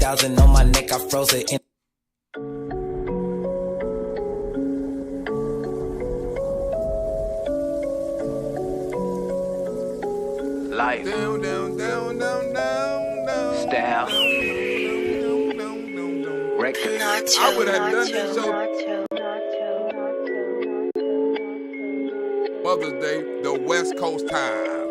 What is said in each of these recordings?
100,000 on my neck, I froze it in. Life. Down, down, down, down, down, down. Style. Records. I would have done this show Mother's Day, the West Coast time.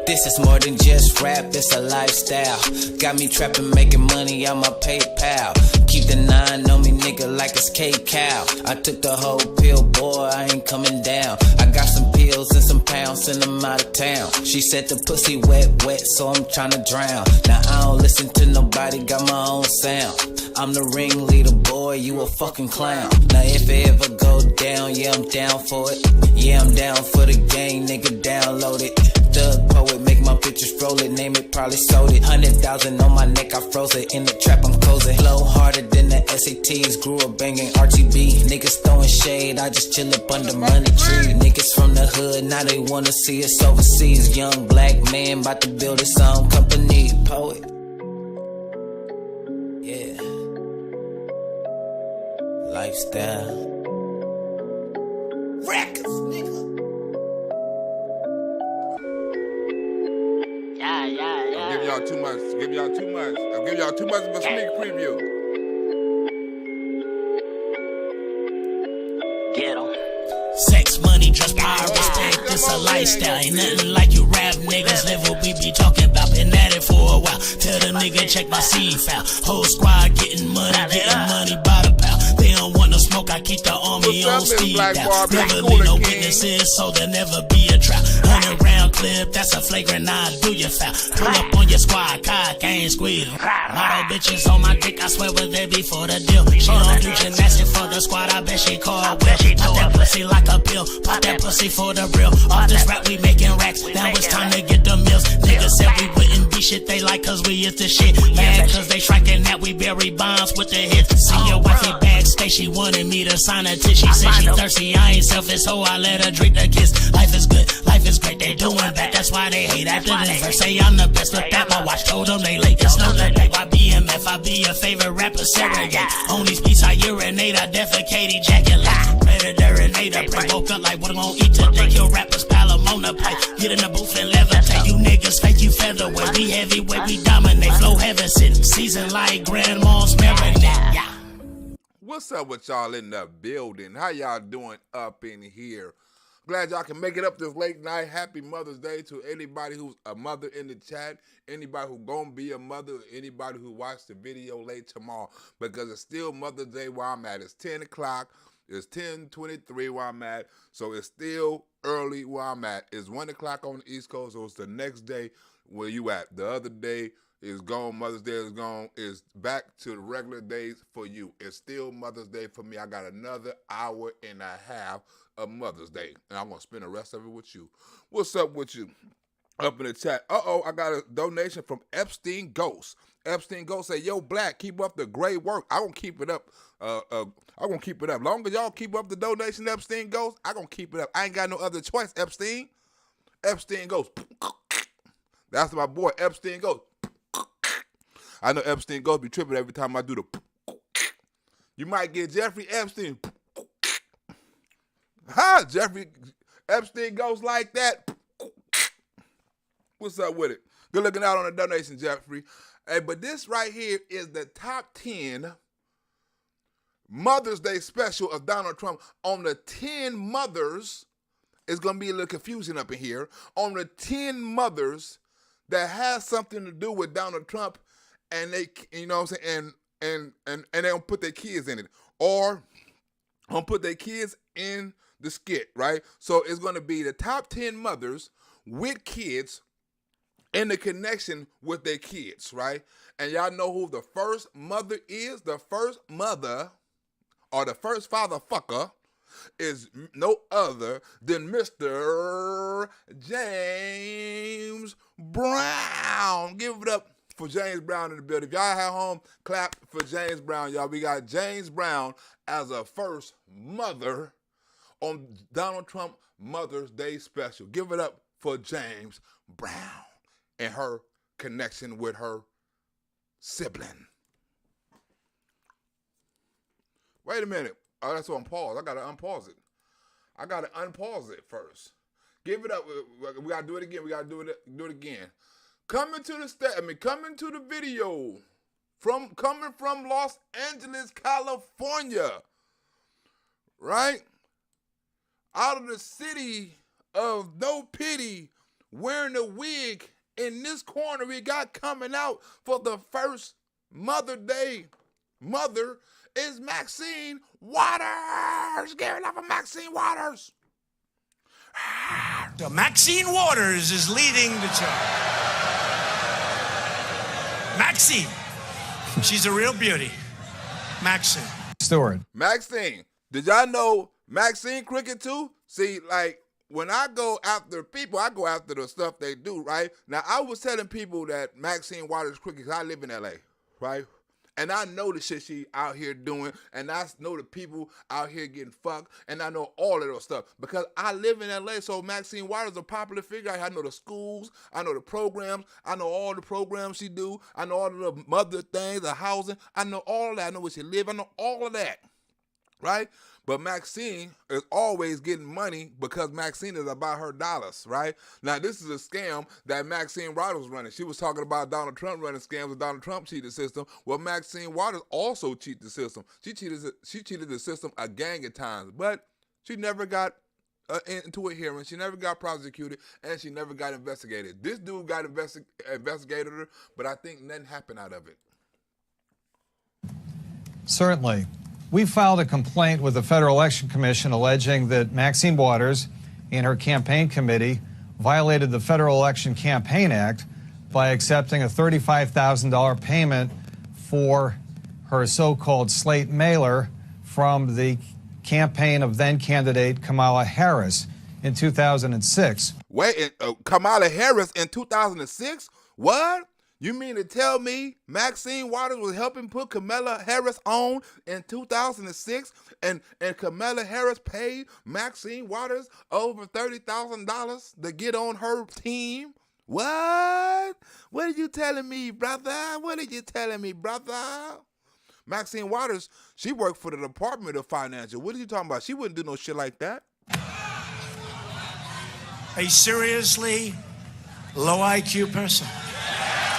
This is more than just rap, it's a lifestyle. Got me trapping, making money on my PayPal. Keep the 9 on me, nigga, like it's K-Cow. I took the whole pill, boy, I ain't coming down. I got some pills and some pounds, send them out of town. She said the pussy wet, wet, so I'm tryna drown. Now I don't listen to nobody, got my own sound. I'm the ringleader, boy, you a fucking clown. Now if it ever go down, yeah, I'm down for it. Yeah, I'm down for the game, nigga, download it. Thug poet, make my bitches roll it, name it, probably sold it. 100,000 on my neck, I froze it. In the trap, I'm closing. Flow harder than the SATs, grew up banging RTB. Niggas throwing shade, I just chill up under money tree. Niggas from the hood, now they wanna see us overseas. Young black man, about to build his own company. Poet. Yeah. Lifestyle. Records, nigga. I'm giving y'all too much. I'm giving y'all too much of a sneak preview. Get 'em. Sex, money, trust, power, respect, it's a lifestyle. Ain't nothing like you rap niggas live what we be talking about. Been at it for a while. Tell the nigga check my seed file. Whole squad getting money by the pound. They don't want no smoke, I keep the army on speed down. Never leave no witnesses, so there'll never be a trial. 100 round clip, that's a flagrant, I do your foul. Pull up on your squad, cock, ain't squeal. Model bitches on my dick, I swear was there before the deal. She don't do gymnastics for the squad, I bet she call well. Pop that pussy like a pill, pop that pussy for the real. Off this rap, we making racks, now it's time to get the meals. Niggas said we wouldn't be shit, they like cause we is the shit. Mad cause they striking that we bury bonds with the hits. See your wifey backstage, she wanted me to sign a tip. She said she thirsty, I ain't selfish, so I let her drink the kiss. Life is good, life is great, they doing bad, that's why they hate after this verse. Say I'm the best, but that my watch told them they late. It's no debate, why BMF, I be your favorite rapper, surrogate. On these beats I urinate, I defecate, ejaculate. Predator, pray woke up like what I'm gonna eat today. Kill rappers, pile them on the plate. Get in the booth and levitate. You niggas fake, you featherweight. We heavyweight, we dominate. Flow heaven sitting, season like grandma's marinade. Yeah. What's up with y'all in the building? How y'all doing up in here? Glad y'all can make it up this late night. Happy Mother's Day to anybody who's a mother in the chat, anybody who gonna be a mother, anybody who watched the video late tomorrow, because it's still Mother's Day where I'm at. It's 10 o'clock. It's 10:23 where I'm at, so it's still early where I'm at. It's 1 o'clock on the East Coast, so it's the next day where you at. The other day is gone. Mother's Day is gone. It's back to the regular days for you. It's still Mother's Day for me. I got another hour and a half of Mother's Day, and I'm going to spend the rest of it with you. What's up with you? Up in the chat. I got a donation from Epstein Ghost. Epstein Ghost say, yo, Black, keep up the great work. I'm going to keep it up. I'm going to keep it up. Long as y'all keep up the donation, Epstein Ghost, I'm going to keep it up. I ain't got no other choice, Epstein. Epstein Ghost. That's my boy, Epstein Ghost. I know Epstein Ghost be tripping every time I do the. You might get Jeffrey Epstein. Huh? Jeffrey Epstein Ghost like that. What's up with it? Good looking out on the donation, Jeffrey. Hey, but this right here is the top 10 Mother's Day special of Donald Trump. On the 10 mothers, it's going to be a little confusing up in here. On the 10 mothers that has something to do with Donald Trump, and they, you know what I'm saying, and they don't put their kids in it. Or don't put their kids in the skit, right? So it's going to be the top 10 mothers with kids and the connection with their kids, right? And y'all know who the first mother is? The first mother, or the first father fucker, is no other than Mr. James Brown. Give it up for James Brown in the building. If y'all at home, clap for James Brown, y'all. We got James Brown as a first mother on Donald Trump Mother's Day special. Give it up for James Brown and her connection with her sibling. Wait a minute. Oh, that's on pause. I got to unpause it. I got to unpause it first. Give it up. We got to do it again. We got to do it again. Coming to the video coming from Los Angeles, California. Right? Out of the city of No Pity, wearing a wig. In this corner, we got coming out for the first Mother Day mother is Maxine Waters. Give it up for Maxine Waters. So Maxine Waters is leading the charge. Maxine. She's a real beauty. Maxine. Stewart. Maxine. Did y'all know Maxine Cricket too? See, like, when I go after people, I go after the stuff they do, right? Now, I was telling people that Maxine Waters Cricket, because I live in L.A., right? And I know the shit she out here doing, and I know the people out here getting fucked, and I know all of those stuff because I live in LA. So Maxine Waters is a popular figure. I know the schools, I know the programs, I know all the programs she do, I know all of the mother things, the housing, I know all of that. I know where she live, I know all of that, right? But Maxine is always getting money because Maxine is about her dollars, right? Now, this is a scam that Maxine Waters was running. She was talking about Donald Trump running scams and Donald Trump cheated the system. Well, Maxine Waters also cheated the system. She cheated the system a gang of times, but she never got into a hearing. She never got prosecuted, and she never got investigated. This dude got investigated her, but I think nothing happened out of it. Certainly. We filed a complaint with the Federal Election Commission alleging that Maxine Waters and her campaign committee violated the Federal Election Campaign Act by accepting a $35,000 payment for her so-called slate mailer from the campaign of then-candidate Kamala Harris in 2006. Wait, Kamala Harris in 2006? What? You mean to tell me Maxine Waters was helping put Kamala Harris on in 2006 and Kamala Harris paid Maxine Waters over $30,000 to get on her team? What? What are you telling me, brother? What are you telling me, brother? Maxine Waters, she worked for the Department of Financial. What are you talking about? She wouldn't do no shit like that. A seriously low IQ person.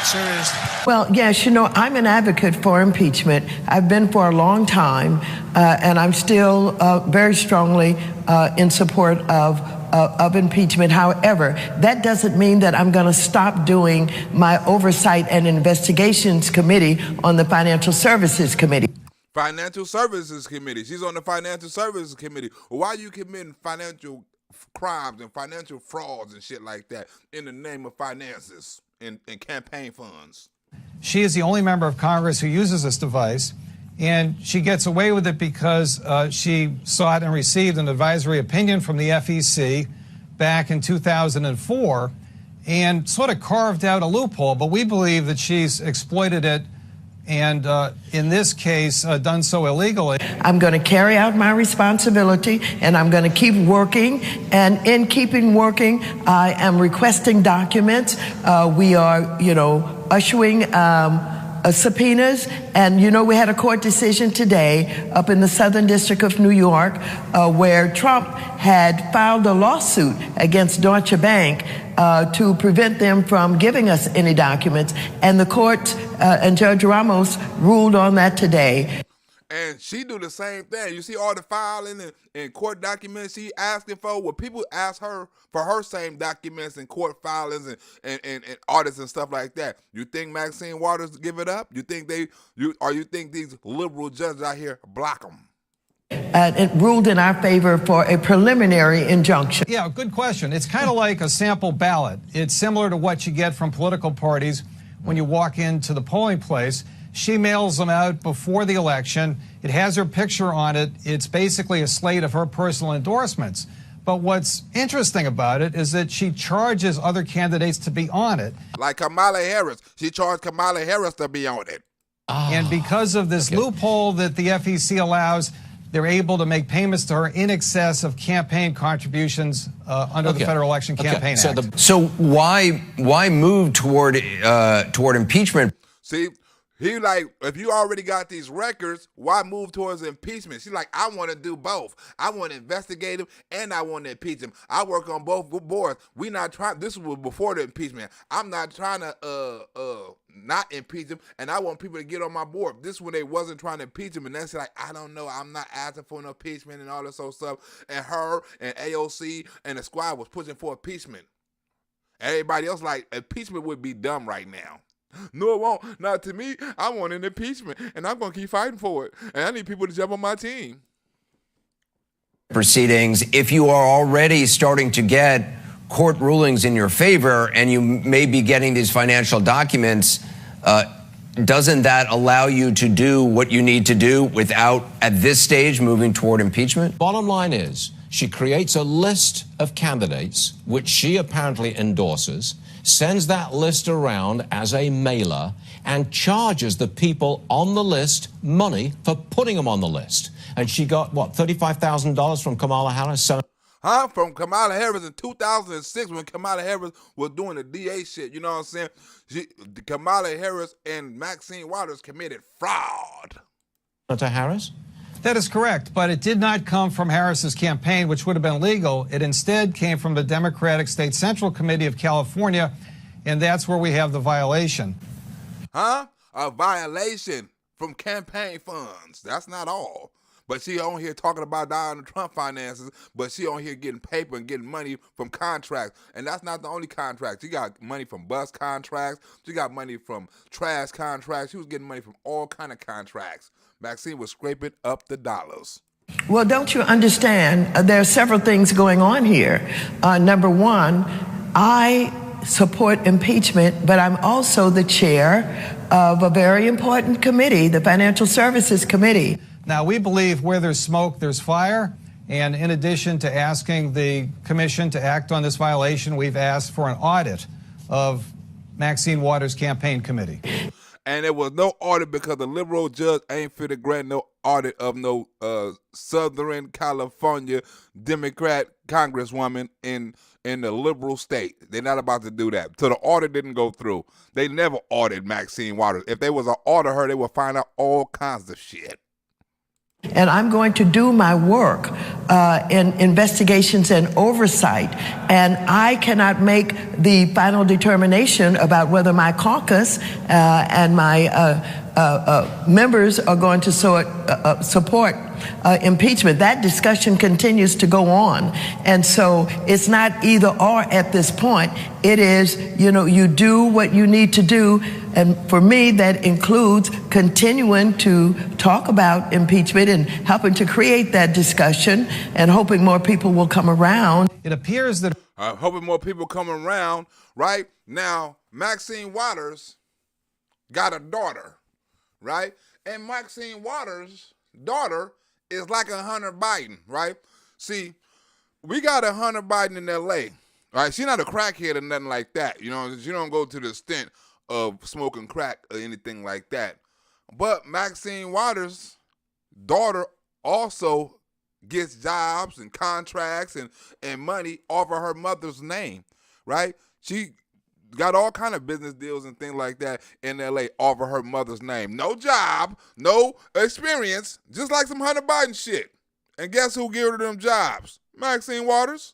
Seriously. Well, yes, you know, I'm an advocate for impeachment. I've been for a long time, and I'm still very strongly in support of impeachment. However, that doesn't mean that I'm going to stop doing my oversight and investigations committee on the Financial Services Committee. Financial Services Committee. She's on the Financial Services Committee. Why are you committing financial crimes and financial frauds and shit like that in the name of finances and campaign funds? She is the only member of Congress who uses this device, and she gets away with it because she sought and received an advisory opinion from the FEC back in 2004 and sort of carved out a loophole, but we believe that she's exploited it and in this case done so illegally. I'm going to carry out my responsibility, and I'm going to keep working, and in keeping working, I am requesting documents. We are, issuing subpoenas, and we had a court decision today up in the Southern District of New York where Trump had filed a lawsuit against Deutsche Bank to prevent them from giving us any documents, and the court and Judge Ramos ruled on that today. And she do the same thing. You see all the filing and court documents she asking for. Well, people ask her for her same documents and court filings and audits and stuff like that. You think Maxine Waters give it up? You think you think these liberal judges out here block them? It ruled in our favor for a preliminary injunction. Yeah, good question. It's kind of like a sample ballot. It's similar to what you get from political parties when you walk into the polling place. She mails them out before the election. It has her picture on it. It's basically a slate of her personal endorsements. But what's interesting about it is that she charges other candidates to be on it. Like Kamala Harris. She charged Kamala Harris to be on it. And because of this loophole that the FEC allows, they're able to make payments to her in excess of campaign contributions under the Federal Election Campaign Act. So why move toward impeachment? See, He like, if you already got these records, why move towards impeachment? She's like, I want to do both. I want to investigate him and I want to impeach him. I work on both boards. We not trying. This was before the impeachment. I'm not trying to not impeach him, and I want people to get on my board. This is when they wasn't trying to impeach him, and that's like, I don't know. I'm not asking for an impeachment and all this old stuff. And her and AOC and the squad was pushing for impeachment. Everybody else like, impeachment would be dumb right now. No, it won't. Not to me. I want an impeachment, and I'm going to keep fighting for it. And I need people to jump on my team. Proceedings, if you are already starting to get court rulings in your favor and you may be getting these financial documents, doesn't that allow you to do what you need to do without, at this stage, moving toward impeachment? Bottom line is, she creates a list of candidates, which she apparently endorses, sends that list around as a mailer, and charges the people on the list money for putting them on the list. And she got, what, $35,000 from Kamala Harris? From Kamala Harris in 2006 when Kamala Harris was doing the DA shit. You know what I'm saying? Kamala Harris and Maxine Waters committed fraud. Senator Harris? That is correct, but it did not come from Harris's campaign, which would have been legal. It instead came from the Democratic State Central Committee of California, and that's where we have the violation. A violation from campaign funds. That's not all. But she on here talking about Donald Trump finances, but she on here getting paper and getting money from contracts. And that's not the only contract. She got money from bus contracts. She got money from trash contracts. She was getting money from all kind of contracts. Maxine was scraping up the dollars. Well, don't you understand? There are several things going on here. Number one, I support impeachment, but I'm also the chair of a very important committee, the Financial Services Committee. Now, we believe where there's smoke, there's fire. And in addition to asking the commission to act on this violation, we've asked for an audit of Maxine Waters' campaign committee. And there was no audit because the liberal judge ain't fit to grant no audit of no Southern California Democrat congresswoman in the liberal state. They're not about to do that. So the audit didn't go through. They never audited Maxine Waters. If they was an audit her, they would find out all kinds of shit. And I'm going to do my work in investigations and oversight. And I cannot make the final determination about whether my caucus and my members are going to support impeachment. That discussion continues to go on. And so it's not either or at this point. It is, you do what you need to do. And for me, that includes continuing to talk about impeachment and helping to create that discussion and hoping more people will come around. It appears that... hoping more people come around. Right now, Maxine Waters got a daughter, right? And Maxine Waters' daughter is like a Hunter Biden, right? See, we got a Hunter Biden in L.A., right? She's not a crackhead or nothing like that. She don't go to the extent of smoking crack or anything like that. But Maxine Waters' daughter also gets jobs and contracts and money off of her mother's name, right? She got all kind of business deals and things like that in L.A. off of her mother's name. No job, no experience, just like some Hunter Biden shit. And guess who gave her them jobs? Maxine Waters.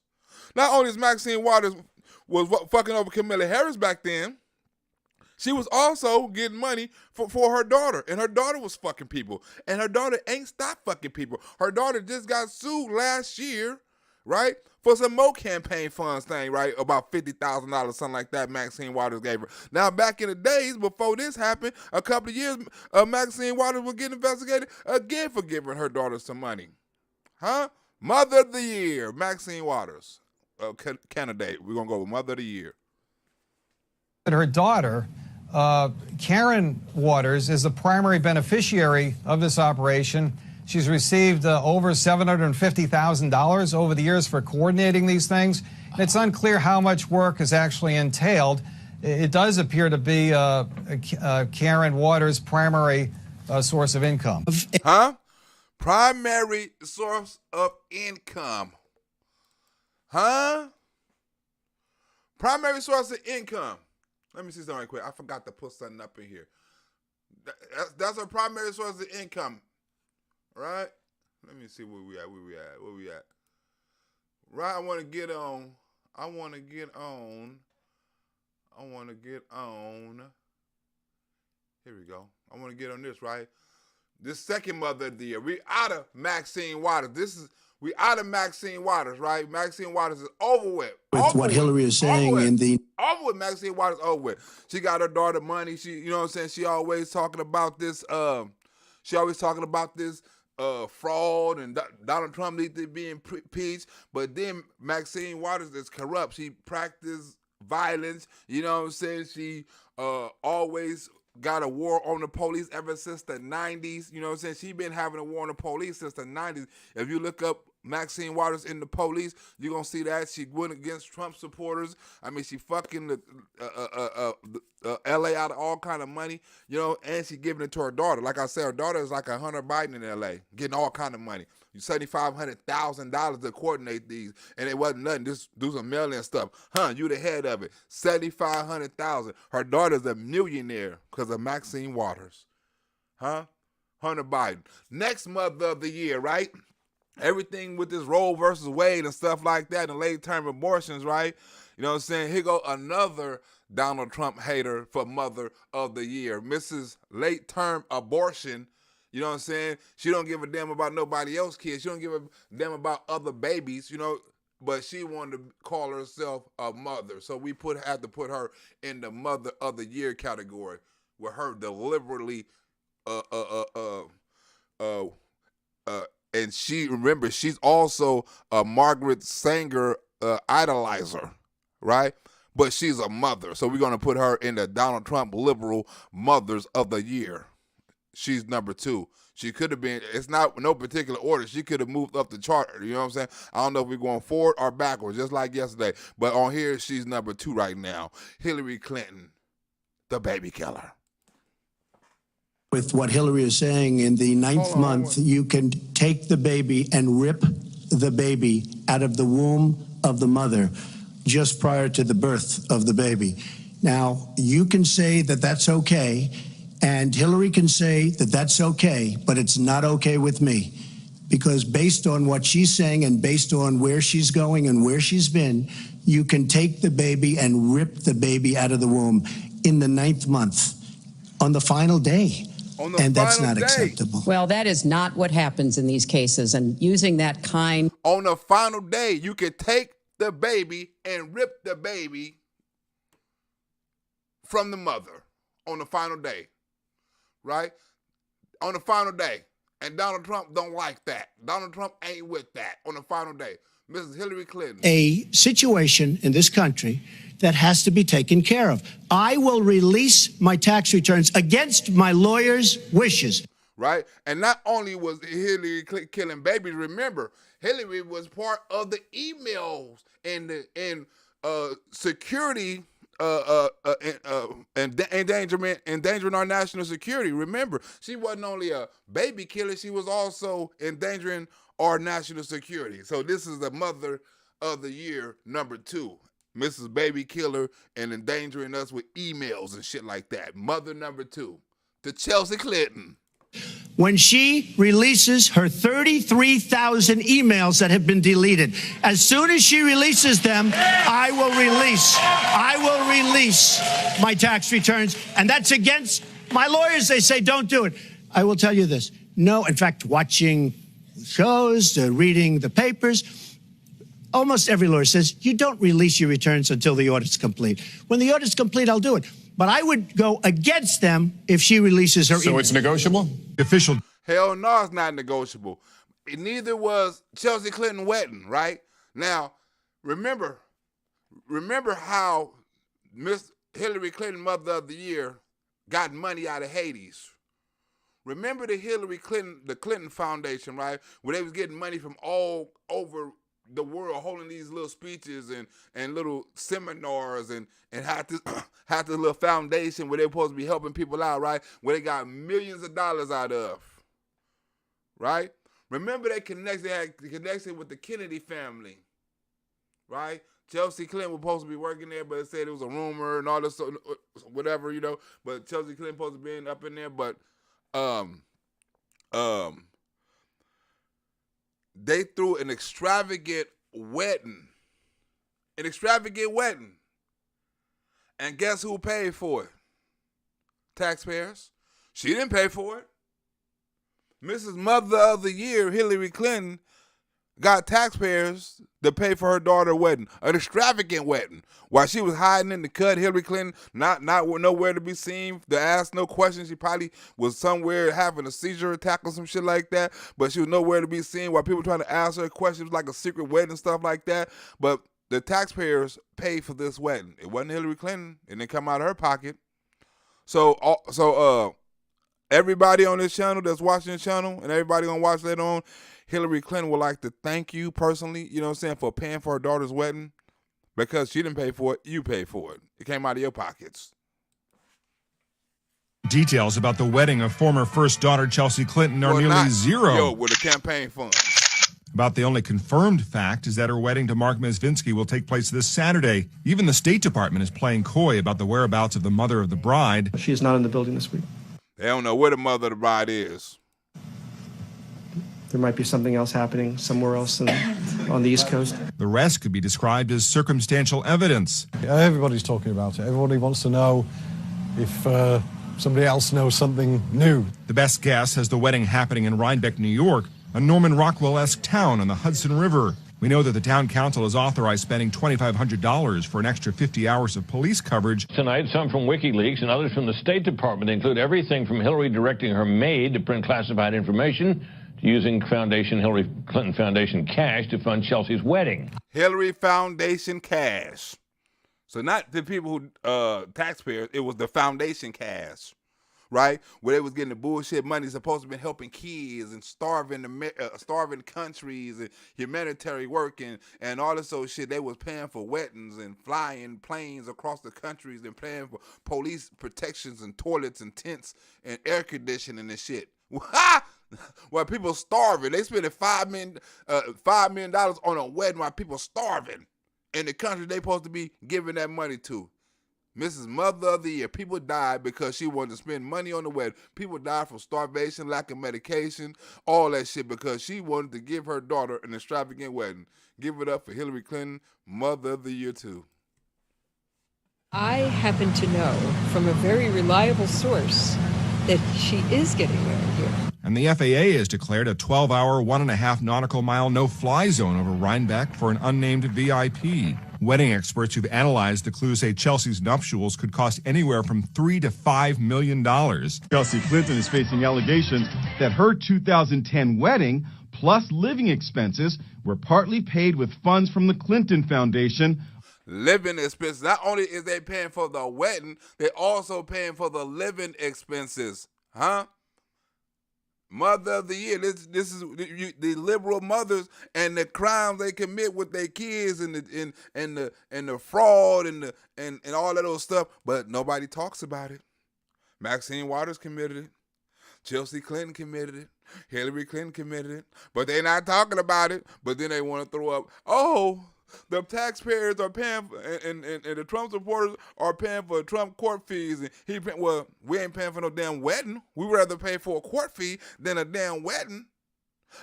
Not only is Maxine Waters was fucking over Kamala Harris back then, she was also getting money for her daughter. And her daughter was fucking people. And her daughter ain't stopped fucking people. Her daughter just got sued last year, right? For some more campaign funds thing, right? About $50,000, something like that Maxine Waters gave her. Now, back in the days before this happened, a couple of years, Maxine Waters was getting investigated again for giving her daughter some money. Mother of the Year, Maxine Waters. Candidate. We're going to go with Mother of the Year. Her daughter, Karen Waters, is the primary beneficiary of this operation. She's received over $750,000 over the years for coordinating these things. And it's unclear how much work is actually entailed. It does appear to be Karen Waters' primary source of income. Primary source of income. Primary source of income. Let me see something right quick. I forgot to put something up in here. That's her primary source of income, right? Let me see where we at. Right, I want to get on. Here we go. I want to get on this, right? This second mother of the year. We out of Maxine Waters. We out of Maxine Waters, right? Maxine Waters is over with. With what Hillary is saying in the... Over with Maxine Waters, over with. She got her daughter money. She, you know what I'm saying? She always talking about this, fraud and Donald Trump needs to be impeached. But then Maxine Waters is corrupt. She practiced violence. You know what I'm saying? She always got a war on the police ever since the 90s. You know what I'm saying? She been having a war on the police since the 90s. If you look up Maxine Waters in the police, you're going to see that. She went against Trump supporters. I mean, she fucking the L.A. out of all kind of money, you know, and she giving it to her daughter. Like I said, her daughter is like a Hunter Biden in L.A., getting all kind of money. $7,500,000 to coordinate these, and it wasn't nothing. Just do some mailing stuff. You the head of it. $7,500,000. Her daughter's a millionaire because of Maxine Waters. Hunter Biden. Next mother of the year, right? Everything with this Roe versus Wade and stuff like that and late-term abortions, right? You know what I'm saying? Here go another Donald Trump hater for mother of the year. Mrs. Late-Term Abortion. You know what I'm saying? She don't give a damn about nobody else's kids. She don't give a damn about other babies, you know, but she wanted to call herself a mother. So we had to put her in the mother of the year category with her deliberately and remember, she's also a Margaret Sanger idolizer, right? But she's a mother. So we're going to put her in the Donald Trump liberal mothers of the year. She's number 2. She could have been, it's not no particular order. She could have moved up the chart. You know what I'm saying? I don't know if we're going forward or backwards, just like yesterday. But on here, she's number 2 right now. Hillary Clinton, the baby killer. With what Hillary is saying in the 9th month, you can take the baby and rip the baby out of the womb of the mother just prior to the birth of the baby. Now, you can say that that's okay, and Hillary can say that that's okay, but it's not okay with me. Because based on what she's saying and based on where she's going and where she's been, you can take the baby and rip the baby out of the womb in the 9th month on the final day. And that's not acceptable. Well, that is not what happens in these cases. And using that kind... On the final day, you can take the baby and rip the baby from the mother on the final day, right? On the final day. And Donald Trump don't like that. Donald Trump ain't with that on the final day. Mrs. Hillary Clinton. A situation in this country that has to be taken care of. I will release my tax returns against my lawyer's wishes. Right? And not only was Hillary killing babies, remember, Hillary was part of the emails and security endangering our national security. Remember, she wasn't only a baby killer, she was also endangering our national security. So this is the mother of the year, number 2. Mrs. Baby Killer and endangering us with emails and shit like that. Mother number 2, to Chelsea Clinton. When she releases her 33,000 emails that have been deleted, as soon as she releases them, I will release my tax returns. And that's against my lawyers. They say, don't do it. I will tell you this. No, in fact, watching shows, reading the papers, almost every lawyer says, you don't release your returns until the audit's complete. When the audit's complete, I'll do it. But I would go against them if she releases her email. So it's negotiable? Official. Hell no, it's not negotiable. Neither was Chelsea Clinton wedding, right? Now, remember how Miss Hillary Clinton, mother of the year, got money out of Hades. Remember the Clinton Foundation, right? Where they was getting money from all over the world, holding these little speeches and little seminars and had this little foundation where they're supposed to be helping people out, right? Where they got millions of dollars out of, right? Remember they had connection with the Kennedy family, right? Chelsea Clinton was supposed to be working there, but it said it was a rumor and all this, whatever, you know. But Chelsea Clinton supposed to be up in there, but they threw an extravagant wedding. And guess who paid for it? Taxpayers. She didn't pay for it. Mrs. Mother of the Year, Hillary Clinton, got taxpayers to pay for her daughter's wedding, an extravagant wedding. While she was hiding in the cut, Hillary Clinton not nowhere to be seen, to ask no questions. She probably was somewhere having a seizure attack or some shit like that, but she was nowhere to be seen while people were trying to ask her questions like a secret wedding, stuff like that. But the taxpayers paid for this wedding. It wasn't Hillary Clinton. It didn't come out of her pocket. So everybody on this channel that's watching the channel and everybody gonna watch later on, Hillary Clinton would like to thank you personally, you know what I'm saying, for paying for her daughter's wedding, because she didn't pay for it, you paid for it. It came out of your pockets. Details about the wedding of former first daughter Chelsea Clinton are nearly zero. With the campaign funds. About the only confirmed fact is that her wedding to Mark Mezvinsky will take place this Saturday. Even the State Department is playing coy about the whereabouts of the mother of the bride. She is not in the building this week. They don't know where the mother of the bride is. There might be something else happening somewhere else on the East Coast. The rest could be described as circumstantial evidence. Everybody's talking about it. Everybody wants to know if somebody else knows something new. The best guess has the wedding happening in Rhinebeck, New York, a Norman Rockwell-esque town on the Hudson River. We know that the town council has authorized spending $2,500 for an extra 50 hours of police coverage. Tonight, some from WikiLeaks and others from the State Department include everything from Hillary directing her maid to print classified information to using Hillary Clinton Foundation cash to fund Chelsea's wedding. Hillary Foundation cash. So not the people who, taxpayers, it was the foundation cash, right? Where they was getting the bullshit money supposed to be helping kids and starving countries and humanitarian work and all this old shit. They was paying for weddings and flying planes across the countries and paying for police protections and toilets and tents and air conditioning and shit. While people starving, they spending $5 million on a wedding while people starving in the country they supposed to be giving that money to. Mrs. Mother of the Year. People died because she wanted to spend money on the wedding. People died from starvation, lack of medication, all that shit because she wanted to give her daughter an extravagant wedding. Give it up for Hillary Clinton, Mother of the Year too. I happen to know from a very reliable source that she is getting married here. And the FAA has declared a 12-hour, 1.5 nautical mile no-fly zone over Rhinebeck for an unnamed VIP. Wedding experts who've analyzed the clues say Chelsea's nuptials could cost anywhere from $3 to $5 million. Chelsea Clinton is facing allegations that her 2010 wedding plus living expenses were partly paid with funds from the Clinton Foundation. Living expenses. Not only is they paying for the wedding, they also paying for the living expenses. Huh? Mother of the Year. This is the liberal mothers and the crimes they commit with their kids and the fraud and all that old stuff. But nobody talks about it. Maxine Waters committed it. Chelsea Clinton committed it. Hillary Clinton committed it. But they're not talking about it. But then they want to throw up, oh, the taxpayers are paying, and the Trump supporters are paying for Trump court fees. And well, we ain't paying for no damn wedding. We'd rather pay for a court fee than a damn wedding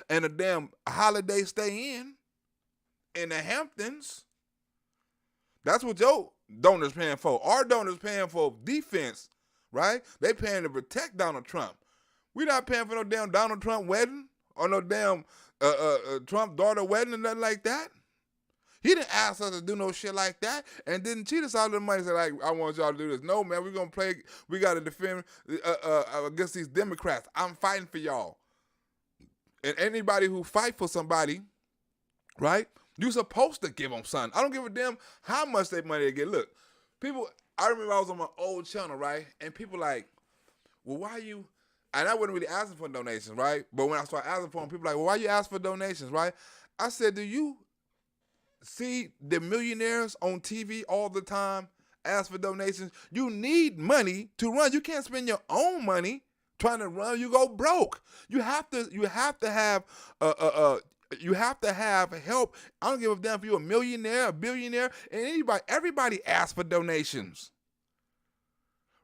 and a damn holiday stay in the Hamptons. That's what your donors paying for. Our donors paying for defense, right? They paying to protect Donald Trump. We not paying for no damn Donald Trump wedding or no damn Trump daughter wedding and nothing like that. He didn't ask us to do no shit like that and didn't cheat us out of the money. Say, like, I want y'all to do this. No, man, we got to defend against these Democrats. I'm fighting for y'all. And anybody who fight for somebody, right, you're supposed to give them something. I don't give a damn how much they money they get. Look, people, I remember I was on my old channel, right, and people like, well, why you, and I wasn't really asking for donations, right, but when I started asking for them, people like, well, why you ask for donations, right? I said, do you see the millionaires on TV all the time ask for donations? You need money to run. You can't spend your own money trying to run. You go broke. You have to have You have to have help. I don't give a damn if you're a millionaire, a billionaire, and everybody asks for donations.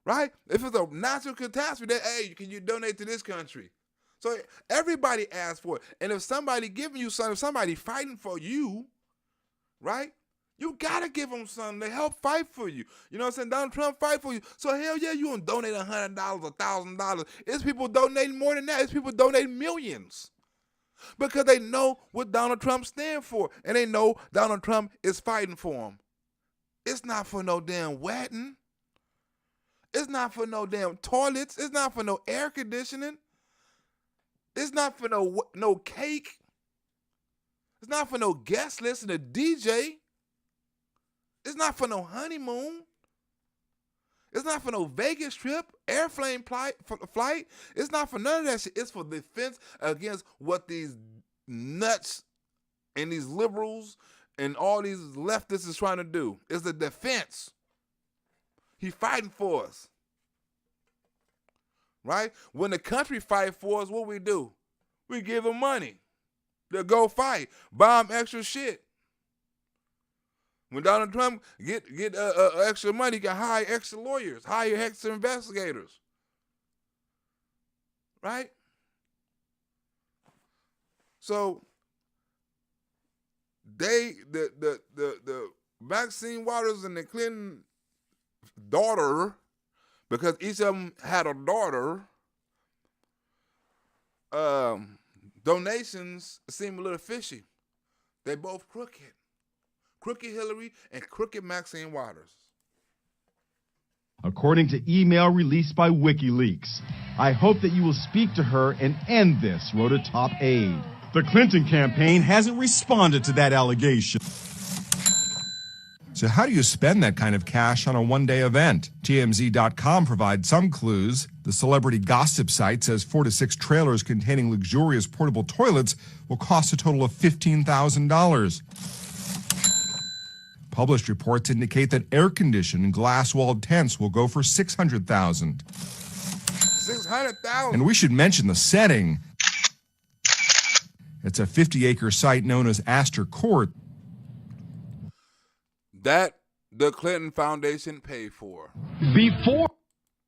Right? If it's a natural catastrophe, hey, can you donate to this country? So everybody asks for it. And if somebody giving you something, if somebody fighting for you, right? You got to give them something to help fight for you. You know what I'm saying? Donald Trump fight for you. So hell yeah, you gonna donate $100, $1,000. It's people donating more than that. It's people donating millions. Because they know what Donald Trump stands for. And they know Donald Trump is fighting for them. It's not for no damn wedding. It's not for no damn toilets. It's not for no air conditioning. It's not for no cake. It's not for no guest list and a DJ. It's not for no honeymoon. It's not for no Vegas trip, airplane flight. It's not for none of that shit. It's for defense against what these nuts and these liberals and all these leftists is trying to do. It's the defense. He's fighting for us. Right? When the country fight for us, what we do? We give them money to go fight, buy them extra shit. When Donald Trump get extra money, he can hire extra lawyers, hire extra investigators. Right? So the Maxine Waters and the Clinton daughter, because each of them had a daughter, donations seem a little fishy. They both crooked. Crooked Hillary and crooked Maxine Waters. According to email released by WikiLeaks. I hope that you will speak to her and end this, wrote a top aide. The Clinton campaign hasn't responded to that allegation. So how do you spend that kind of cash on a one-day event? TMZ.com provides some clues. The celebrity gossip site says 4 to 6 trailers containing luxurious portable toilets will cost a total of $15,000. Published reports indicate that air-conditioned, glass-walled tents will go for $600,000. $600,000. And we should mention the setting. It's a 50-acre site known as Astor Court. That the Clinton Foundation paid for. Before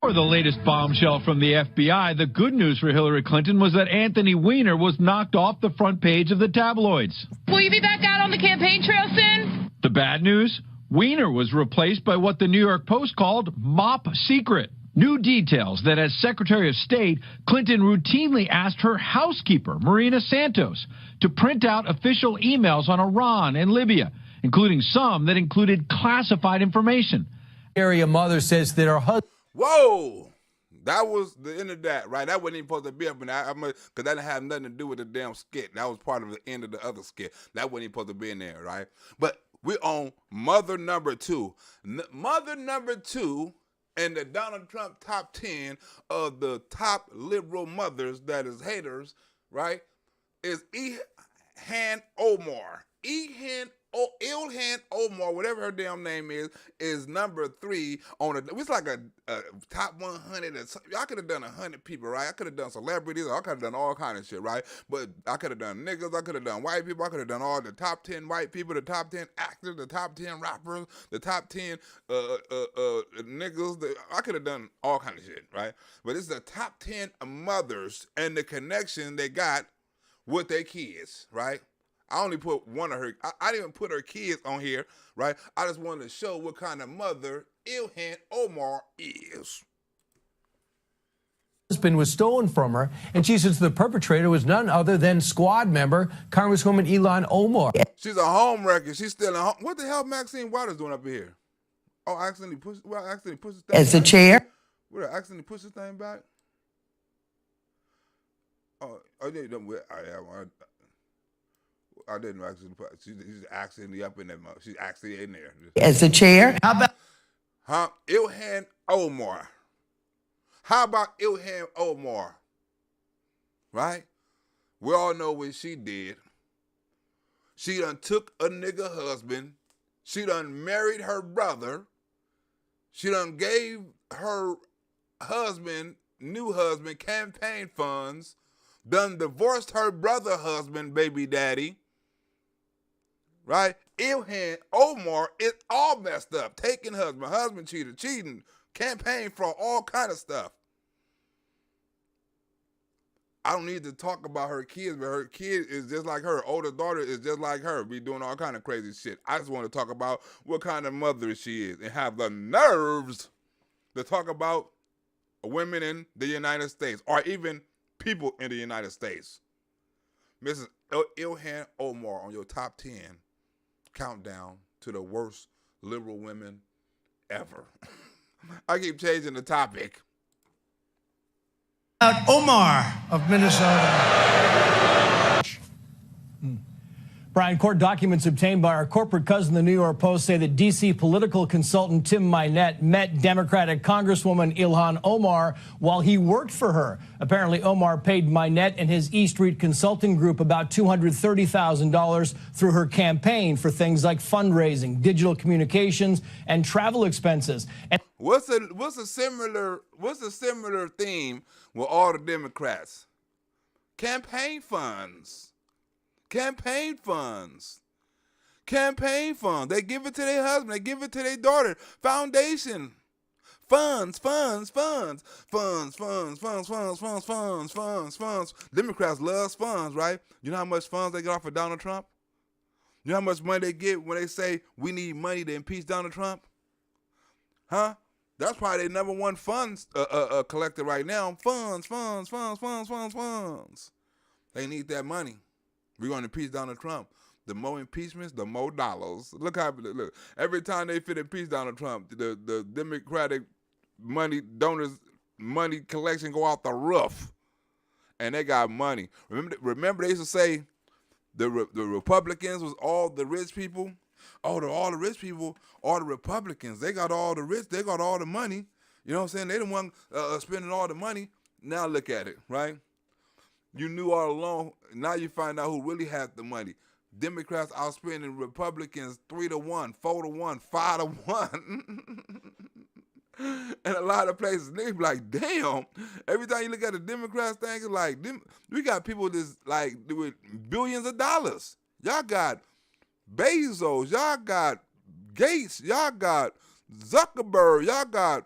the latest bombshell from the FBI, the good news for Hillary Clinton was that Anthony Weiner was knocked off the front page of the tabloids. Will you be back out on the campaign trail soon? The bad news? Weiner was replaced by what the New York Post called Mop Secret. New details that as Secretary of State, Clinton routinely asked her housekeeper, Marina Santos, to print out official emails on Iran and Libya, including some that included classified information. Area mother says that her husband... Whoa! That was the end of that, right? That wasn't even supposed to be up in there, because that didn't have nothing to do with the damn skit. That was part of the end of the other skit. That wasn't even supposed to be in there, right? But we're on mother number 2. Mother number 2 in the Donald Trump top 10 of the top liberal mothers that is haters, right, is Ilhan Omar. Ilhan Omar, whatever her damn name is number 3 on it's like a top 100. I could have done 100 people, right? I could have done celebrities. I could have done all kind of shit, right? But I could have done niggas. I could have done white people. I could have done all the top 10 white people, the top 10 actors, the top 10 rappers, the top 10 niggas. I could have done all kind of shit, right? But it's the top 10 mothers and the connection they got with their kids, right? I only put one of her, I didn't even put her kids on here, right? I just wanted to show what kind of mother Ilhan Omar is. Husband was stolen from her, and she says the perpetrator was none other than squad member Congresswoman Ilhan Omar. She's a home wrecker. She's still a home. What the hell Maxine Waters doing up here? Oh, I accidentally pushed this thing As the back. chair? What, I accidentally pushed this thing back? I didn't actually put. She's actually up in that mug. She's actually in there. As the chair? How about Ilhan Omar? How about Ilhan Omar? Right? We all know what she did. She done took a nigga husband. She done married her brother. She done gave her husband, new husband, campaign funds done divorced her brother husband, baby daddy, right? Ilhan Omar is all messed up. Taking husband cheated, cheating, campaign fraud, all kind of stuff. I don't need to talk about her kids, but her kid is just like her. Older daughter is just like her. Be doing all kind of crazy shit. I just want to talk about what kind of mother she is and have the nerves to talk about women in the United States or even people in the United States. Mrs. Ilhan Omar on your top 10 countdown to the worst liberal women ever. I keep changing the topic. Omar of Minnesota. Brian, court documents obtained by our corporate cousin, the New York Post, say that D.C. political consultant Tim Minette met Democratic Congresswoman Ilhan Omar while he worked for her. Apparently, Omar paid Minette and his E Street Consulting Group about $230,000 through her campaign for things like fundraising, digital communications, and travel expenses. And What's a similar theme with all the Democrats? Campaign funds. Campaign funds. Campaign funds. They give it to their husband. They give it to their daughter. Foundation. Funds. Democrats love funds, right? You know how much funds they get off of Donald Trump? You know how much money they get when they say we need money to impeach Donald Trump? Huh? That's why they number one funds collector right now. Funds. They need that money. We're going to impeach Donald Trump. The more impeachments, the more dollars. Look. Every time they fit impeach Donald Trump, the Democratic donors money collection go out the roof, and they got money. Remember they used to say the Republicans was all the rich people. Oh, all the rich people are the Republicans. They got all the rich. They got all the money. You know what I'm saying? They the one spending all the money. Now look at it, right? You knew all along. Now you find out who really had the money. Democrats outspending Republicans 3-1, 4-1, 5-1. And a lot of places, niggas be like, damn. Every time you look at the Democrats thing, it's like, we got people that's like with billions of dollars. Y'all got Bezos, y'all got Gates, y'all got Zuckerberg, y'all got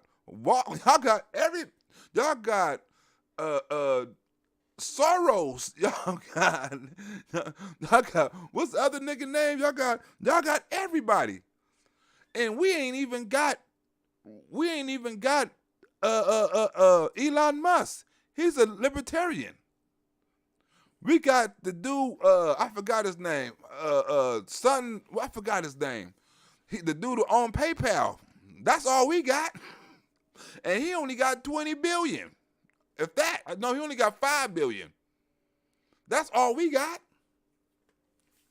Soros, y'all got what's the other nigga name? Y'all got everybody, and we ain't even got Elon Musk. He's a libertarian. We got the dude, I forgot his name. I forgot his name. The dude on PayPal. That's all we got. And he only got 20 billion. If that, no, he only got 5 billion. That's all we got.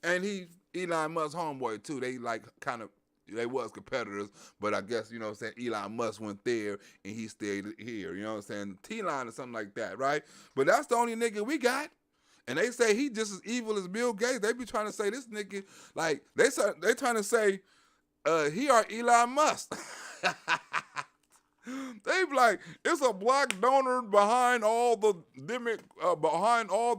And he, Elon Musk's homeboy too. They they was competitors, but I guess, you know what I'm saying, Elon Musk went there and he stayed here. You know what I'm saying? T-Line or something like that, right? But that's the only nigga we got. And they say he just as evil as Bill Gates. They be trying to say this nigga, like, they trying to say he are Elon Musk. They be like, it's a black donor behind all the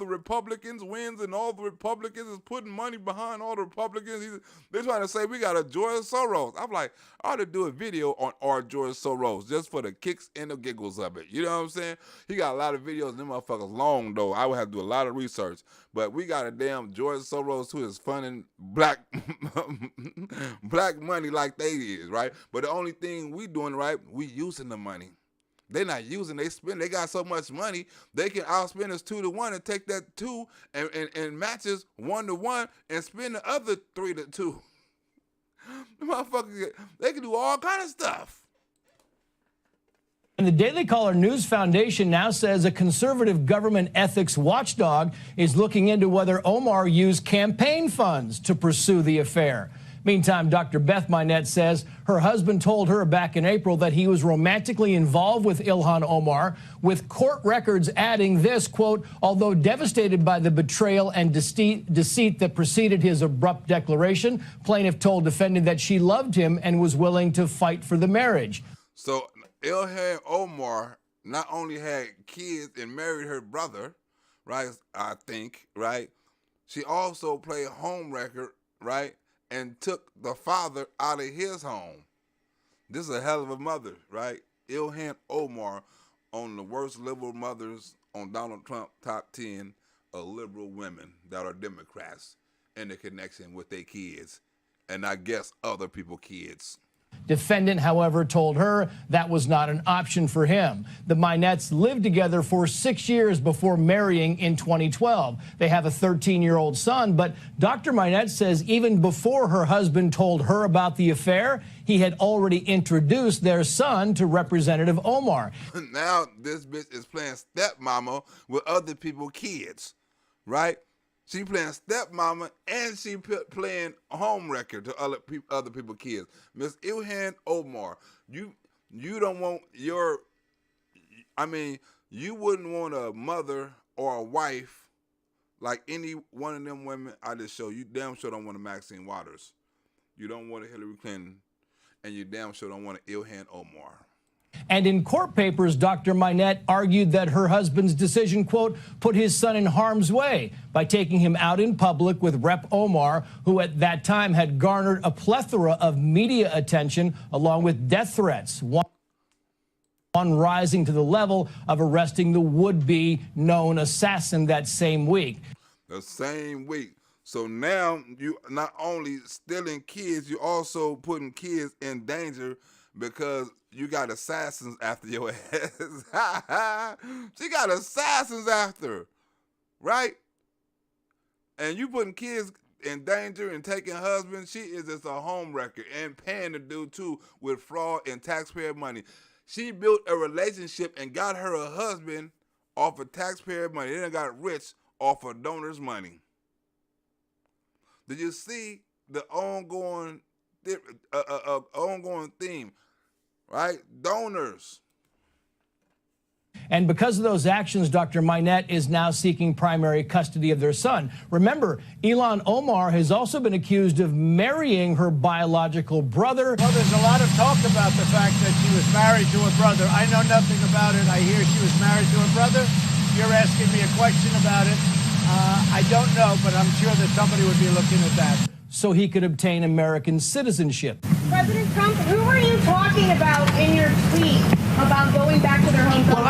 Republicans wins, and all the Republicans is putting money behind all the Republicans. They're trying to say we got a George Soros. I'm like, I ought to do a video on our George Soros just for the kicks and the giggles of it. You know what I'm saying? He got a lot of videos. Them motherfuckers long though. I would have to do a lot of research. But we got a damn George Soros who is funding black money like they is, right? But the only thing we doing right, we using the money. They're not using, they spend. They got so much money, they can outspend us 2-1 and take that 2 and matches 1-1 and spend the other 3-2. The motherfuckers, they can do all kind of stuff. And the Daily Caller News Foundation now says a conservative government ethics watchdog is looking into whether Omar used campaign funds to pursue the affair. Meantime, Dr. Beth Minette says her husband told her back in April that he was romantically involved with Ilhan Omar, with court records adding this, quote, although devastated by the betrayal and deceit that preceded his abrupt declaration, plaintiff told defendant that she loved him and was willing to fight for the marriage. So Ilhan Omar not only had kids and married her brother, right? I think, right? She also played homewrecker, right? And took the father out of his home. This is a hell of a mother, right? Ilhan Omar on the worst liberal mothers on Donald Trump top 10 of liberal women that are Democrats and the connection with their kids and I guess other people's kids. Defendant, however, told her that was not an option for him. The Minettes lived together for 6 years before marrying in 2012. They have a 13-year-old son, but Dr. Minette says even before her husband told her about the affair, he had already introduced their son to Representative Omar. Now this bitch is playing stepmama with other people's kids, right? She playing stepmama and she playing homewrecker to other people's kids. Miss Ilhan Omar, you don't want your, I mean, you wouldn't want a mother or a wife like any one of them women I just showed. You damn sure don't want a Maxine Waters. You don't want a Hillary Clinton, and you damn sure don't want an Ilhan Omar. And in court papers, Dr. Minette argued that her husband's decision, quote, put his son in harm's way by taking him out in public with Rep. Omar, who at that time had garnered a plethora of media attention along with death threats, one rising to the level of arresting the would-be known assassin that same week. The same week. So now you not only stealing kids, you also putting kids in danger because you got assassins after your ass. She got assassins after her, right? And you putting kids in danger and taking husbands. She is just a homewrecker and paying the dude too with fraud and taxpayer money. She built a relationship and got her a husband off of taxpayer money. They done got rich off of donors' money. Did you see the ongoing theme, right? Donors. And because of those actions, Dr. Minette is now seeking primary custody of their son. Remember, Ilhan Omar has also been accused of marrying her biological brother. Well, there's a lot of talk about the fact that she was married to her brother. I know nothing about it. I hear she was married to her brother. You're asking me a question about it. I don't know, but I'm sure that somebody would be looking at that. So he could obtain American citizenship. President Trump, who are you talking about in your tweet about going back to their home country? Well,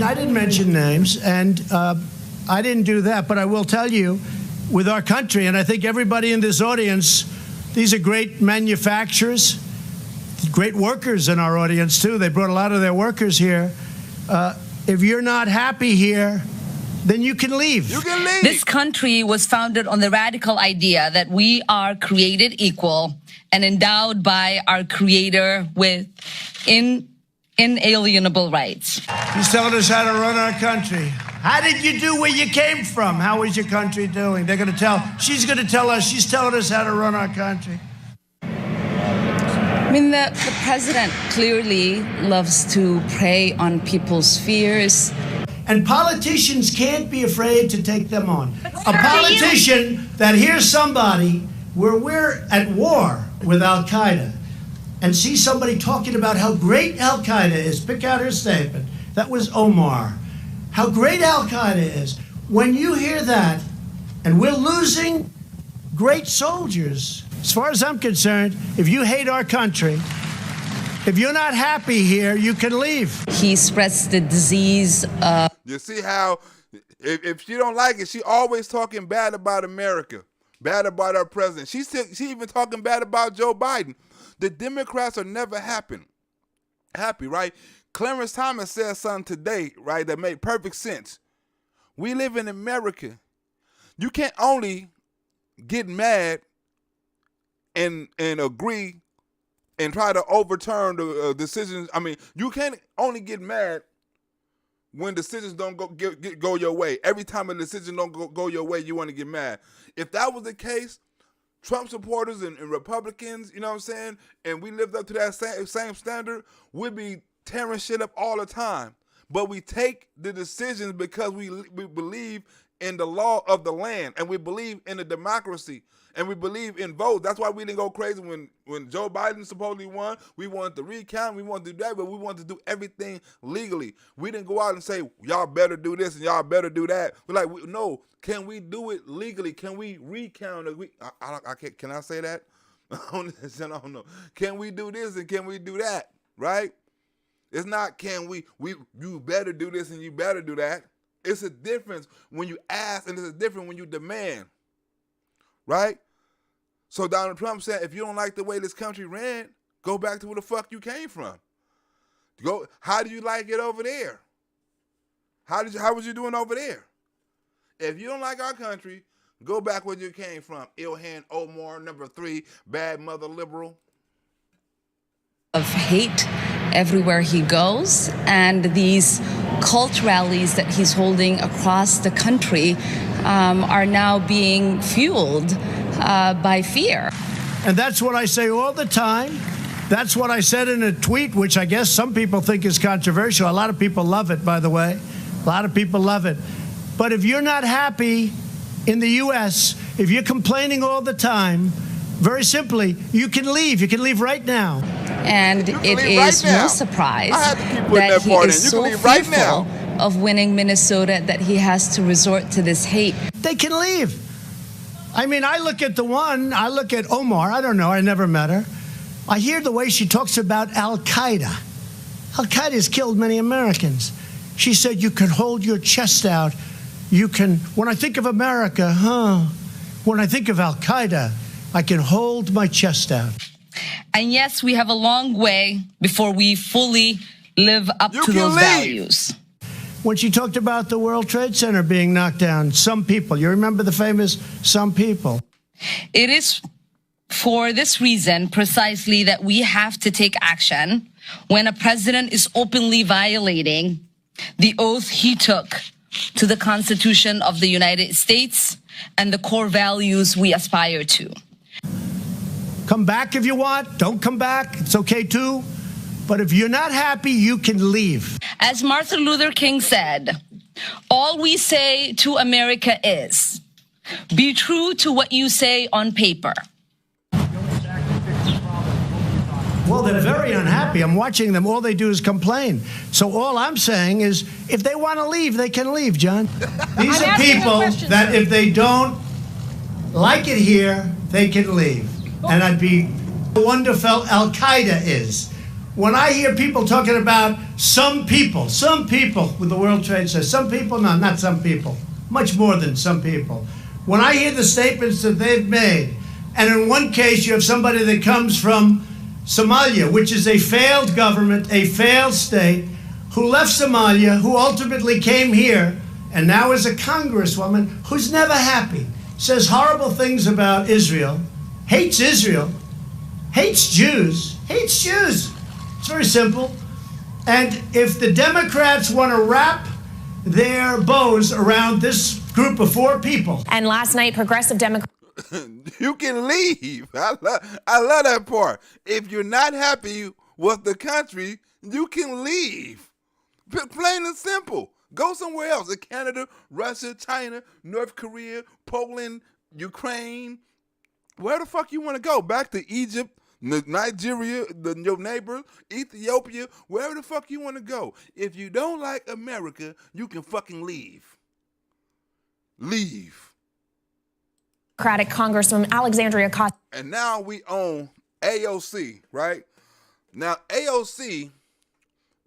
I didn't mention names, and I didn't do that, but I will tell you, with our country, and I think everybody in this audience, these are great manufacturers, great workers in our audience, too. They brought a lot of their workers here. If you're not happy here, then you can leave. You can leave. This country was founded on the radical idea that we are created equal and endowed by our Creator with inalienable rights. She's telling us how to run our country. How did you do where you came from? How is your country doing? They're going to tell. She's going to tell us. She's telling us how to run our country. I mean, the president clearly loves to prey on people's fears. And politicians can't be afraid to take them on. A politician that hears somebody where we're at war with Al-Qaeda and sees somebody talking about how great Al-Qaeda is, pick out her statement. That was Omar. How great Al-Qaeda is. When you hear that, and we're losing great soldiers, as far as I'm concerned, if you hate our country, if you're not happy here, you can leave. He spreads the disease. You see how, if she don't like it, she always talking bad about America, bad about our president. She even talking bad about Joe Biden. The Democrats are never happy, right? Clarence Thomas said something today, right, that made perfect sense. We live in America. You can't only get mad and agree and try to overturn the decisions. I mean, you can't only get mad when decisions don't go your way. Every time a decision don't go your way, you want to get mad. If that was the case, Trump supporters and Republicans, you know what I'm saying, and we lived up to that same standard, we'd be tearing shit up all the time. but we take the decisions because we believe in the law of the land, and we believe in the democracy, and we believe in votes. That's why we didn't go crazy when Joe Biden supposedly won. We wanted to recount, we wanted to do that, but we wanted to do everything legally. We didn't go out and say, y'all better do this and y'all better do that. We're like, no, can we do it legally? Can we recount it? I can't, can I say that? I don't know. Can we do this and can we do that, right? It's not can we you better do this and you better do that. It's a difference when you ask, and it's a difference when you demand, right? So Donald Trump said, if you don't like the way this country ran, go back to where the fuck you came from. Go. How do you like it over there? How was you doing over there? If you don't like our country, go back where you came from. Ilhan Omar, number 3, bad mother liberal. Of hate everywhere he goes, and these cult rallies that he's holding across the country are now being fueled by fear. And that's what I say all the time. That's what I said in a tweet, which I guess some people think is controversial. A lot of people love it, by the way. A lot of people love it. But if you're not happy in the U.S., if you're complaining all the time, very simply, you can leave. You can leave right now. And it is no surprise that he is so fearful of winning Minnesota that he has to resort to this hate. They can leave. I mean, I look at Omar. I don't know. I never met her. I hear the way she talks about Al-Qaeda. Al-Qaeda has killed many Americans. She said you can hold your chest out. You can, when I think of America, when I think of Al-Qaeda, I can hold my chest out. And yes, we have a long way before we fully live up to those values. When she talked about the World Trade Center being knocked down, some people, you remember the famous some people? It is for this reason precisely that we have to take action when a president is openly violating the oath he took to the Constitution of the United States and the core values we aspire to. Come back if you want. Don't come back. It's okay too. But if you're not happy, you can leave. As Martin Luther King said, all we say to America is, be true to what you say on paper. Well, they're very unhappy. I'm watching them. All they do is complain. So all I'm saying is, if they want to leave, they can leave, John. These are people that if they don't like it here, they can leave. And I'd be wonderful Al-Qaeda is. When I hear people talking about some people with the World Trade Center, some people, no, not some people, much more than some people. When I hear the statements that they've made, and in one case you have somebody that comes from Somalia, which is a failed government, a failed state, who left Somalia, who ultimately came here, and now is a congresswoman who's never happy, says horrible things about Israel, hates Jews. It's very simple. And if the Democrats want to wrap their bows around this group of 4 people. And last night, progressive Democrats. You can leave. I love that part. If you're not happy with the country, you can leave. Plain and simple. Go somewhere else. Canada, Russia, China, North Korea, Poland, Ukraine. Where the fuck you want to go? Back to Egypt, Nigeria, your neighbor, Ethiopia, wherever the fuck you want to go. If you don't like America, you can fucking leave. Leave. Democratic Congresswoman Alexandria Ocasio. And now we own AOC, right? Now, AOC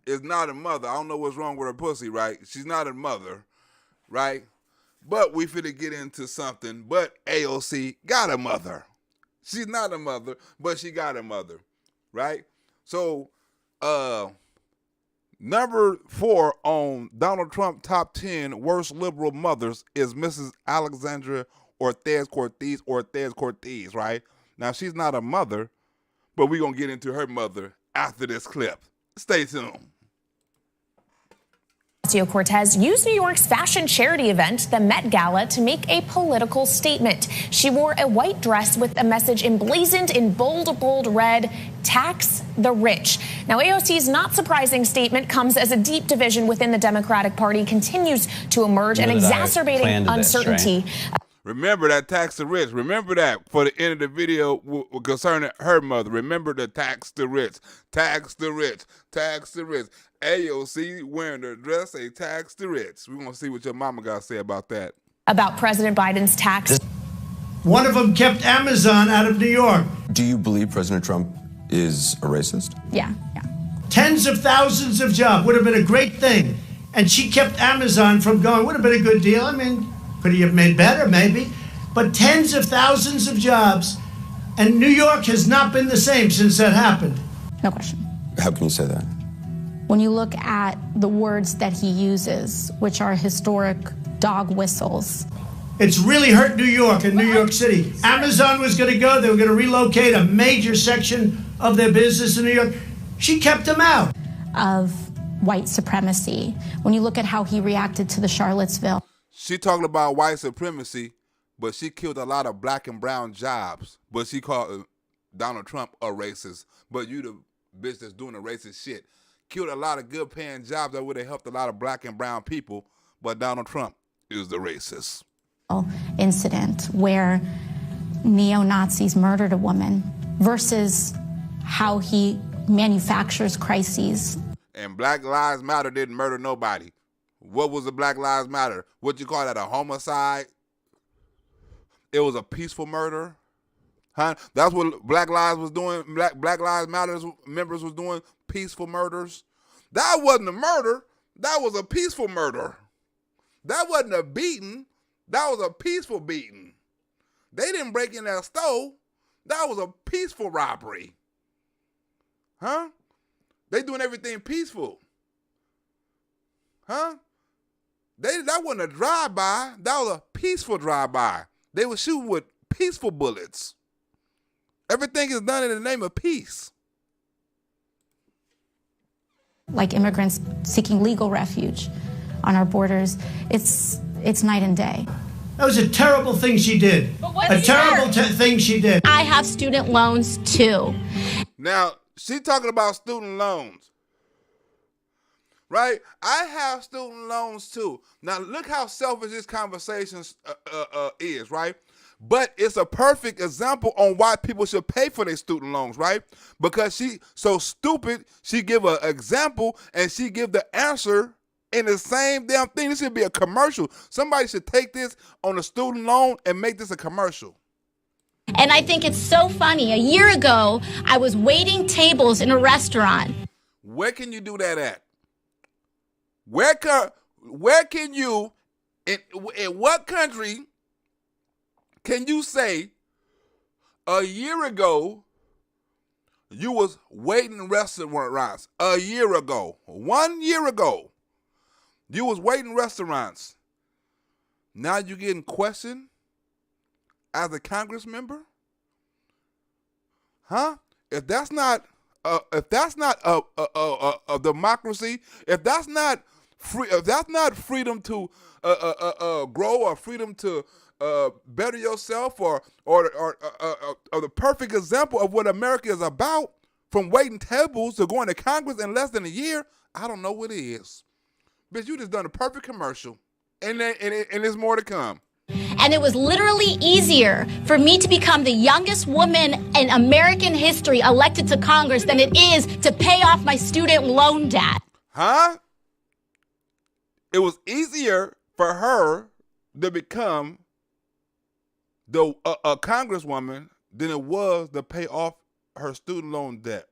is not a mother. I don't know what's wrong with her pussy, right? She's not a mother, right? But we finna get into something. But AOC got a mother. She's not a mother, but she got a mother, right? So, number 4 on Donald Trump top 10 worst liberal mothers is Mrs. Alexandria Cortez, right? Now, she's not a mother, but we're going to get into her mother after this clip. Stay tuned. Ocasio-Cortez used New York's fashion charity event, the Met Gala, to make a political statement. She wore a white dress with a message emblazoned in bold red, tax the rich. Now, AOC's not surprising statement comes as a deep division within the Democratic Party continues to emerge and exacerbating uncertainty. Remember that tax the rich. Remember that for the end of the video concerning her mother. Remember the tax the rich. Tax the rich. Tax the rich. AOC wearing the dress, say tax the rich. We're going to see what your mama got to say about that. About President Biden's tax. One of them kept Amazon out of New York. Do you believe President Trump is a racist? Yeah. Tens of thousands of jobs would have been a great thing. And she kept Amazon from going. Would have been a good deal. I mean, could he have made better? Maybe. But tens of thousands of jobs. And New York has not been the same since that happened. No question. How can you say that? When you look at the words that he uses, which are historic dog whistles. It's really hurt New York and New York City. Amazon was going to go. They were going to relocate a major section of their business in New York. She kept them out. Of white supremacy. When you look at how he reacted to the Charlottesville. She talking about white supremacy, but she killed a lot of black and brown jobs. But she called Donald Trump a racist. But you the bitch that's doing the racist shit. Killed a lot of good paying jobs that would have helped a lot of black and brown people. But Donald Trump is the racist. Incident where neo-Nazis murdered a woman versus how he manufactures crises. And Black Lives Matter didn't murder nobody. What was the Black Lives Matter? What you call that, a homicide? It was a peaceful murder? Huh? That's what Black Lives was doing. Black Lives Matter members was doing peaceful murders. That wasn't a murder. That was a peaceful murder. That wasn't a beating. That was a peaceful beating. They didn't break in that store. That was a peaceful robbery. Huh? They doing everything peaceful. Huh? That wasn't a drive-by. That was a peaceful drive-by. They were shooting with peaceful bullets. Everything is done in the name of peace. Like immigrants seeking legal refuge on our borders, it's night and day. That was a terrible thing she did. A terrible thing she did. I have student loans too. Now, she talking about student loans. Right? I have student loans too. Now, look how selfish this conversation is, right? But it's a perfect example on why people should pay for their student loans, right? Because she so stupid, she give an example and she give the answer in the same damn thing. This should be a commercial. Somebody should take this on a student loan and make this a commercial. And I think it's so funny. A year ago, I was waiting tables in a restaurant. Where can you do that at? Where can you, in what country can you say a year ago you was waiting in restaurants? A year ago, 1 year ago, you was waiting restaurants. Now you getting questioned as a Congress member? Huh? If that's not a democracy, if that's not freedom to grow or freedom to better yourself or the perfect example of what America is about, from waiting tables to going to Congress in less than a year, I don't know what it is. Bitch, you just done a perfect commercial, and there's more to come. And it was literally easier for me to become the youngest woman in American history elected to Congress than it is to pay off my student loan debt. Huh? It was easier for her to become a congresswoman than it was to pay off her student loan debt.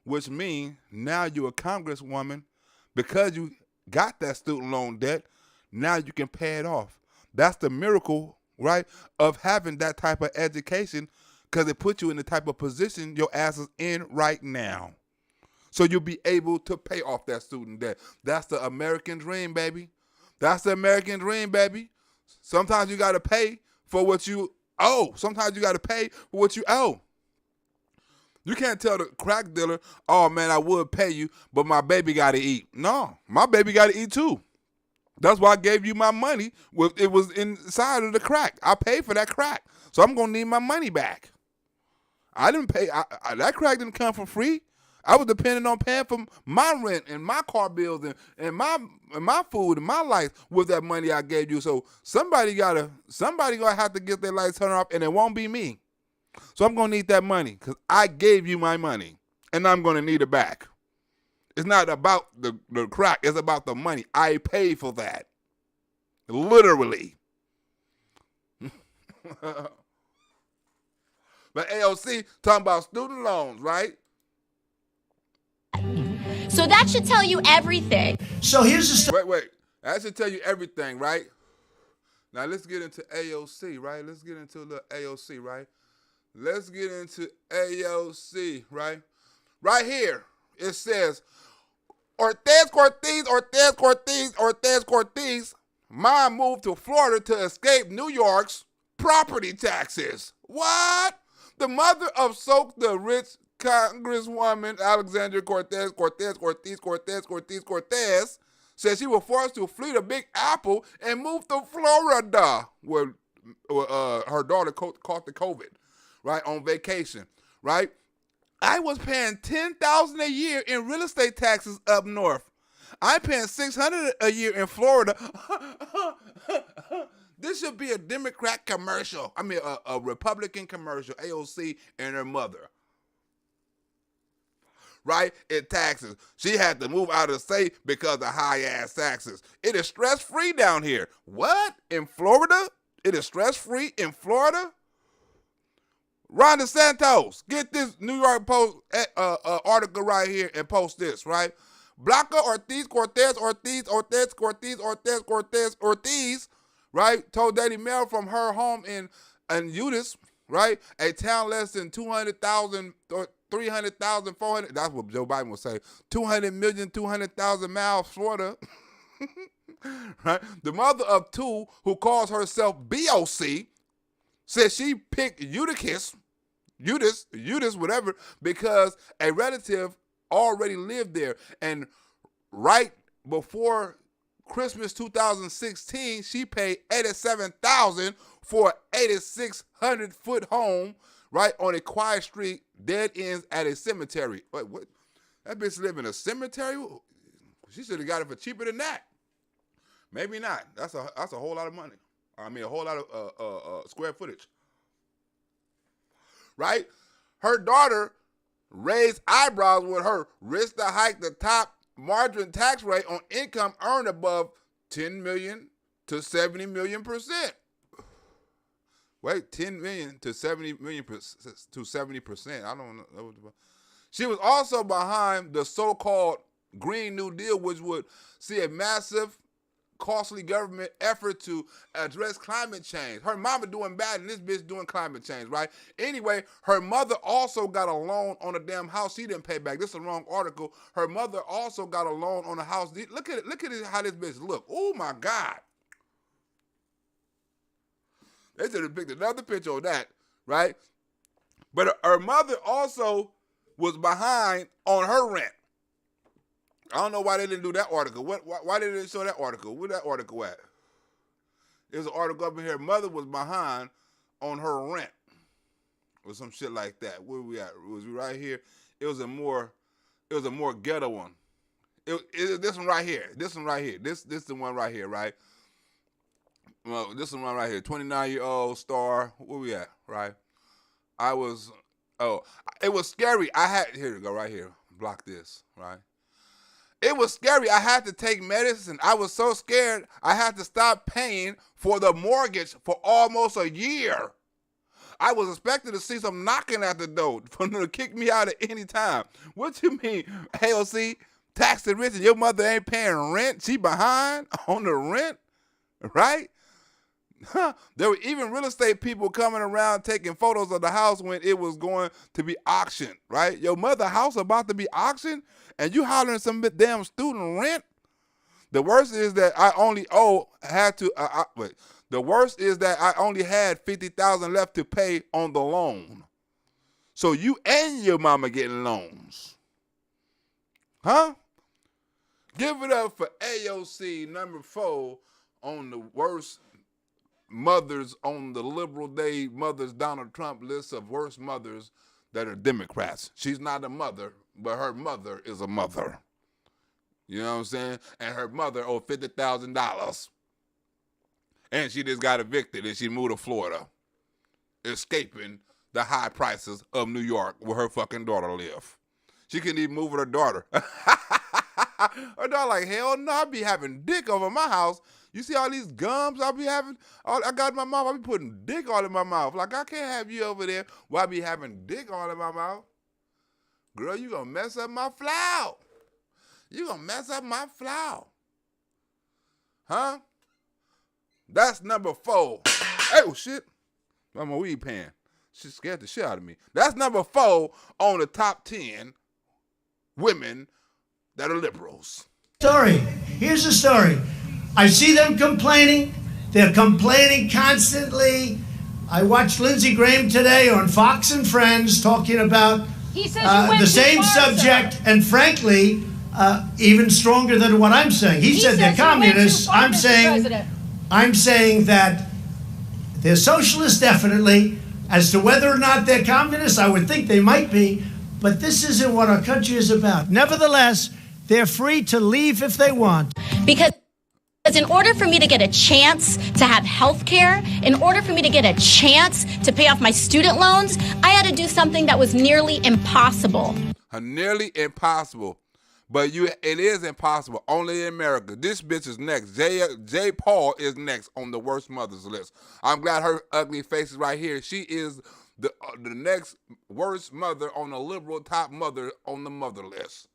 Which means now you're a congresswoman because you got that student loan debt. Now you can pay it off. That's the miracle, right, of having that type of education, because it puts you in the type of position your ass is in right now. So you'll be able to pay off that student debt. That's the American dream, baby. That's the American dream, baby. Sometimes you got to pay for what you owe. Sometimes you got to pay for what you owe. You can't tell the crack dealer, oh, man, I would pay you, but my baby got to eat. No, my baby got to eat too. That's why I gave you my money. It was inside of the crack. I paid for that crack. So I'm going to need my money back. I didn't pay. That crack didn't come for free. I was depending on paying for my rent and my car bills and my food and my life with that money I gave you. So somebody gonna have to get their lights turned off, and it won't be me. So I'm gonna need that money because I gave you my money, and I'm gonna need it back. It's not about the crack. It's about the money. I paid for that. Literally. But AOC talking about student loans, right? So that should tell you everything. So here's the Wait. That should tell you everything, right? Now let's get into AOC, right? Let's get into the AOC, right? Let's get into AOC, right? Right here, it says, Ortiz Cortez, mom moved to Florida to escape New York's property taxes. What? The mother of Soak the Rich Congresswoman Alexandria Cortez said she was forced to flee the Big Apple and move to Florida, where her daughter caught the COVID, right, on vacation, right? I was paying $10,000 a year in real estate taxes up north. I'm paying $600 a year in Florida. This should be a Democrat commercial. I mean, a Republican commercial. AOC and her mother. Right? In taxes. She had to move out of the state because of high-ass taxes. It is stress-free down here. What? In Florida? It is stress-free in Florida? Ron DeSantis, get this New York Post article right here and post this, right? Blanca Ortiz Cortez, right, told Daily Mail from her home in Eunice, right, a town less than 200,000 or 300,000, 400, that's what Joe Biden would say, 200 million, 200,000 miles, Florida, right? The mother of two, who calls herself BOC, says she picked Eutychus, whatever, because a relative already lived there. And right before Christmas 2016, she paid $87,000 for an 8,600-foot home, right, on a quiet street, dead ends at a cemetery. Wait, what? That bitch live in a cemetery? She should have got it for cheaper than that. Maybe not. That's a whole lot of money. I mean, a whole lot of square footage. Right? Her daughter raised eyebrows with her risk to hike the top margin tax rate on income earned above 10 million to 70 million percent. Wait, 10 million to 70 million to 70%. I don't know. She was also behind the so-called Green New Deal, which would see a massive, costly government effort to address climate change. Her mama doing bad and this bitch doing climate change, right? Anyway, her mother also got a loan on a damn house she didn't pay back. This is the wrong article. Her mother also got a loan on a house. Look at it, how this bitch look. Oh my God. They should have picked another picture of that, right? But her mother also was behind on her rent. I don't know why they didn't do that article. Why they didn't show that article? Where that article at? There's an article up in here. Mother was behind on her rent, or some shit like that. Where we at? Was we right here? It was a more ghetto one. This one right here. This one right here. This the one right here, right? Well, this one right here. 29-year-old star. Where we at? Right? It was scary. Here we go. Right here. Block this. Right? It was scary. I had to take medicine. I was so scared I had to stop paying for the mortgage for almost a year. I was expecting to see some knocking at the door for them to kick me out at any time. What you mean, AOC, tax the rich and your mother ain't paying rent? She behind on the rent, right? There were even real estate people coming around taking photos of the house when it was going to be auctioned, right? Your mother's house about to be auctioned and you hollering some damn student rent? The worst is that I only had $50,000 left to pay on the loan. So you and your mama getting loans. Huh? Give it up for AOC number 4 on the worst mothers on the liberal day mothers Donald Trump list of worst mothers that are Democrats. She's not a mother, but her mother is a mother. You know what I'm saying? And her mother owed $50,000. And she just got evicted and she moved to Florida, escaping the high prices of New York where her fucking daughter live. She couldn't even move with her daughter. Her daughter like, hell no, I be having dick over my house. You see all these gums I be having? I got in my mouth. I be putting dick all in my mouth. Like, I can't have you over there while I be having dick all in my mouth. Girl, you gonna mess up my flower. You gonna mess up my flower. Huh? That's number 4. Oh, shit. I'm a weed pan. She scared the shit out of me. That's number 4 on the top 10 women that are liberals. Story. Here's the story. I see them complaining. They're complaining constantly. I watched Lindsey Graham today on Fox and Friends talking about the same subject, and frankly, even stronger than what I'm saying. He said they're communists. I'm saying that they're socialists, definitely. As to whether or not they're communists, I would think they might be, but this isn't what our country is about. Nevertheless, they're free to leave if they want. Because in order for me to get a chance to have health care, in order for me to get a chance to pay off my student loans, I had to do something that was nearly impossible. Nearly impossible. But it is impossible. Only in America. This bitch is next. Jay Paul is next on the worst mothers list. I'm glad her ugly face is right here. She is the next worst mother on the liberal top mother on the mother list.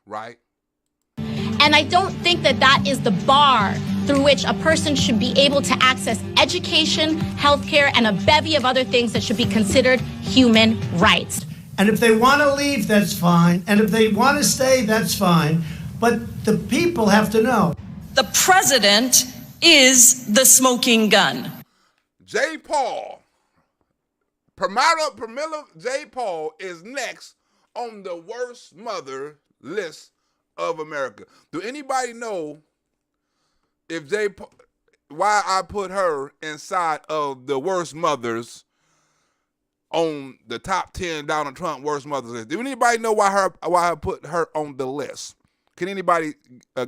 Right? And I don't think that that is the bar through which a person should be able to access education, healthcare, and a bevy of other things that should be considered human rights. And if they want to leave, that's fine. And if they want to stay, that's fine. But the people have to know. The president is the smoking gun. Jay Paul, Pramila Jay Paul is next on the worst mother list of America. Do anybody know if why I put her inside of the worst mothers on the top 10 Donald Trump worst mothers list? Do anybody know why I put her on the list? Can anybody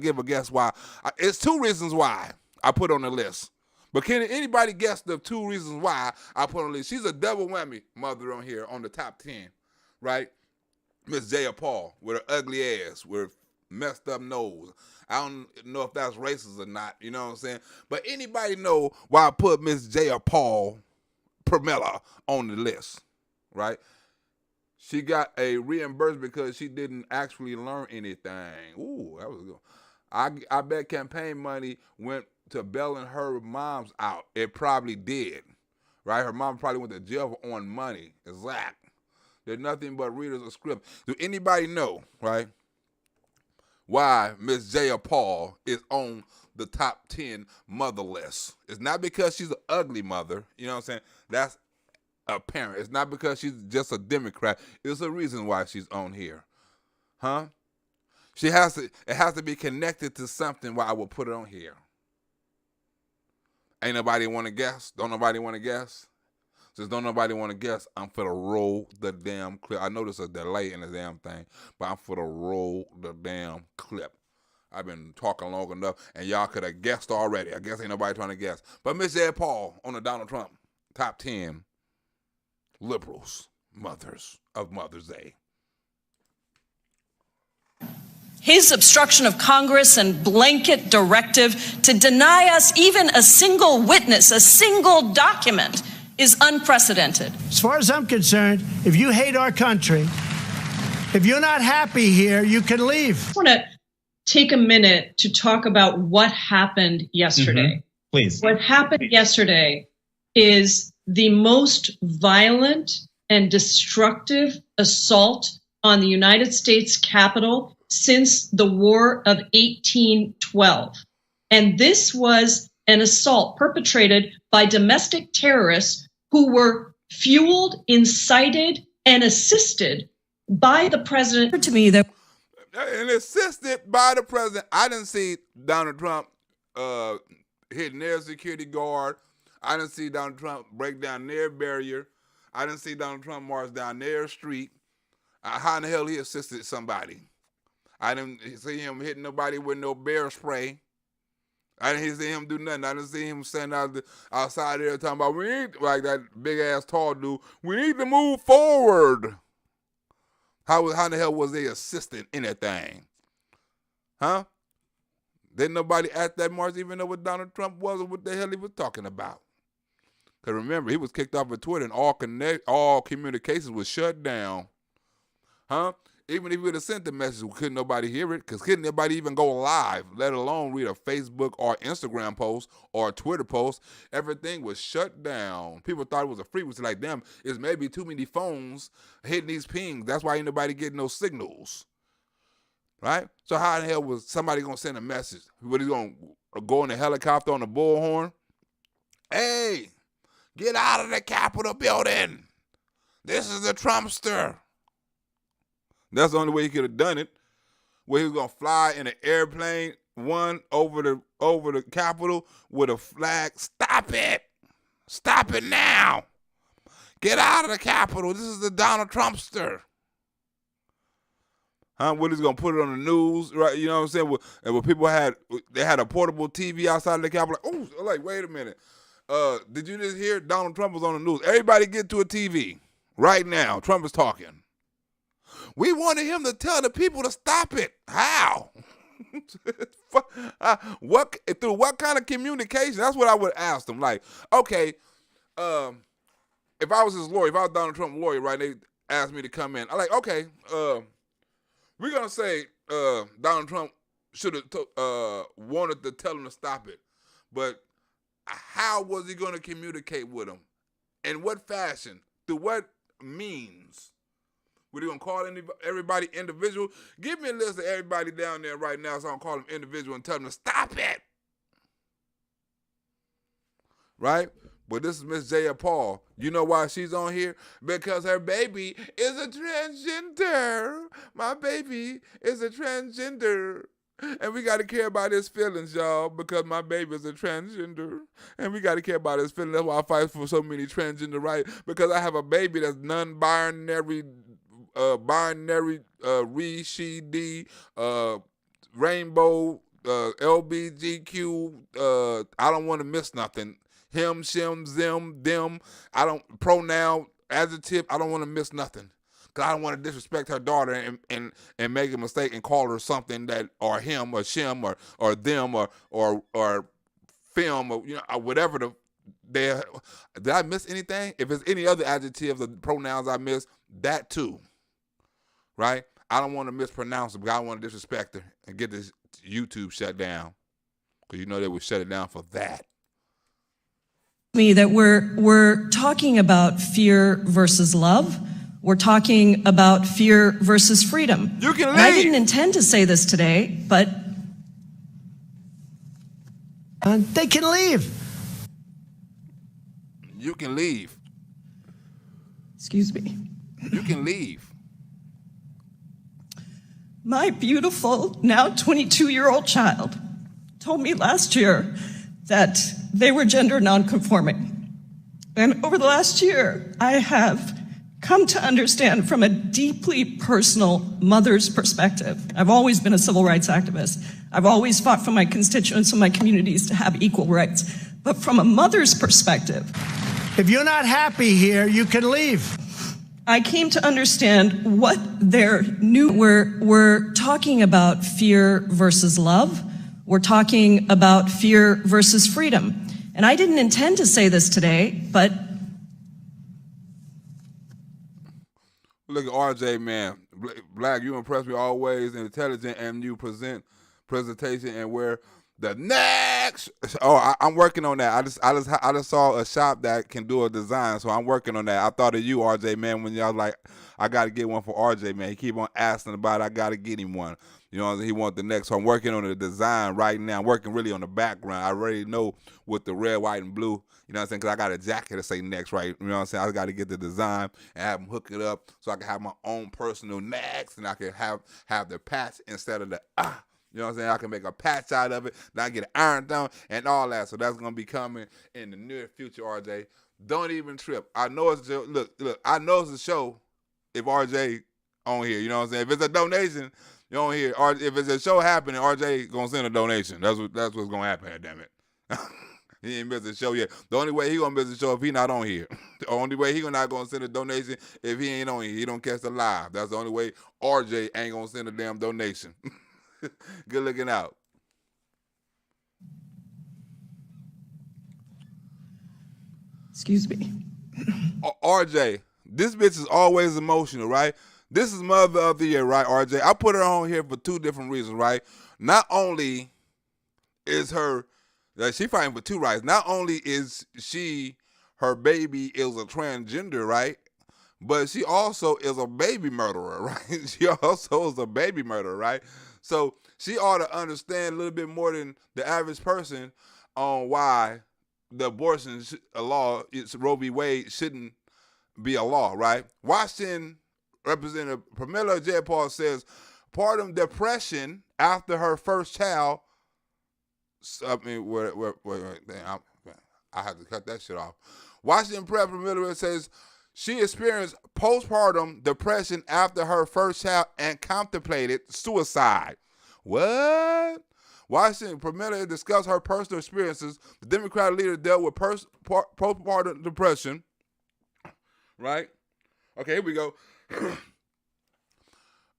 give a guess why? It's 2 reasons why I put her on the list. But can anybody guess the 2 reasons why I put her on the list? She's a double whammy mother on here on the top 10, right? Miss Jaya Paul with her ugly ass, with her messed up nose. I don't know if that's racist or not, you know what I'm saying? But anybody know why I put Miss Jaya Paul Pramila on the list, right? She got a reimbursement because she didn't actually learn anything. Ooh, that was good. I bet campaign money went to bailing her moms out. It probably did, right? Her mom probably went to jail on money. Exact. They're nothing but readers of script. Do anybody know, right, why Miss Jaya Paul is on the top 10 mother list? It's not because she's an ugly mother. You know what I'm saying? That's apparent. It's not because she's just a Democrat. There's a reason why she's on here. Huh? It has to be connected to something why I will put it on here. Ain't nobody want to guess? Don't nobody want to guess? Since don't nobody want to guess, I'm finna roll the damn clip. I know there's a delay in the damn thing, but I'm finna roll the damn clip. I've been talking long enough, and y'all could have guessed already. I guess ain't nobody trying to guess. But Miss Jay Paul on the Donald Trump top 10 liberals, mothers of Mother's Day. His obstruction of Congress and blanket directive to deny us even a single witness, a single document, is unprecedented. As far as I'm concerned, if you hate our country, if you're not happy here, you can leave. I want to take a minute to talk about what happened yesterday. Please. What happened yesterday is the most violent and destructive assault on the United States Capitol since the War of 1812. And this was an assault perpetrated by domestic terrorists who were fueled, incited, and assisted by the president. To me, that and assisted by the president. I didn't see Donald Trump hitting their security guard. I didn't see Donald Trump break down their barrier. I didn't see Donald Trump march down their street. How in the hell he assisted somebody? I didn't see him hitting nobody with no bear spray. I didn't see him do nothing. I didn't see him standing outside there talking about, we need, like that big-ass tall dude, we need to move forward. How in the hell was they assisting anything? Huh? Didn't nobody at that march even know what Donald Trump was or what the hell he was talking about? Because remember, he was kicked off of Twitter and all communications was shut down. Huh? Even if he would have sent the message, couldn't nobody hear it, because couldn't nobody even go live, let alone read a Facebook or Instagram post or a Twitter post. Everything was shut down. People thought it was a frequency like them. It's maybe too many phones hitting these pings. That's why ain't nobody getting no signals. Right? So how in the hell was somebody going to send a message? What, he going to go in a helicopter on a bullhorn? Hey, get out of the Capitol building. This is the Trumpster. That's the only way he could have done it. Where he was gonna fly in an airplane, one over the Capitol with a flag. Stop it! Stop it now! Get out of the Capitol. This is the Donald Trumpster. Huh? What he's gonna put it on the news, right? You know what I'm saying? And when people had a portable TV outside of the Capitol, like, oh, like wait a minute. Did you just hear Donald Trump was on the news? Everybody get to a TV right now. Trump is talking. We wanted him to tell the people to stop it. How? Through what kind of communication? That's what I would ask them. Like, okay, if I was his lawyer, if I was Donald Trump's lawyer, right, they asked me to come in. I'm like, okay, we're going to say Donald Trump should have wanted to tell him to stop it. But how was he going to communicate with him? In what fashion? Through what means? Were they going to call everybody individual? Give me a list of everybody down there right now so I can call them individual and tell them to stop it. Right? But this is Miss Jaya Paul. You know why she's on here? Because her baby is a transgender. My baby is a transgender. And we got to care about his feelings, y'all, because my baby is a transgender. And we got to care about his feelings. That's why I fight for so many transgender rights, because I have a baby that's non-binary, binary, she, D, rainbow, LBGQ. I don't want to miss nothing. Him, shim, them, them. I don't, pronoun, adjective, I don't want to miss nothing. Because I don't want to disrespect her daughter and make a mistake and call her something that, or him, or shim, or them, or film, or, you know, or whatever did I miss anything? If there's any other adjectives or pronouns I missed, that too. Right? I don't want to mispronounce it, because I don't want to disrespect her and get this YouTube shut down. Because you know they would shut it down for that. Me that we're talking about fear versus love. We're talking about fear versus freedom. You can leave. And I didn't intend to say this today, but they can leave. You can leave. Excuse me. You can leave. My beautiful, now 22-year-old child told me last year that they were gender nonconforming. And over the last year, I have come to understand from a deeply personal mother's perspective. I've always been a civil rights activist. I've always fought for my constituents and my communities to have equal rights. But from a mother's perspective, if you're not happy here, you can leave. I came to understand what their new, we're talking about fear versus love. We're talking about fear versus freedom. And I didn't intend to say this today, but look at RJ, man. Black, you impress me always, intelligent, and you presentation and where the next. Oh, I'm working on that. I just saw a shop that can do a design, so I'm working on that. I thought of you, RJ, man, when y'all like, I got to get one for RJ, man. He keep on asking about it. I got to get him one. You know, he wants the next. So I'm working on the design right now. I'm working really on the background. I already know with the red, white, and blue. You know what I'm saying? Because I got a jacket to say next, right? You know what I'm saying? I got to get the design and have them hook it up so I can have my own personal next, and I can have the patch instead of the You know what I'm saying? I can make a patch out of it. Then I get it ironed down and all that. So that's going to be coming in the near future, RJ. Don't even trip. I know it's a show. Look, I know it's a show if RJ on here. You know what I'm saying? If it's a donation, you don't hear. Or if it's a show happening, RJ going to send a donation. That's what's going to happen, damn it. He ain't missed the show yet. The only way he going to miss the show if he not on here. The only way he not going to send a donation if he ain't on here. He don't catch the live. That's the only way RJ ain't going to send a damn donation. Good looking out. Excuse me. RJ, this bitch is always emotional, right? This is Mother of the Year, right, RJ? I put her on here for two different reasons, right? Not only is her, she fighting for two rights. Not only is her baby is a transgender, right? But she also is a baby murderer, right? She also is a baby murderer, right? So she ought to understand a little bit more than the average person on why the abortion law, it's Roe v. Wade, shouldn't be a law, right? Washington Representative Pramila Jayapal says postpartum depression after her first child. I mean, wait, I have to cut that shit off. Washington Prep Pramila says she experienced postpartum depression after her first child and contemplated suicide. What? Washington Pramila discussed her personal experiences. The Democratic leader dealt with postpartum depression. Right? Okay, here we go.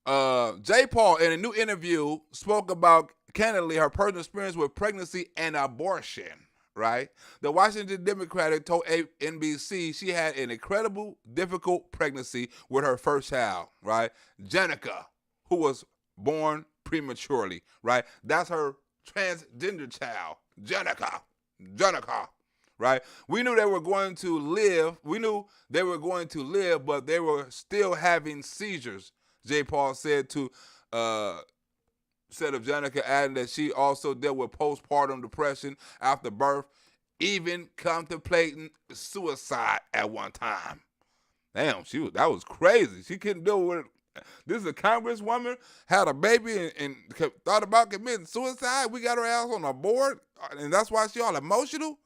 Jayapal, in a new interview, spoke about candidly her personal experience with pregnancy and abortion. Right? The Washington Democrat told NBC she had an incredible, difficult pregnancy with her first child. Right? Jenica, who was born prematurely. Right? That's her transgender child. Jenica. Right? We knew they were going to live. But they were still having seizures. Jayapal said of Jenica, adding that she also dealt with postpartum depression after birth, even contemplating suicide at one time. Damn, that was crazy. She couldn't deal with it. This is a congresswoman, had a baby and thought about committing suicide. We got her ass on the board, and that's why she all emotional.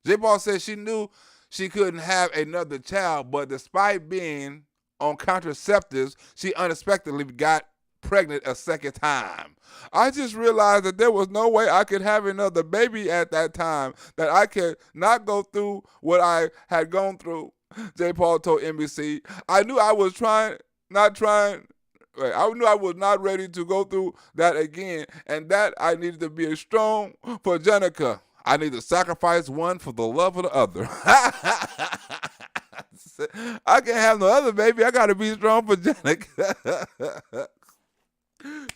Jayapal said she knew she couldn't have another child, but despite being on contraceptives, she unexpectedly got pregnant a second time. I just realized that there was no way I could have another baby at that time, that I could not go through what I had gone through, Jayapal told NBC. I knew I was not ready to go through that again, and that I needed to be strong for Jenica. I need to sacrifice one for the love of the other. I can't have no other baby. I got to be strong for Jenica.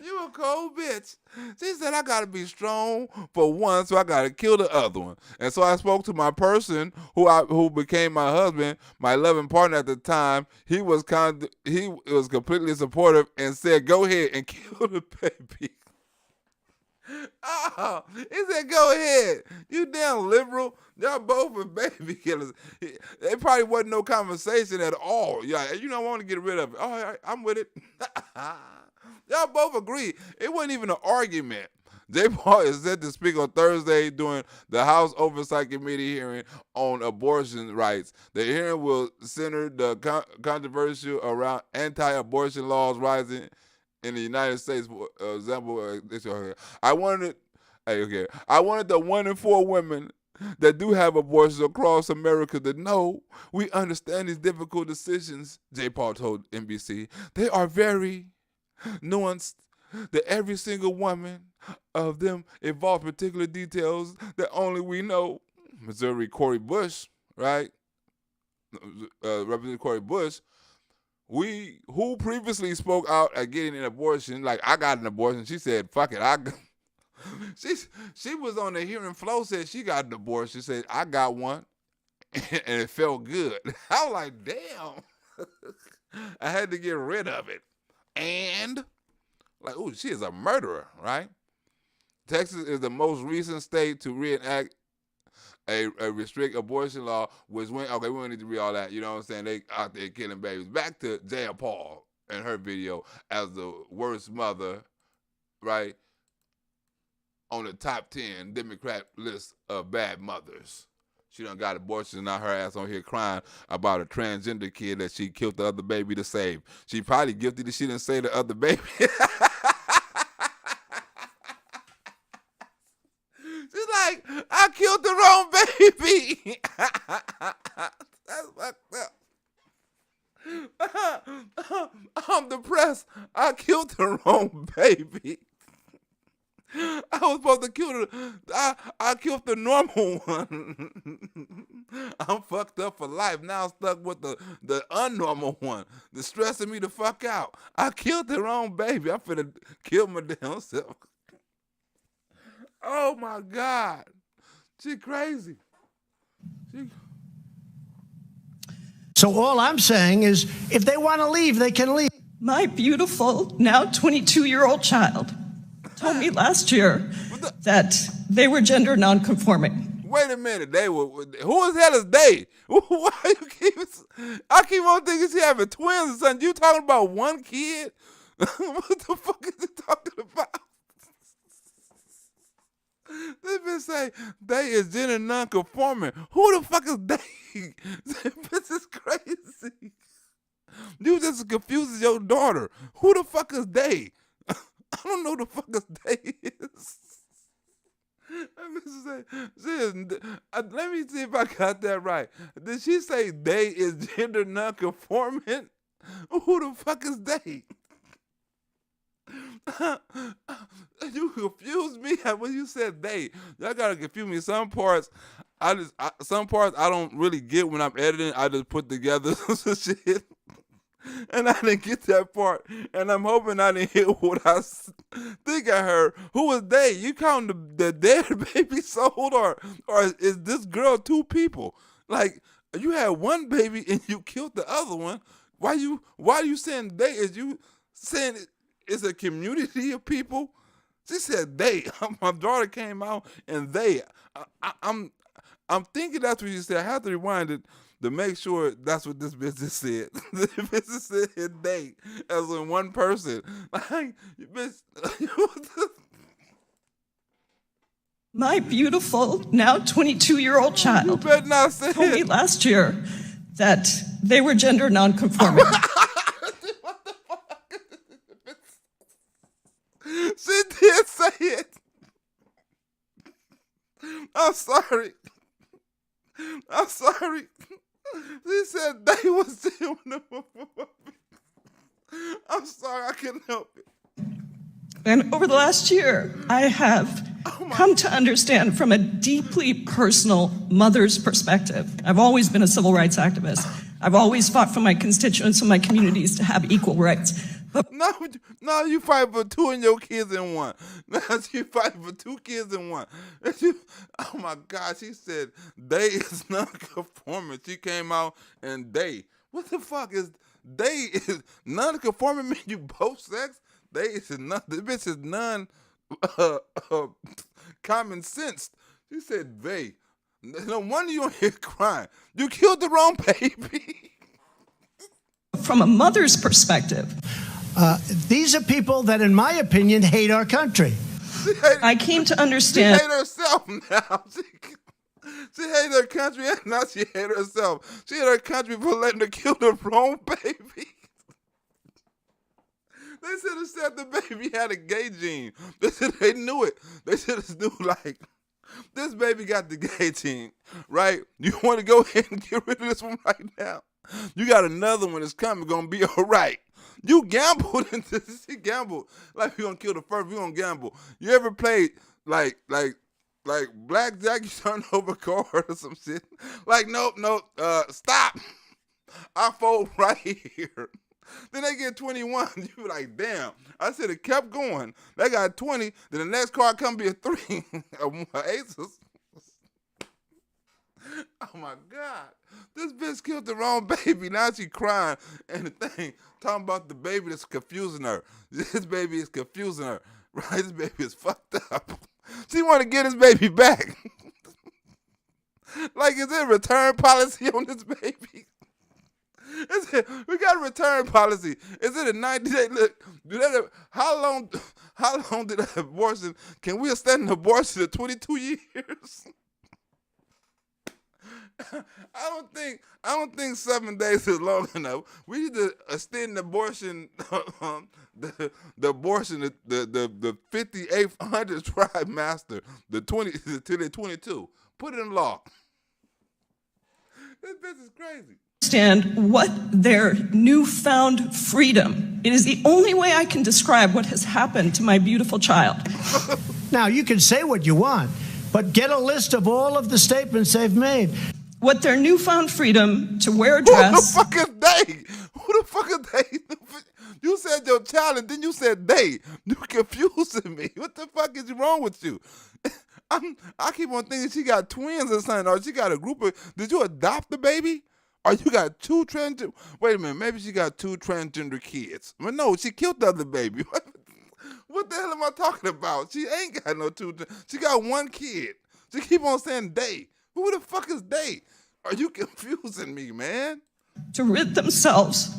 You a cold bitch. She said, I got to be strong for one, so I got to kill the other one. And so I spoke to my person who became my husband, my loving partner at the time. He was completely supportive and said, go ahead and kill the baby. Oh, he said, go ahead. You damn liberal. Y'all both are baby killers. There probably wasn't no conversation at all. Yeah, you don't want to get rid of it. Oh, I'm with it. Y'all both agree. It wasn't even an argument. Jayapal is set to speak on Thursday during the House Oversight Committee hearing on abortion rights. The hearing will center the controversy around anti-abortion laws rising in the United States. For example, I wanted the 1 in 4 women that do have abortions across America to know we understand these difficult decisions, Jayapal told NBC. They are very nuanced, that every single woman of them involve particular details that only we know. Missouri Cori Bush, right? Representative Cori Bush, who previously spoke out at getting an abortion, like I got an abortion. She said, fuck it, she was on the hearing floor, said she got an abortion. She said, I got one, and it felt good. I was like, damn. I had to get rid of it. And, like, ooh, she is a murderer, right? Texas is the most recent state to reenact a restrict abortion law, which went, okay, we don't need to read all that, you know what I'm saying? They out there killing babies. Back to Jayapal and her video as the worst mother, right? on the top 10 Democrat list of bad mothers. She done got abortion, now her ass on here crying about a transgender kid that she killed the other baby to save. She probably guilty that she didn't save the other baby. She's like, I killed the wrong baby. That's fucked up. I'm depressed. I killed the wrong baby. I was supposed to kill I killed the normal one. I'm fucked up for life. Now I'm stuck with the unnormal one. That's stressing me the fuck out. I killed the wrong baby. I'm finna kill my damn self. Oh my God. She crazy. So all I'm saying is, if they want to leave, they can leave. My beautiful, now 22-year-old child told me last year that they were gender nonconforming. Wait a minute, they were. Who the hell is they? Why you keep? I keep on thinking she having twins or something. You talking about one kid? What the fuck is you talking about? This bitch say they is gender nonconforming. Who the fuck is they? This is crazy. You just confusing your daughter. Who the fuck is they? I don't know who the fuck is they is. Let me see if I got that right. Did she say they is gender nonconforming? Who the fuck is they? You confused me when you said they. Y'all gotta confuse me. Some parts I don't really get when I'm editing. I just put together some shit. And I didn't get that part, and I'm hoping I didn't hear what I think I heard. Who is they? You counting the dead baby sold, or is this girl two people? Like, you had one baby and you killed the other one. Why are you saying they? Is you saying it's a community of people? She said they. My daughter came out and they. I'm thinking that's what you said. I have to rewind it to make sure that's what this business said. The business said they, as in one person. Like, bitch. My beautiful, now 22-year-old child You better not say told me last year that they were gender nonconforming. What the fuck? She did say it. I'm sorry. She said they was doing it. I'm sorry, I couldn't help it. And over the last year, I have come to understand from a deeply personal mother's perspective. I've always been a civil rights activist. I've always fought for my constituents and my communities to have equal rights. But no, you fight for two and your kids in one. Now you fight for two kids in one. Oh my God, she said they is non-conforming. She came out and they. What the fuck is they is non-conforming? Mean you both sex? They is not. This bitch is non common sense. She said they. No wonder you on here crying. You killed the wrong baby. From a mother's perspective, these are people that, in my opinion, hate our country. I came to understand. She hate herself now. She hate her country, and now she hate herself. She hate her country for letting her kill the wrong baby. They should have said the baby had a gay gene. They knew it. They should have knew, like, this baby got the gay gene, right? You want to go ahead and get rid of this one right now? You got another one that's coming, gonna be all right. You gambled into this. You gambled like you're gonna kill the first. You're gonna gamble. You ever played like blackjack? You turn over a card or some shit. Like, nope, stop. I fold right here. Then they get 21. You be like, damn. I said it kept going. They got 20. Then the next card come be a 3. Aces. Oh my God. This bitch killed the wrong baby. Now she crying. And the thing, talking about the baby that's confusing her. This baby is confusing her. Right? This baby is fucked up. She want to get his baby back. Like, is there a return policy on this baby? We got a return policy. Is it a 90-day? Look, how long did an abortion? Can we extend an abortion to 22 years? I don't think 7 days is long enough. We need to extend the abortion, the 5800 tribe master, to the 22. Put it in law. This bitch is crazy. Understand what their newfound freedom. It is the only way I can describe what has happened to my beautiful child. Now, you can say what you want, but get a list of all of the statements they've made. What their newfound freedom to wear a dress. Who the fuck is they? Who the fuck is they? You said your child and then you said they. You confusing me. What the fuck is wrong with you? I keep on thinking she got twins or something, or she got a group of. Did you adopt the baby? Or you got two transgender? Wait a minute, maybe she got two transgender kids. But no, she killed the other baby. What the hell am I talking about? She ain't got no two. She got one kid. She keep on saying they. Who the fuck is they? Are you confusing me, man? To rid themselves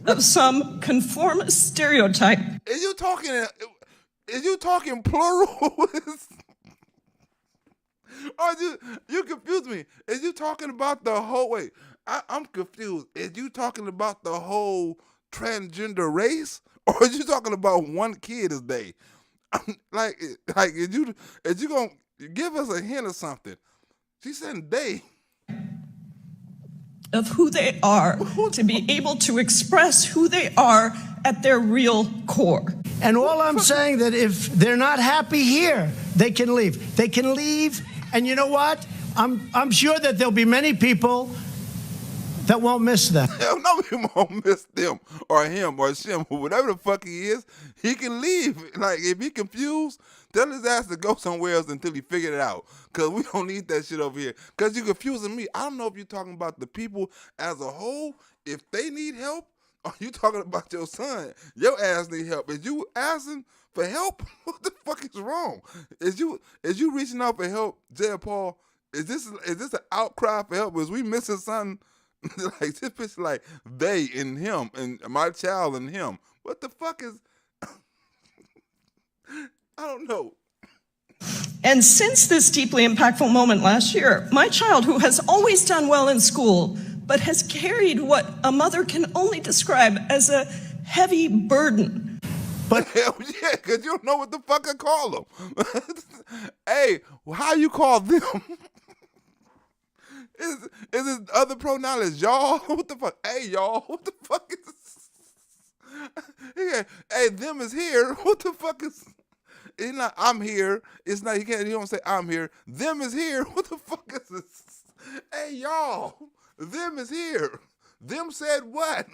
of some conformist stereotype. Is you talking plural? Or you confuse me. Is you talking about the whole, wait, I'm confused. Is you talking about the whole transgender race? Or is you talking about one kid is they? Like is you gonna give us a hint or something? She said they. Of who they are, to be able to express who they are at their real core. And all I'm saying that if they're not happy here, they can leave. They can leave, and you know what? I'm sure that there'll be many people that won't miss them. Hell no, he won't miss them or him or Shim or whatever the fuck he is. He can leave. Like, if he confused, tell his ass to go somewhere else until he figured it out. Because we don't need that shit over here. Because you're confusing me. I don't know if you're talking about the people as a whole, if they need help, or you talking about your son. Your ass need help. Is you asking for help? What the fuck is wrong? Is you reaching out for help, Jay Paul? Is this an outcry for help? Is we missing something? Like, this bitch like they and him and my child and him. What the fuck is... I don't know. And since this deeply impactful moment last year, my child, who has always done well in school, but has carried what a mother can only describe as a heavy burden. But hell yeah, because you don't know what the fuck I call them. Hey, how you call them? Is this other pronoun is y'all? What the fuck? Hey, y'all. What the fuck is this? Yeah. Hey, them is here. What the fuck is... It's not I'm here. It's not, you don't say I'm here. Them is here. What the fuck is this? Hey, y'all. Them is here. Them said what?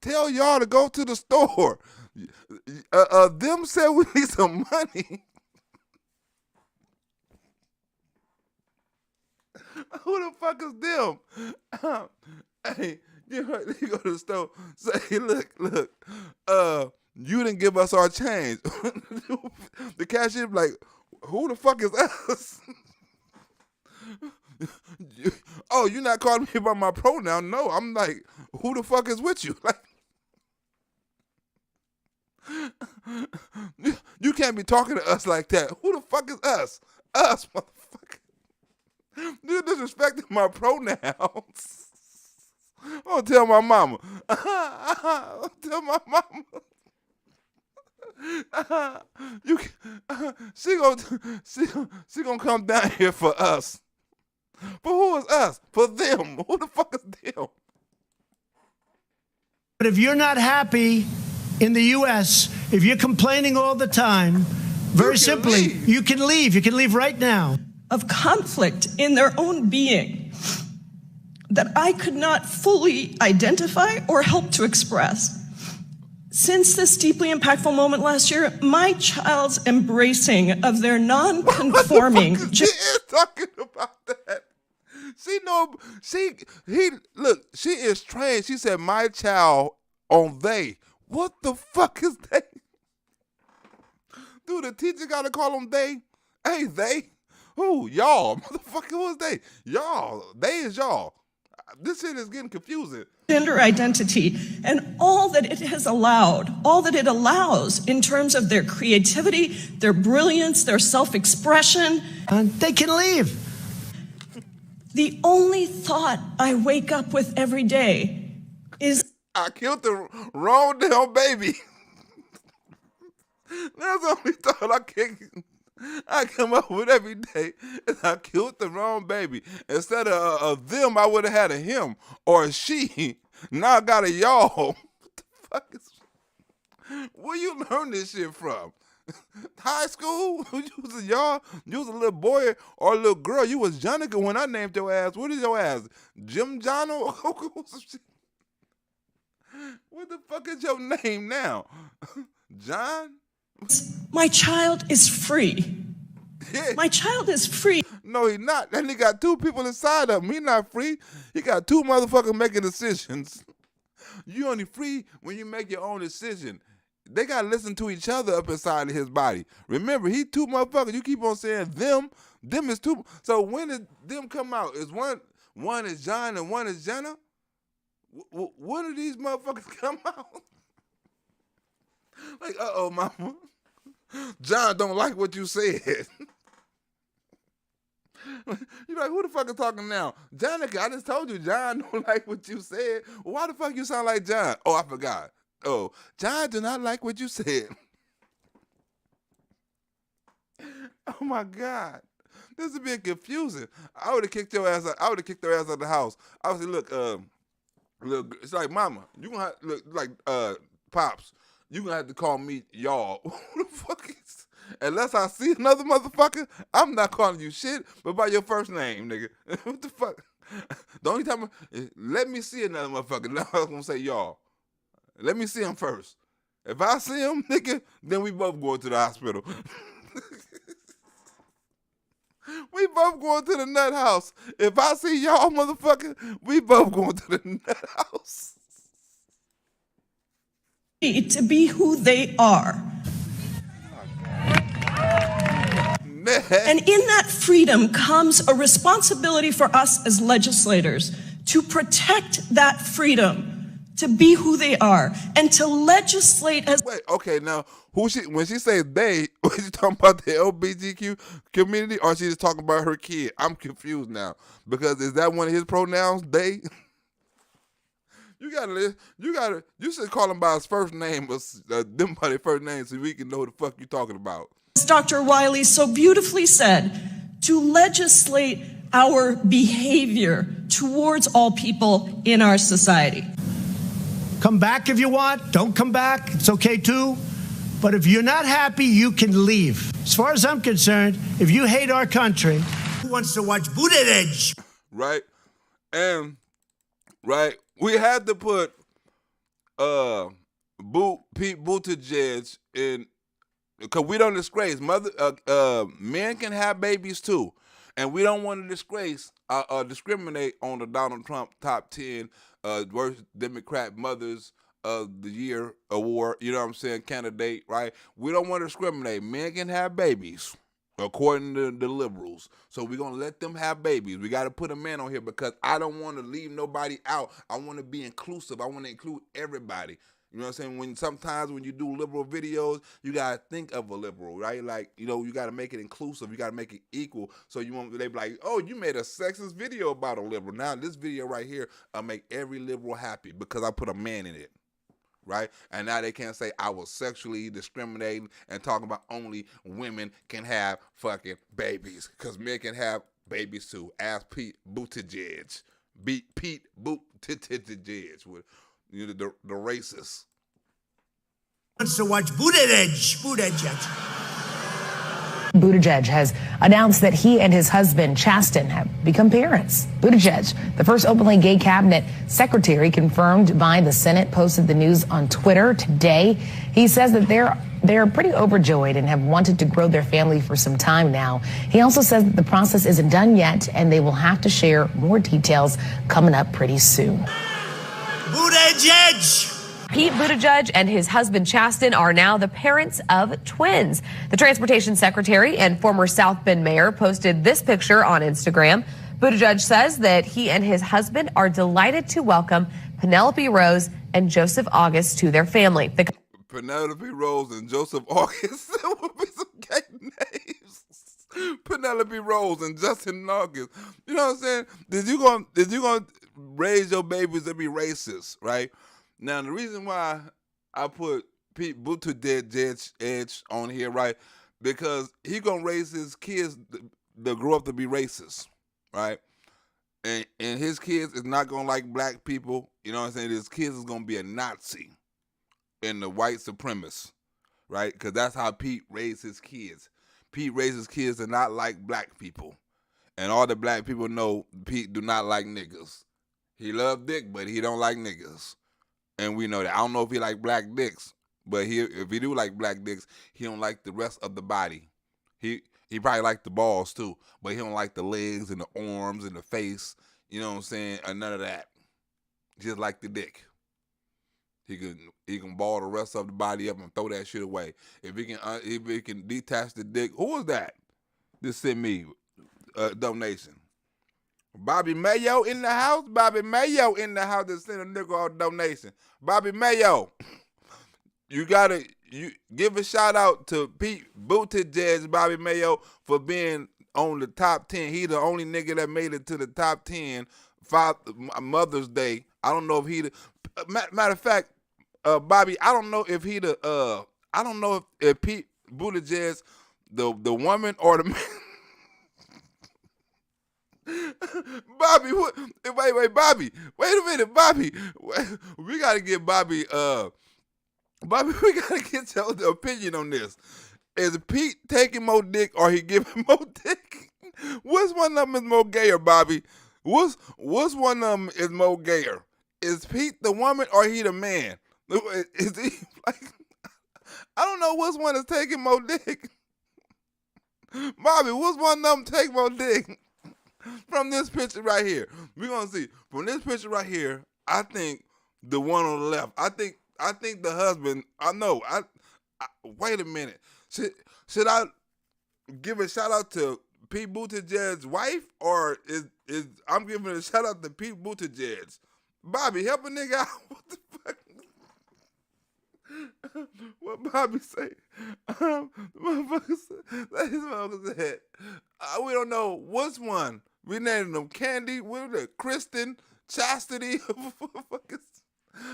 Tell y'all to go to the store. Them said we need some money. Who the fuck is them? Hey, you go to the store. Say, look, you didn't give us our change. The cashier be like, who the fuck is us? Oh, you not calling me by my pronoun? No, I'm like, who the fuck is with you? Like, you can't be talking to us like that. Who the fuck is us? Us, motherfucker. You disrespecting my pronouns. I'll tell my mama. I'll tell my mama. She gonna come down here for us. But who is us? For them. Who the fuck is them? But if you're not happy in the U.S., if you're complaining all the time, very simply, you can leave. You can leave right now. Of conflict in their own being that I could not fully identify or help to express. Since this deeply impactful moment last year, my child's embracing of their non-conforming... She is talking about that. She is trained. She said, my child on they. What the fuck is they? Dude, the teacher got to call them they? Hey, they? Who? Y'all. Motherfucker, who is they? Y'all. They is y'all. This shit is getting confusing. Gender identity and all that it has allowed, all that it allows in terms of their creativity, their brilliance, their self-expression. They can leave. The only thought I wake up with every day is, I killed the wrong damn baby. That's the only thought I come up with every day is I killed the wrong baby. Instead of them, I would have had a him or a she. Now I got a y'all. What the fuck is? Where you learn this shit from? High school? You was a y'all? You was a little boy or a little girl? You was Jonica when I named your ass. What is your ass? Jim Jono? What the fuck is your name now? John? my child is free. Yeah. My child is free. No, he not. And he got two people inside of him. He not free. He got two motherfuckers making decisions. You only free when you make your own decision. They got to listen to each other up inside of his body. Remember, he two motherfuckers. You keep on saying them. Them is two. So when did them come out? Is one is John and one is Jenna? When did these motherfuckers come out? Like, uh-oh, mama. John don't like what you said. You're like, who the fuck is talking now? Jonica, I just told you John don't like what you said. Why the fuck you sound like John? Oh, I forgot. Oh, John do not like what you said. Oh my God. This is being confusing. I would have kicked your ass out. I would have kicked their ass out of the house. I would say, look, it's like, mama, you gonna have, look, like, pops, you gonna have to call me y'all. Who the fuck is, unless I see another motherfucker, I'm not calling you shit, but by your first name, nigga. What the fuck? The only time, let me see another motherfucker. Now I was gonna say y'all. Let me see him first. If I see him, nigga, then we both going to the hospital. We both going to the nut house. If I see y'all, motherfucker, we both going to the nut house. To be who they are. And in that freedom comes a responsibility for us as legislators to protect that freedom, to be who they are, and to legislate as... Wait, okay, now, when she says they, was she talking about the LGBTQ community, or she just talking about her kid? I'm confused now, because is that one of his pronouns, they? You should call him by his first name, or them by their first name, so we can know what the fuck you talking about. As Dr. Wiley so beautifully said, to legislate our behavior towards all people in our society. Come back if you want. Don't come back. It's okay too. But if you're not happy, you can leave. As far as I'm concerned, if you hate our country, who wants to watch Buttigieg? Right? And, right, we had to put Pete Buttigieg in, because we don't disgrace. Men can have babies too. And we don't want to discriminate on the Donald Trump top 10 worst Democrat mothers of the year award, you know what I'm saying, candidate, right? We don't want to discriminate. Men can have babies, according to the liberals. So we're going to let them have babies. We got to put a man on here because I don't want to leave nobody out. I want to be inclusive. I want to include everybody. You know what I'm saying? Sometimes when you do liberal videos, you got to think of a liberal, right? Like, you know, you got to make it inclusive. You got to make it equal. So you won't, they be like, oh, you made a sexist video about a liberal. Now this video right here, I'll make every liberal happy because I put a man in it, right? And now they can't say I was sexually discriminating and talking about only women can have fucking babies because men can have babies too. Ask Pete Buttigieg. Pete Buttigieg with, you know, the racist. Wants to watch Buttigieg. Buttigieg has announced that he and his husband, Chasten, have become parents. Buttigieg, the first openly gay cabinet secretary confirmed by the Senate, posted the news on Twitter today. He says that they're pretty overjoyed and have wanted to grow their family for some time now. He also says that the process isn't done yet and they will have to share more details coming up pretty soon. Buttigieg! Pete Buttigieg and his husband Chasten are now the parents of twins. The transportation secretary and former South Bend mayor posted this picture on Instagram. Buttigieg says that he and his husband are delighted to welcome Penelope Rose and Joseph August to their family. Penelope Rose and Joseph August. That would be some gay names. Penelope Rose and Justin August. You know what I'm saying? Did you gonna raise your babies to be racist, right? Now the reason why I put Pete Buttigieg on here, right? Because he gonna raise his kids to grow up to be racist, right? And his kids is not gonna like black people. You know what I'm saying? His kids is gonna be a Nazi and the white supremacist, right? Because that's how Pete raised his kids. Pete raises kids to not like black people. And all the black people know Pete do not like niggas. He love dick, but he don't like niggas. And we know that. I don't know if he like black dicks, but if he do like black dicks, he don't like the rest of the body. He probably like the balls too, but he don't like the legs and the arms and the face, you know what I'm saying, or none of that. Just like the dick. He can ball the rest of the body up and throw that shit away. If he can detach the dick, who was that? Just send me a donation. Bobby Mayo in the house. Bobby Mayo in the house to send a nigga a donation. Bobby Mayo, you give a shout out to Pete Buttigieg, Bobby Mayo, for being on the top 10. He the only nigga that made it to the top 10 Mother's Day. I don't know if he matter of fact, Bobby, I don't know if I don't know if Pete Buttigieg the woman or the man. Bobby, what? Wait, Bobby. Wait a minute, Bobby. We gotta get Bobby. Bobby, we gotta get your opinion on this. Is Pete taking more dick or he giving more dick? Which one of them is more gayer, Bobby? Which one of them is more gayer? Is Pete the woman or he the man? Is he like? I don't know which one is taking more dick. Bobby, which one of them take more dick? From this picture right here, we're gonna see. From this picture right here, I think the one on the left. I think the husband. I know. I wait a minute. Should I give a shout out to Pete Buttigieg's wife, or is I'm giving a shout out to Pete Buttigieg? Bobby, help a nigga out. What the fuck? What Bobby say? The motherfucker said, we don't know which one. We named them Candy, what was it? Kristen, Chastity,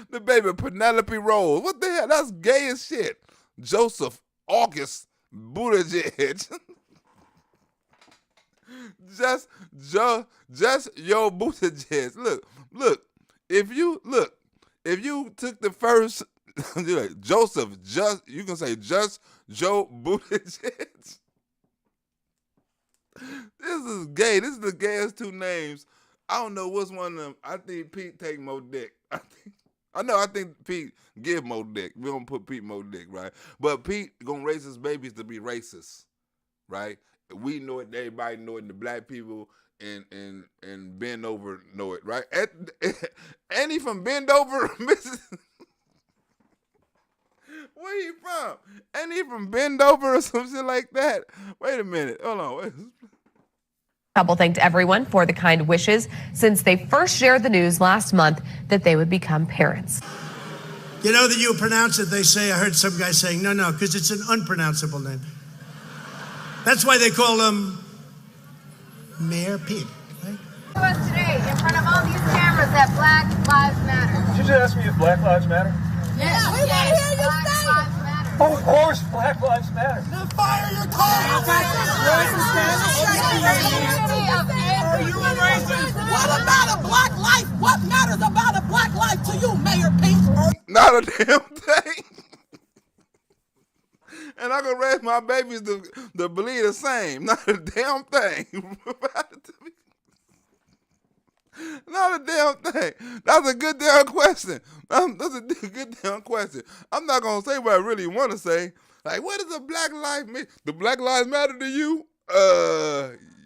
the baby Penelope Rose. What the hell? That's gay as shit. Joseph August Buttigieg. just yo Buttigieg. Look. If you took the first Joseph, you can say just Joe Buttigieg. This is gay. This is the gayest two names. I don't know what's one of them. I think Pete take more dick. I think Pete give more dick. We don't put Pete more dick, right? But Pete gonna raise his babies to be racist, right? We know it. Everybody know it. And the black people and Bend Over know it, right? Annie from Bend Over, Mrs. Where you from? Ain't he from Bend Over or some shit like that? Wait a minute. Hold on. Couple thanked everyone for the kind wishes since they first shared the news last month that they would become parents. You know that you pronounce it, they say, I heard some guy saying, no, because it's an unpronounceable name. That's why they call him Mayor Pete, right? Us today, in front of all these cameras, that Black Lives Matter. Did you just ask me if Black Lives Matter? Yes, we want to hear you say it. Of course, Black Lives Matter. Then fire your car. Are you a racist? What about a black life? What matters about a black life to you, Mayor Pete? Not a damn thing. And I'm gonna raise my babies to believe the same. Not a damn thing. Not a damn thing. That's a good damn question. That's a good damn question. I'm not gonna say what I really want to say. Like, what does a black life mean? Do Black Lives Matter to you?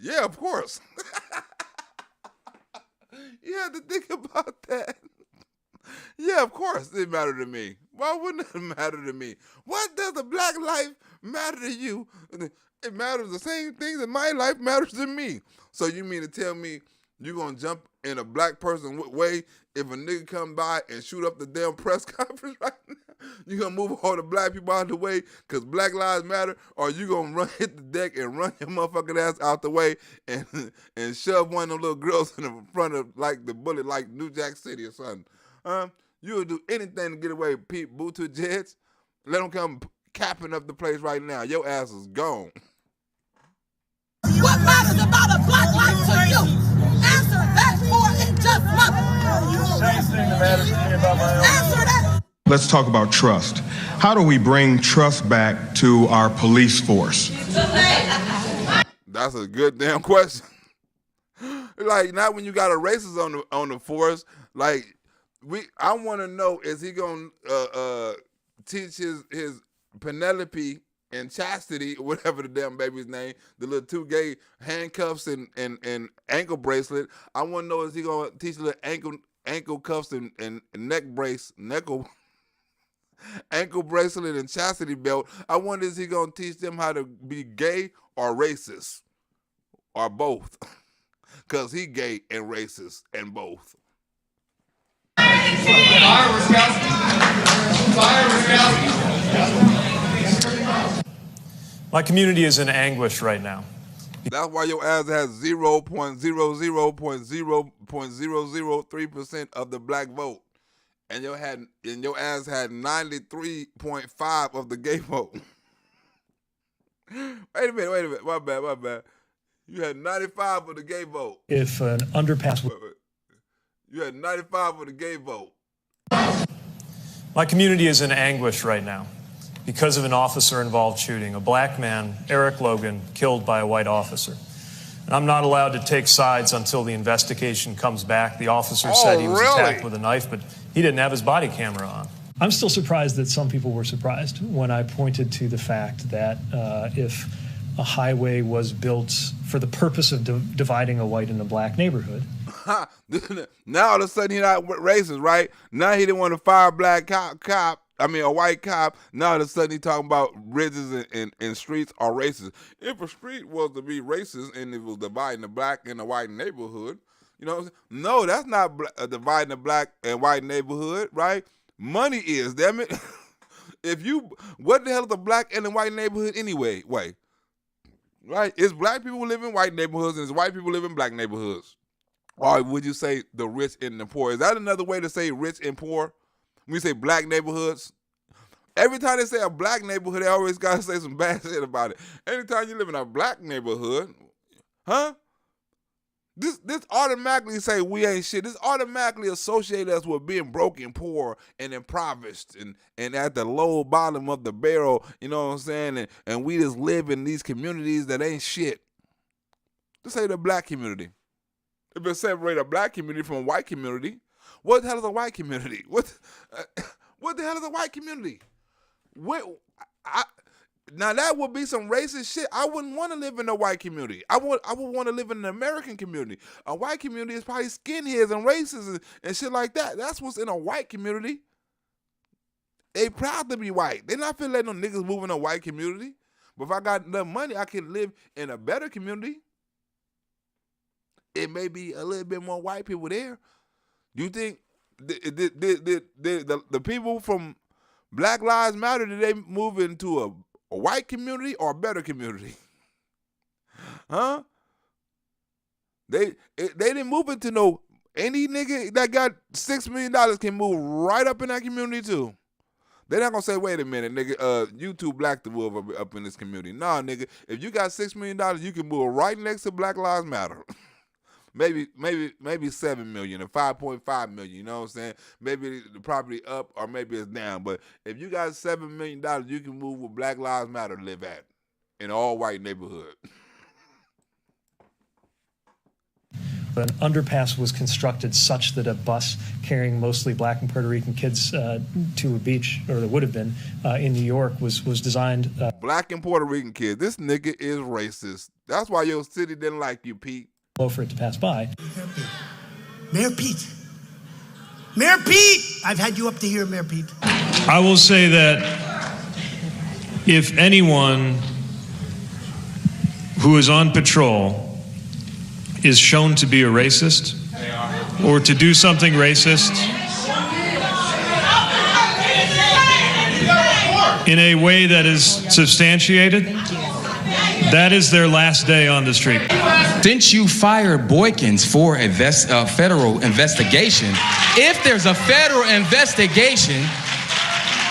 Yeah, of course. You have to think about that. Yeah, of course it mattered to me. Why wouldn't it matter to me? What does a black life matter to you, it matters the same things in my life matters to me. So you mean to tell me you gonna jump in a black person way if a nigga come by and shoot up the damn press conference right now? You gonna move all the black people out of the way because Black Lives Matter, or you gonna hit the deck and run your motherfucking ass out the way and shove one of them little girls in the front of like the bullet like New Jack City or something? You would do anything to get away with Pete Buttigieg. Let them come capping up the place right now. Your ass is gone. What matters about a black life to you? Answer that for in just mother. Same thing that matters to me about my own. Answer that. Let's talk about trust. How do we bring trust back to our police force? That's a good damn question. Like, not when you got a racist on the force. Like, I want to know, is he gonna teach his Penelope and Chastity, whatever the damn baby's name, the little two gay handcuffs and ankle bracelet? I want to know, is he gonna teach the ankle cuffs and neck brace, ankle bracelet and chastity belt? I wonder, is he gonna teach them how to be gay or racist or both? Because he gay and racist and both. My community is in anguish right now. That's why your ass has 0.000.003% of the black vote. And your ass had 93.5 of the gay vote. Wait a minute. My bad. You had 95 of the gay vote. If an underpass... You had 95 of the gay vote. My community is in anguish right now because of an officer-involved shooting. A black man, Eric Logan, killed by a white officer. And I'm not allowed to take sides until the investigation comes back. The officer said he was attacked with a knife, but he didn't have his body camera on. I'm still surprised that some people were surprised when I pointed to the fact that if a highway was built for the purpose of dividing a white and a black neighborhood. Now all of a sudden he's not racist, right? Now he didn't want to fire a white cop. Now all of a sudden he's talking about bridges and streets are racist. If a street was to be racist and it was dividing the black and the white neighborhood, you know what I'm saying? No, that's not dividing the black and white neighborhood, right? Money is, damn it. What the hell is a black and a white neighborhood anyway? Right? It's black people live in white neighborhoods and it's white people live in black neighborhoods. Or would you say the rich and the poor? Is that another way to say rich and poor? When you say black neighborhoods, every time they say a black neighborhood, they always got to say some bad shit about it. Anytime you live in a black neighborhood, this automatically say we ain't shit. This automatically associate us with being broke and poor and impoverished and at the low bottom of the barrel, you know what I'm saying? And we just live in these communities that ain't shit. Just say the black community. If it separate a black community from a white community, what the hell is a white community? What the hell is a white community? Now that would be some racist shit. I wouldn't want to live in a white community. I would want to live in an American community. A white community is probably skinheads and racists and shit like that. That's what's in a white community. They proud to be white. They're not finna let no niggas move in a white community. But if I got enough money, I can live in a better community. It may be a little bit more white people there. Do you think the people from Black Lives Matter, did they move into a white community or a better community? Huh? They didn't move into any nigga that got $6 million can move right up in that community too. They're not gonna say, wait a minute, nigga, you too black to move up in this community. Nah, nigga, if you got $6 million, you can move right next to Black Lives Matter. Maybe 7 million or 5.5 million, you know what I'm saying? Maybe the property up or maybe it's down. But if you got $7 million, you can move where Black Lives Matter live at in an all-white neighborhood. An underpass was constructed such that a bus carrying mostly black and Puerto Rican kids to a beach, or it would have been, in New York, was designed. Black and Puerto Rican kids. This nigga is racist. That's why your city didn't like you, Pete. For it to pass by. Mayor Pete, I've had you up to here, Mayor Pete. I will say that if anyone who is on patrol is shown to be a racist or to do something racist in a way that is substantiated, that is their last day on the street. Since you fired Boykins for a federal investigation, if there's a federal investigation,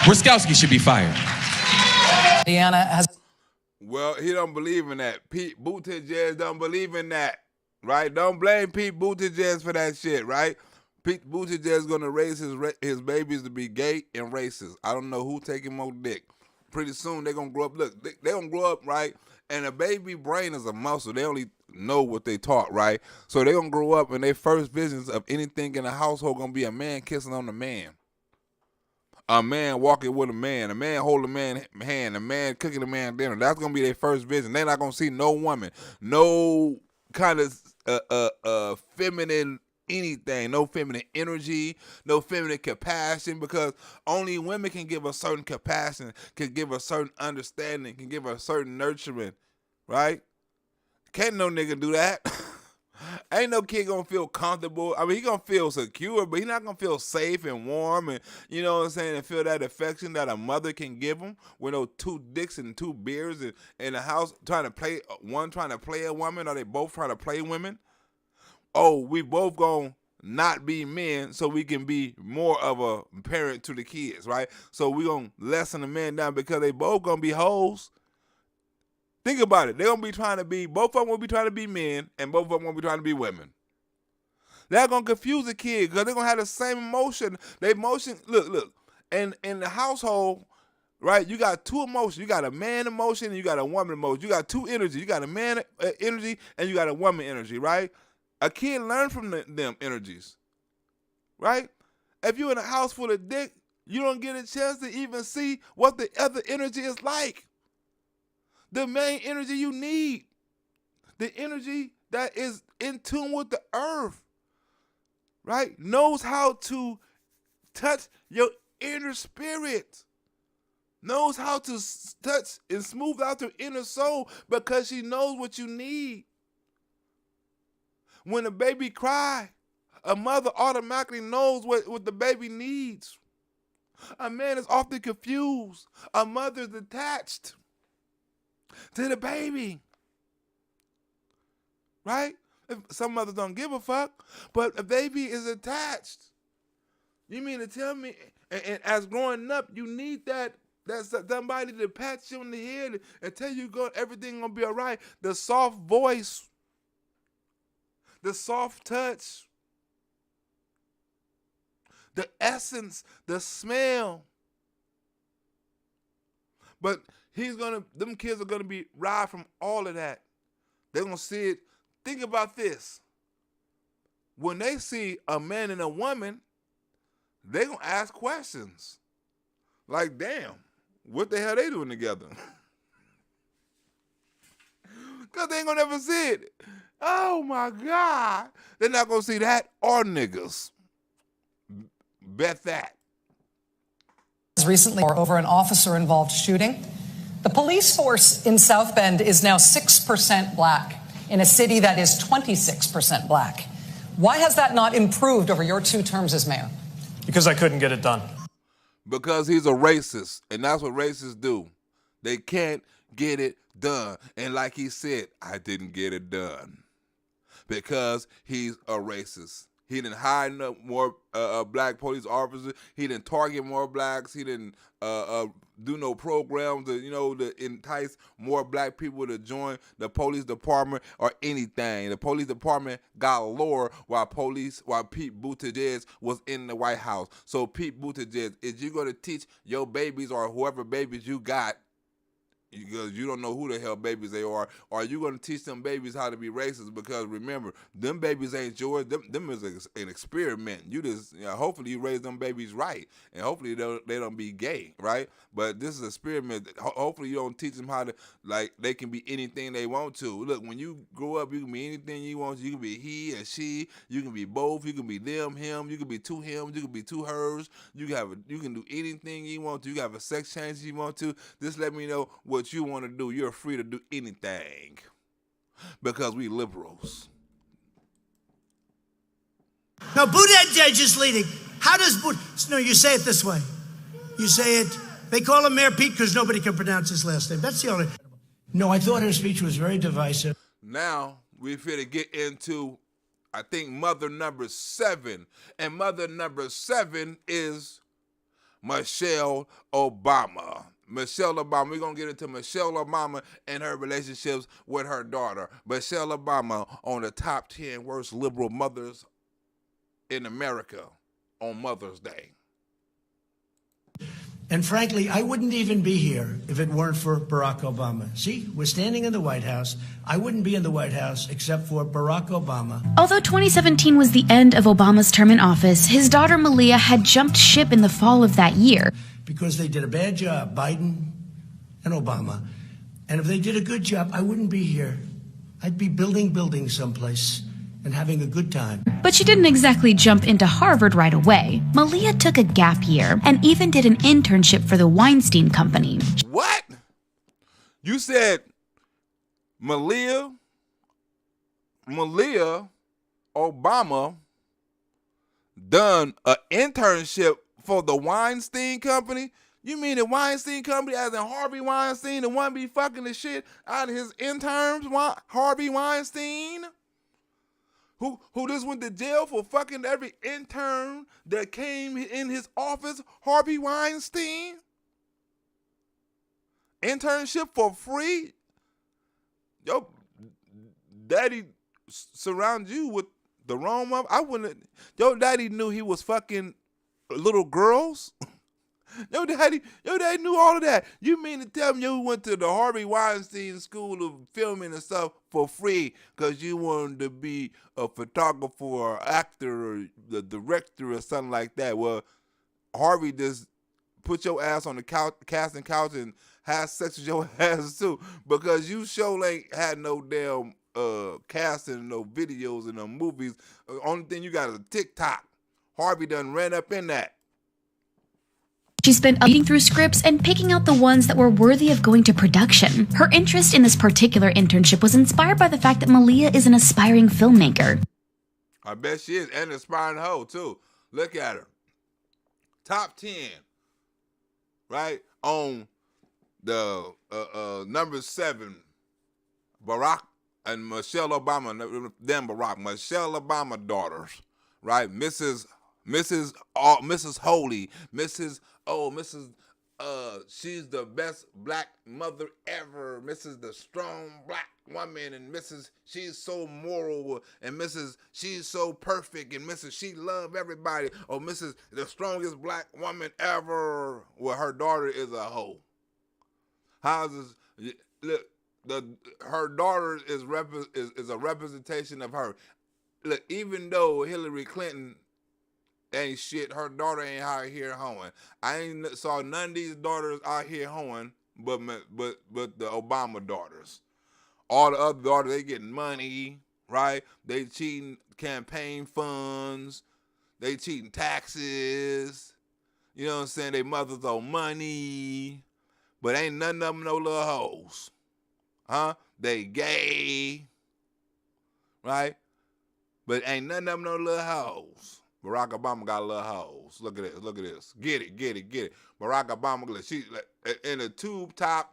Bruskowski should be fired. Deanna has. Well, he don't believe in that. Pete Buttigieg don't believe in that, right? Don't blame Pete Buttigieg for that shit, right? Pete Buttigieg is gonna raise his babies to be gay and racist. I don't know who taking more dick. Pretty soon they're gonna grow up. Look, they're gonna grow up, right? And a baby brain is a muscle. They only know what they taught, right? So they're gonna grow up and their first visions of anything in the household gonna be a man kissing on a man. A man walking with a man holding a man's hand, a man cooking a man dinner. That's gonna be their first vision. They're not gonna see no woman, no kind of feminine anything, no feminine energy, no feminine compassion, because only women can give a certain compassion, can give a certain understanding, can give a certain nurturing, right? Can't no nigga do that. Ain't no kid gonna feel comfortable. I mean, he gonna feel secure, but he not gonna feel safe and warm and, you know what I'm saying, and feel that affection that a mother can give him with those 2 dicks and 2 beers in the house trying to play a woman, or they both trying to play women. Oh, we both gonna not be men so we can be more of a parent to the kids, right? So we gonna lessen the men down because they both gonna be hoes. Think about it. They're gonna be trying to be, both of them will be trying to be men, and both of them will be trying to be women. They're gonna confuse the kid because they're gonna have the same emotion. They emotion, look, and in the household, right, you got 2 emotions. You got a man emotion and you got a woman emotion. You got 2 energies. You got a man energy and you got a woman energy, right? A kid learns from them energies, right? If you're in a house full of dick, you don't get a chance to even see what the other energy is like. The main energy you need, the energy that is in tune with the earth, right? Knows how to touch your inner spirit, knows how to touch and smooth out your inner soul because she knows what you need. When a baby cries, a mother automatically knows what the baby needs. A man is often confused. A mother is attached to the baby, right? Some mothers don't give a fuck, but a baby is attached. You mean to tell me, and as growing up, you need that somebody to pat you on the head and tell you everything gonna be all right. The soft voice, the soft touch, the essence, the smell. But them kids are gonna be robbed from all of that. They're gonna see it. Think about this. When they see a man and a woman, they're gonna ask questions. Like, damn, what the hell they doing together? Because they ain't gonna never see it. Oh my God. They're not gonna see that or niggas. Bet that. Recently, over an officer-involved shooting. The police force in South Bend is now 6% black in a city that is 26% black. Why has that not improved over your 2 terms as mayor? Because I couldn't get it done. Because he's a racist, and that's what racists do. They can't get it done. And like he said, I didn't get it done because he's a racist. He didn't hire more black police officers. He didn't target more blacks. He didn't do no programs to entice more black people to join the police department or anything. The police department got lower while Pete Buttigieg was in the White House. So Pete Buttigieg, if you're gonna teach your babies or whoever babies you got because you don't know who the hell babies they are. Or are you going to teach them babies how to be racist? Because remember, them babies ain't yours. Them is an experiment. You just, hopefully you raise them babies right, and hopefully they don't be gay, right? But this is an experiment. Hopefully you don't teach them how to, like, they can be anything they want to. Look, when you grow up, you can be anything you want to. You can be he and she. You can be both. You can be them, him. You can be two hims. You can be two hers. You can do anything you want to. You can have a sex change you want to. Just let me know what you want to do. You're free to do anything because we liberals. No, Buttigieg is leading. How does No, you say it this way. You say it. They call him Mayor Pete because nobody can pronounce his last name. That's the only. No, I thought her speech was very divisive. Now we're finna get into, I think, mother number 7, and mother number 7 is Michelle Obama. Michelle Obama. We're going to get into Michelle Obama and her relationships with her daughter. Michelle Obama on the top 10 worst liberal mothers in America on Mother's Day. And frankly, I wouldn't even be here if it weren't for Barack Obama. See, we're standing in the White House. I wouldn't be in the White House except for Barack Obama. Although 2017 was the end of Obama's term in office, his daughter Malia had jumped ship in the fall of that year. Because they did a bad job, Biden and Obama. And if they did a good job, I wouldn't be here. I'd be building buildings someplace and having a good time. But she didn't exactly jump into Harvard right away. Malia took a gap year and even did an internship for the Weinstein Company. What? You said Malia Obama done an internship for the Weinstein Company? You mean the Weinstein Company as in Harvey Weinstein, the one be fucking the shit out of his interns, Harvey Weinstein? Who just went to jail for fucking every intern that came in his office, Harvey Weinstein? Internship for free? Yo, daddy surrounds you with the wrong one. I wouldn't. Your daddy knew he was fucking little girls. Your daddy knew all of that. You mean to tell me you went to the Harvey Weinstein School of Filming and stuff for free because you wanted to be a photographer or actor or the director or something like that? Well, Harvey just put your ass on the casting couch and had sex with your ass too, because you sure ain't had no damn casting, no videos and no movies. The only thing you got is a TikTok. Harvey done ran up in that. She spent reading through scripts and picking out the ones that were worthy of going to production. Her interest in this particular internship was inspired by the fact that Malia is an aspiring filmmaker. I bet she is, and an aspiring hoe too. Look at her. Top 10, right? On the number 7, Barack and Michelle Obama, then Barack, Michelle Obama daughters, right? Mrs. Holy, she's the best black mother ever. Mrs. the strong black woman, and Mrs. she's so moral, and Mrs. she's so perfect, and Mrs. she love everybody. Or Mrs. the strongest black woman ever. Well, her daughter is a hoe. How's this? Look, her daughter is a representation of her. Look, even though Hillary Clinton ain't shit, her daughter ain't out here hoeing. I ain't saw none of these daughters out here hoeing, but the Obama daughters. All the other daughters, they getting money, right? They cheating campaign funds. They cheating taxes. You know what I'm saying? They mothers owe money. But ain't none of them no little hoes. Huh? They gay. Right? But ain't none of them no little hoes. Barack Obama got little hoes. Look at this. Look at this. Get it. Barack Obama, she in a tube top,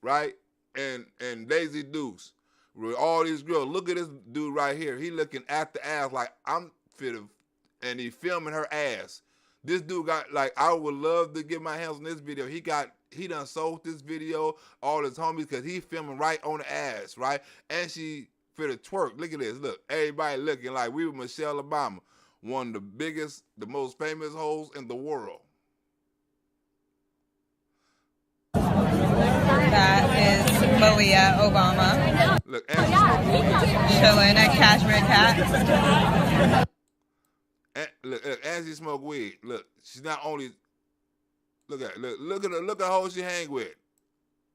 right? And Daisy Dukes. With all these girls. Look at this dude right here. He looking at the ass like I'm fit, and he filming her ass. This dude got, like, I would love to get my hands on this video. He done sold this video, all his homies, because he filming right on the ass, right? And she fit a twerk. Look at this. Look, everybody looking like we were Michelle Obama. One of the biggest, the most famous hoes in the world. That is Malia Obama. Look, Chilling at Cashmere Cat. Look, as she smoke weed, look, she's not only look at who she hang with.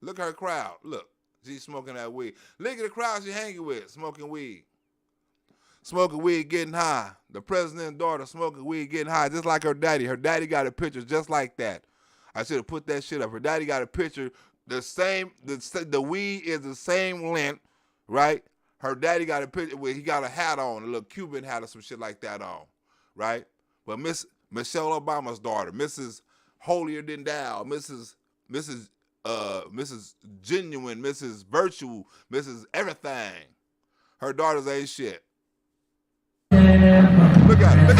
Look at her crowd. Look, she's smoking that weed. Look at the crowd she hanging with, smoking weed. Smoking weed, getting high. The president's daughter smoking weed, getting high, just like her daddy. Her daddy got a picture just like that. I should have put that shit up. Her daddy got a picture, the same, the weed is the same length, right? Her daddy got a picture where he got a hat on, a little Cuban hat or some shit like that on, right? But Michelle Obama's daughter, Mrs. Holier Than Thou, Mrs. Genuine, Mrs. Virtue, Mrs. Everything. Her daughters ain't shit. Look at it.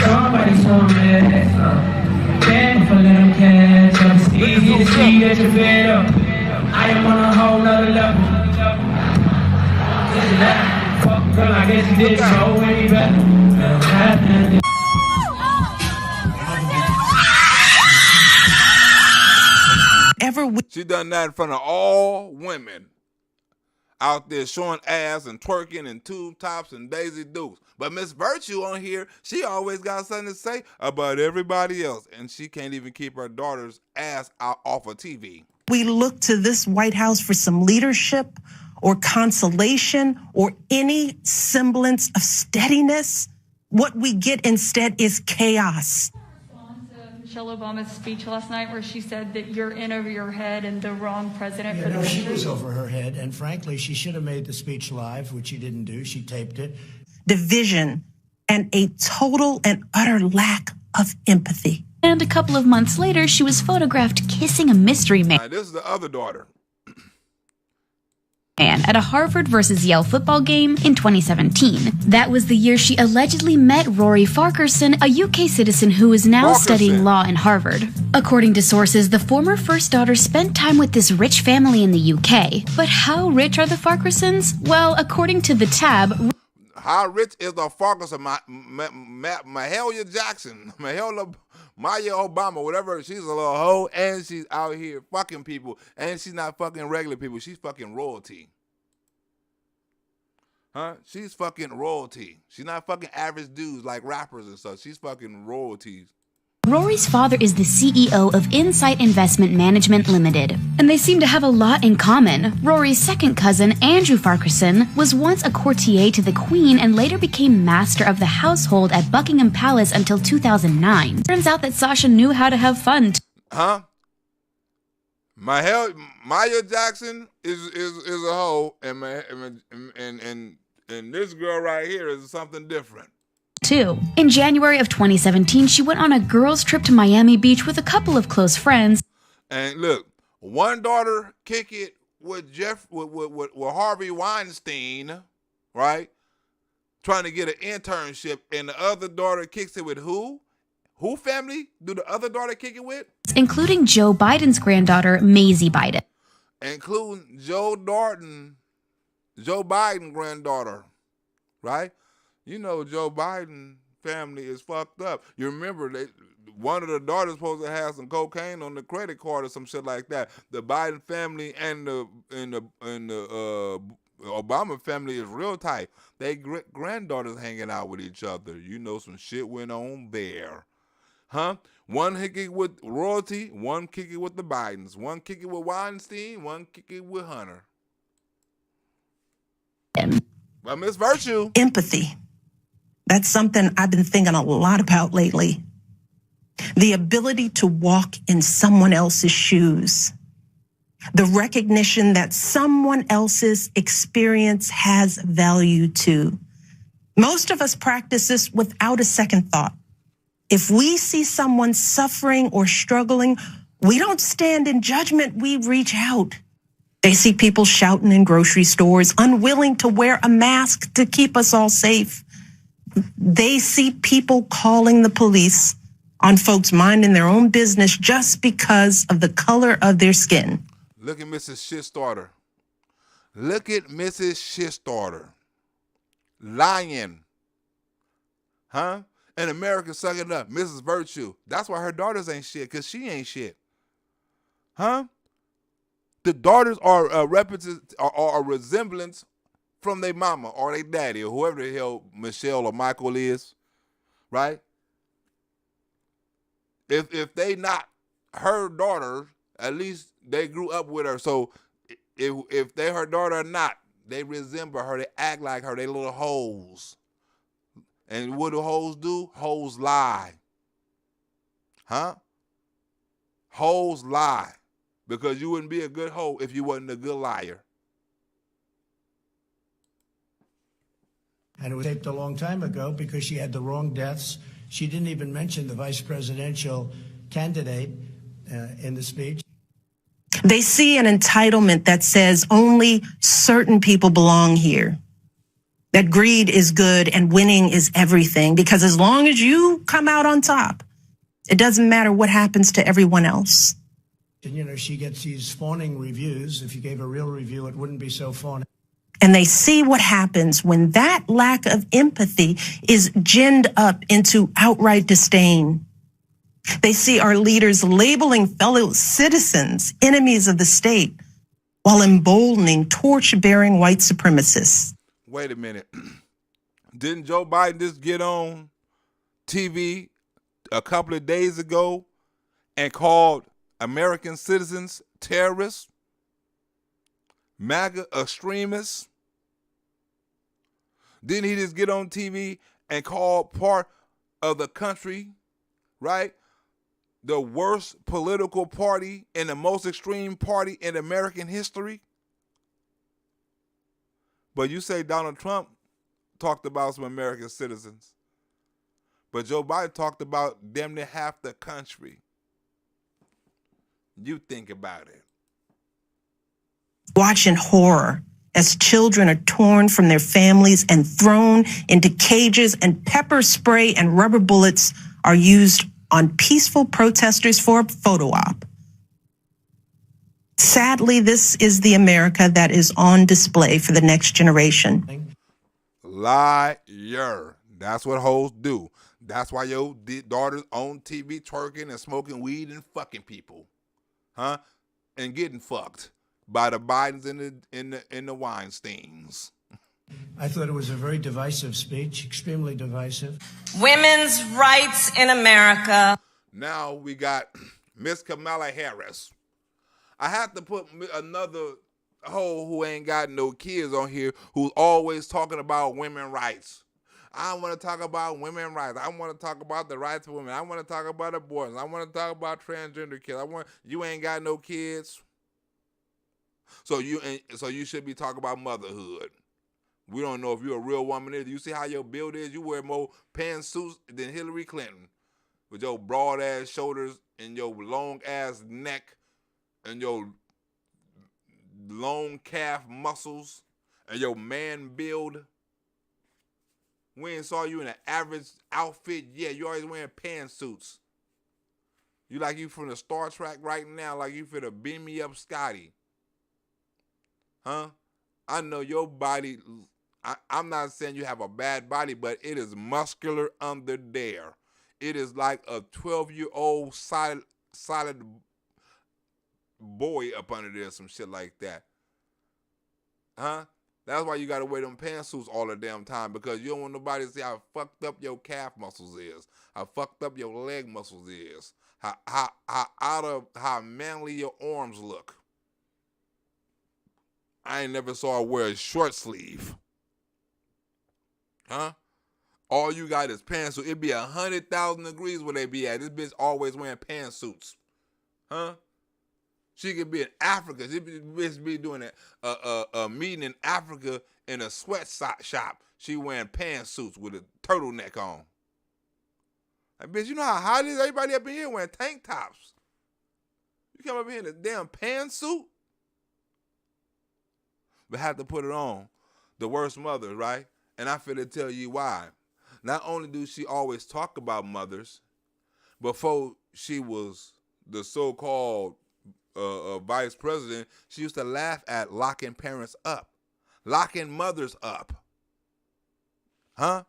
It's easy to see that you're fed up. I am on a whole nother level. Fuck, girl, I guess you didn't know any better. She done that in front of all women out there showing ass and twerking and tube tops and Daisy Dukes. But Miss Virtue on here, she always got something to say about everybody else, and she can't even keep her daughter's ass out off of TV. We look to this White House for some leadership or consolation or any semblance of steadiness. What we get instead is chaos. Michelle Obama's speech last night where she said that you're in over your head and the wrong president for the country. country. She was over her head, and frankly, she should have made the speech live, which she didn't do. She taped it. Division and a total and utter lack of empathy. And a couple of months later, she was photographed kissing a mystery man. This is the other daughter. At a Harvard versus Yale football game in 2017. That was the year she allegedly met Rory Farquharson, a UK citizen who is now studying law in Harvard. According to sources, the former first daughter spent time with this rich family in the UK. But how rich are the Farquharsons? Well, according to The Tab, how rich is the Farquharson? Mahalia Jackson, Maya Obama, whatever. She's a little hoe, and she's out here fucking people, and she's not fucking regular people. She's fucking royalty. Huh? She's fucking royalty. She's not fucking average dudes like rappers and stuff. She's fucking royalties. Rory's father is the CEO of Insight Investment Management Limited, and they seem to have a lot in common. Rory's second cousin, Andrew Farquharson, was once a courtier to the Queen and later became master of the household at Buckingham Palace until 2009. Turns out that Sasha knew how to have fun. Huh? Maya Jackson is a hoe, and this girl right here is something different. Too. In January of 2017, she went on a girls' trip to Miami Beach with a couple of close friends. And look, one daughter kick it with Harvey Weinstein, right? Trying to get an internship, and the other daughter kicks it with who? Who family do the other daughter kick it with? Including Joe Biden's granddaughter, Maisie Biden. Including Joe Biden granddaughter, right? You know Joe Biden family is fucked up. You remember one of the daughters supposed to have some cocaine on the credit card or some shit like that. The Biden family and the Obama family is real tight. They granddaughters hanging out with each other. You know some shit went on there, huh? One kick it with royalty, one kick it with the Bidens, one kick it with Weinstein, one kick it with Hunter. Well, Miss Virtue. Empathy. That's something I've been thinking a lot about lately. The ability to walk in someone else's shoes. The recognition that someone else's experience has value too. Most of us practice this without a second thought. If we see someone suffering or struggling, we don't stand in judgment, we reach out. They see people shouting in grocery stores, unwilling to wear a mask to keep us all safe. They see people calling the police on folks minding their own business just because of the color of their skin. Look at Mrs. Shitstarter. Look at Mrs. Shitstarter. Lying. Huh? And America sucking up. Mrs. Virtue. That's why her daughters ain't shit, because she ain't shit. Huh? The daughters are a resemblance from their mama or their daddy or whoever the hell Michelle or Michael is, right? If they not her daughter, at least they grew up with her. So if they her daughter or not, they resemble her. They act like her. They little hoes. And what do hoes do? Hoes lie. Huh? Hoes lie. Because you wouldn't be a good hoe if you wasn't a good liar. And it was taped a long time ago because she had the wrong deaths. She didn't even mention the vice presidential candidate in the speech. They see an entitlement that says only certain people belong here. That greed is good and winning is everything. Because as long as you come out on top, it doesn't matter what happens to everyone else. And, you know, she gets these fawning reviews. If you gave a real review, it wouldn't be so fawning. And they see what happens when that lack of empathy is ginned up into outright disdain. They see our leaders labeling fellow citizens enemies of the state while emboldening torch-bearing white supremacists. Wait a minute. Didn't Joe Biden just get on TV a couple of days ago and called American citizens terrorists, MAGA extremists? Didn't he just get on TV and call part of the country, right, the worst political party and the most extreme party in American history? But you say Donald Trump talked about some American citizens. But Joe Biden talked about damn near half the country. You think about it. Watch in horror as children are torn from their families and thrown into cages, and pepper spray and rubber bullets are used on peaceful protesters for a photo op. Sadly, this is the America that is on display for the next generation. Liar. That's what hoes do. That's why your daughter's on TV twerking and smoking weed and fucking people. Huh? And getting fucked by the Bidens and the Weinsteins. I thought it was a very divisive speech, extremely divisive. Women's rights in America. Now we got Miss Kamala Harris. I have to put another hoe who ain't got no kids on here who's always talking about women's rights. I want to talk about women's rights. I want to talk about the rights of women. I want to talk about abortion. I want to talk about transgender kids. You ain't got no kids. So you should be talking about motherhood. We don't know if you're a real woman either. You see how your build is? You wear more pantsuits than Hillary Clinton with your broad ass shoulders and your long ass neck and your long calf muscles and your man build. We ain't saw you in an average outfit yet. You always wearing pantsuits. You like you from the Star Trek right now, like you finna beam me up, Scotty. Huh? I know your body, I'm not saying you have a bad body, but it is muscular under there. It is like a 12-year-old solid boy up under there, some shit like that. Huh? That's why you gotta wear them pantsuits all the damn time, because you don't want nobody to see how fucked up your calf muscles is, how fucked up your leg muscles is, how manly your arms look. I ain't never saw her wear a short sleeve. Huh? All you got is pantsuits. It'd be 100,000 degrees where they be at. This bitch always wearing pantsuits. Huh? She could be in Africa. She be doing a meeting in Africa in a sweatshop. She wearing pantsuits with a turtleneck on. Like, bitch, you know how hot it is? Everybody up in here wearing tank tops. You come up here in a damn pantsuit? But have to put it on. The worst mother, right? And I finna tell you why. Not only do she always talk about mothers, before she was the so-called vice president, she used to laugh at locking parents up, locking mothers up. Huh?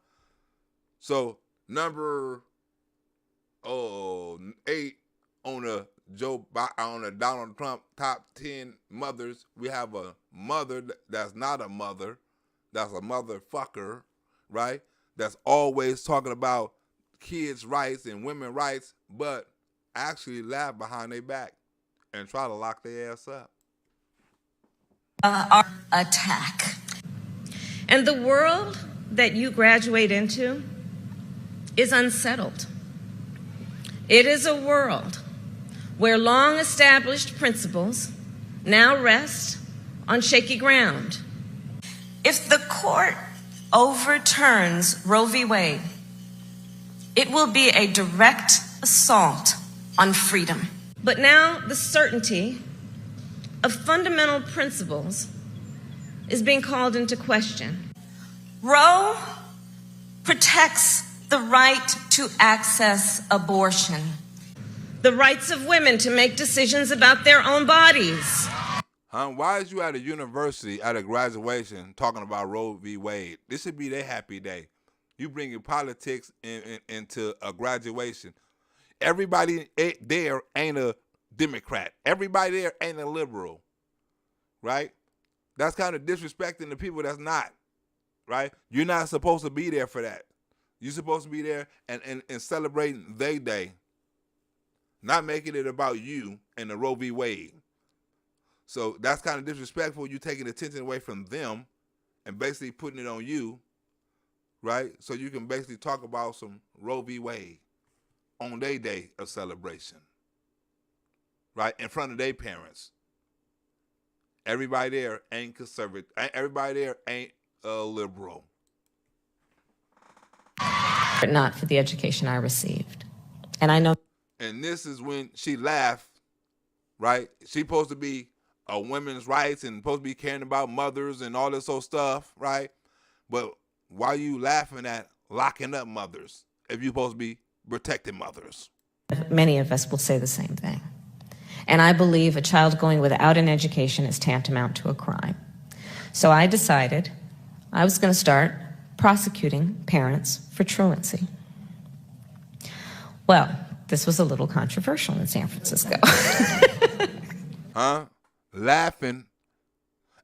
So number 8 on the the Donald Trump top 10 mothers, we have a mother that's not a mother, that's a motherfucker, right? That's always talking about kids' rights and women's rights, but actually laugh behind their back and try to lock their ass up. Our attack. And the world that you graduate into is unsettled. It is a world where long-established principles now rest on shaky ground. If the court overturns Roe v. Wade, it will be a direct assault on freedom. But now the certainty of fundamental principles is being called into question. Roe protects the right to access abortion, the rights of women to make decisions about their own bodies. Why is you at a university at a graduation talking about Roe v. Wade? This should be their happy day. You bringing politics into a graduation. Everybody there ain't a Democrat. Everybody there ain't a liberal, right? That's kind of disrespecting the people that's not, right? You're not supposed to be there for that. You're supposed to be there and celebrating their day, not making it about you and the Roe v. Wade. So that's kind of disrespectful. You taking attention away from them and basically putting it on you, right? So you can basically talk about some Roe v. Wade on their day of celebration, right? In front of their parents. Everybody there ain't conservative. Everybody there ain't a liberal. But not for the education I received. And I know. And this is when she laughed, right? She's supposed to be a women's rights and supposed to be caring about mothers and all this old stuff, right? But why are you laughing at locking up mothers if you're supposed to be protecting mothers? Many of us will say the same thing. And I believe a child going without an education is tantamount to a crime. So I decided I was going to start prosecuting parents for truancy. Well, this was a little controversial in San Francisco. Laughing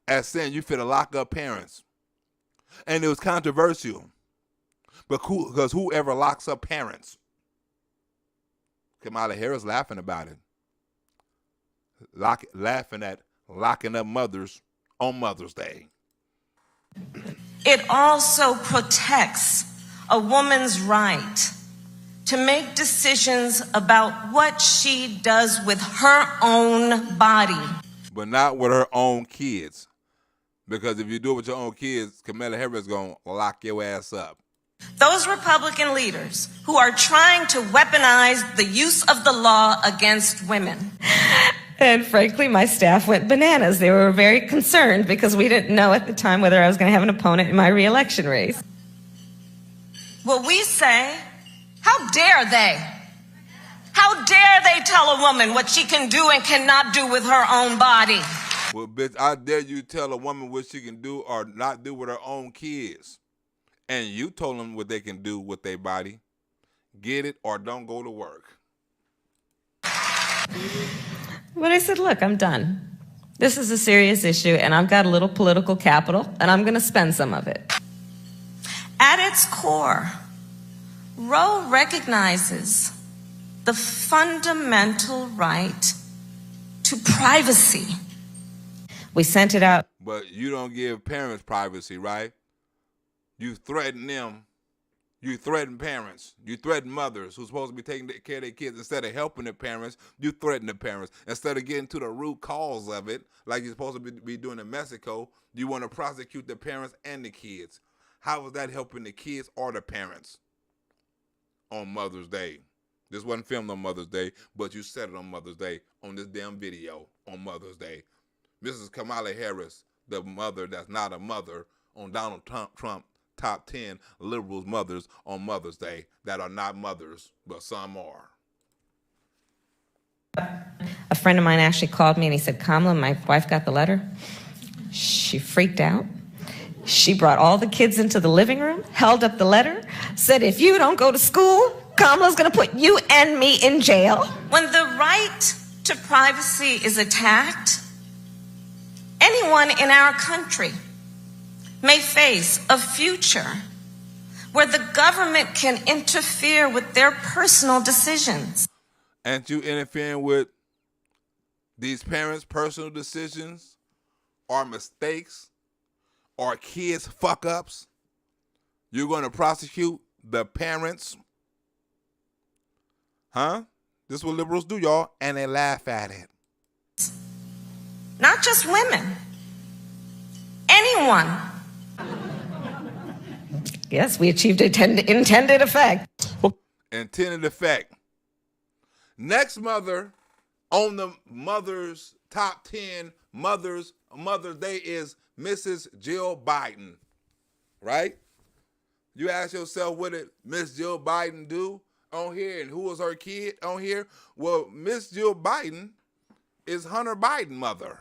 at saying you finna lock up parents. And it was controversial. Because whoever locks up parents? Kamala Harris laughing about it. Laughing at locking up mothers on Mother's Day. It also protects a woman's right to make decisions about what she does with her own body. But not with her own kids. Because if you do it with your own kids, Kamala Harris is going to lock your ass up. Those Republican leaders who are trying to weaponize the use of the law against women. And frankly, my staff went bananas. They were very concerned because we didn't know at the time whether I was going to have an opponent in my re-election race. Well, we say, how dare they? How dare they tell a woman what she can do and cannot do with her own body? Well, bitch, I dare you tell a woman what she can do or not do with her own kids. And you told them what they can do with their body. Get it or don't go to work. But I said, look, I'm done. This is a serious issue, and I've got a little political capital, and I'm going to spend some of it. At its core, Roe recognizes the fundamental right to privacy. We sent it out. But you don't give parents privacy, right? You threaten them. You threaten parents. You threaten mothers who's supposed to be taking care of their kids. Instead of helping the parents, you threaten the parents. Instead of getting to the root cause of it, like you're supposed to be doing in Mexico, you want to prosecute the parents and the kids. How is that helping the kids or the parents on Mother's Day? This wasn't filmed on Mother's Day, but you said it on Mother's Day on this damn video on Mother's Day. Mrs. Kamala Harris, the mother that's not a mother, on Donald Trump top 10 liberals mothers on Mother's Day that are not mothers, but some are. A friend of mine actually called me and he said, Kamala, my wife got the letter. She freaked out. She brought all the kids into the living room, held up the letter, said, if you don't go to school, Kamala's going to put you and me in jail. When the right to privacy is attacked, anyone in our country may face a future where the government can interfere with their personal decisions. And you interfering with these parents' personal decisions or mistakes or kids' fuck-ups? You're going to prosecute the parents? Huh? This is what liberals do, y'all, and they laugh at it. Not just women. Anyone. Yes, we achieved intended effect. Intended effect. Next mother on the mother's top 10 Mother's Day is Mrs. Jill Biden, right? You ask yourself, what did Miss Jill Biden do on here, and who was her kid on here? Well, Miss Jill Biden is Hunter Biden's mother,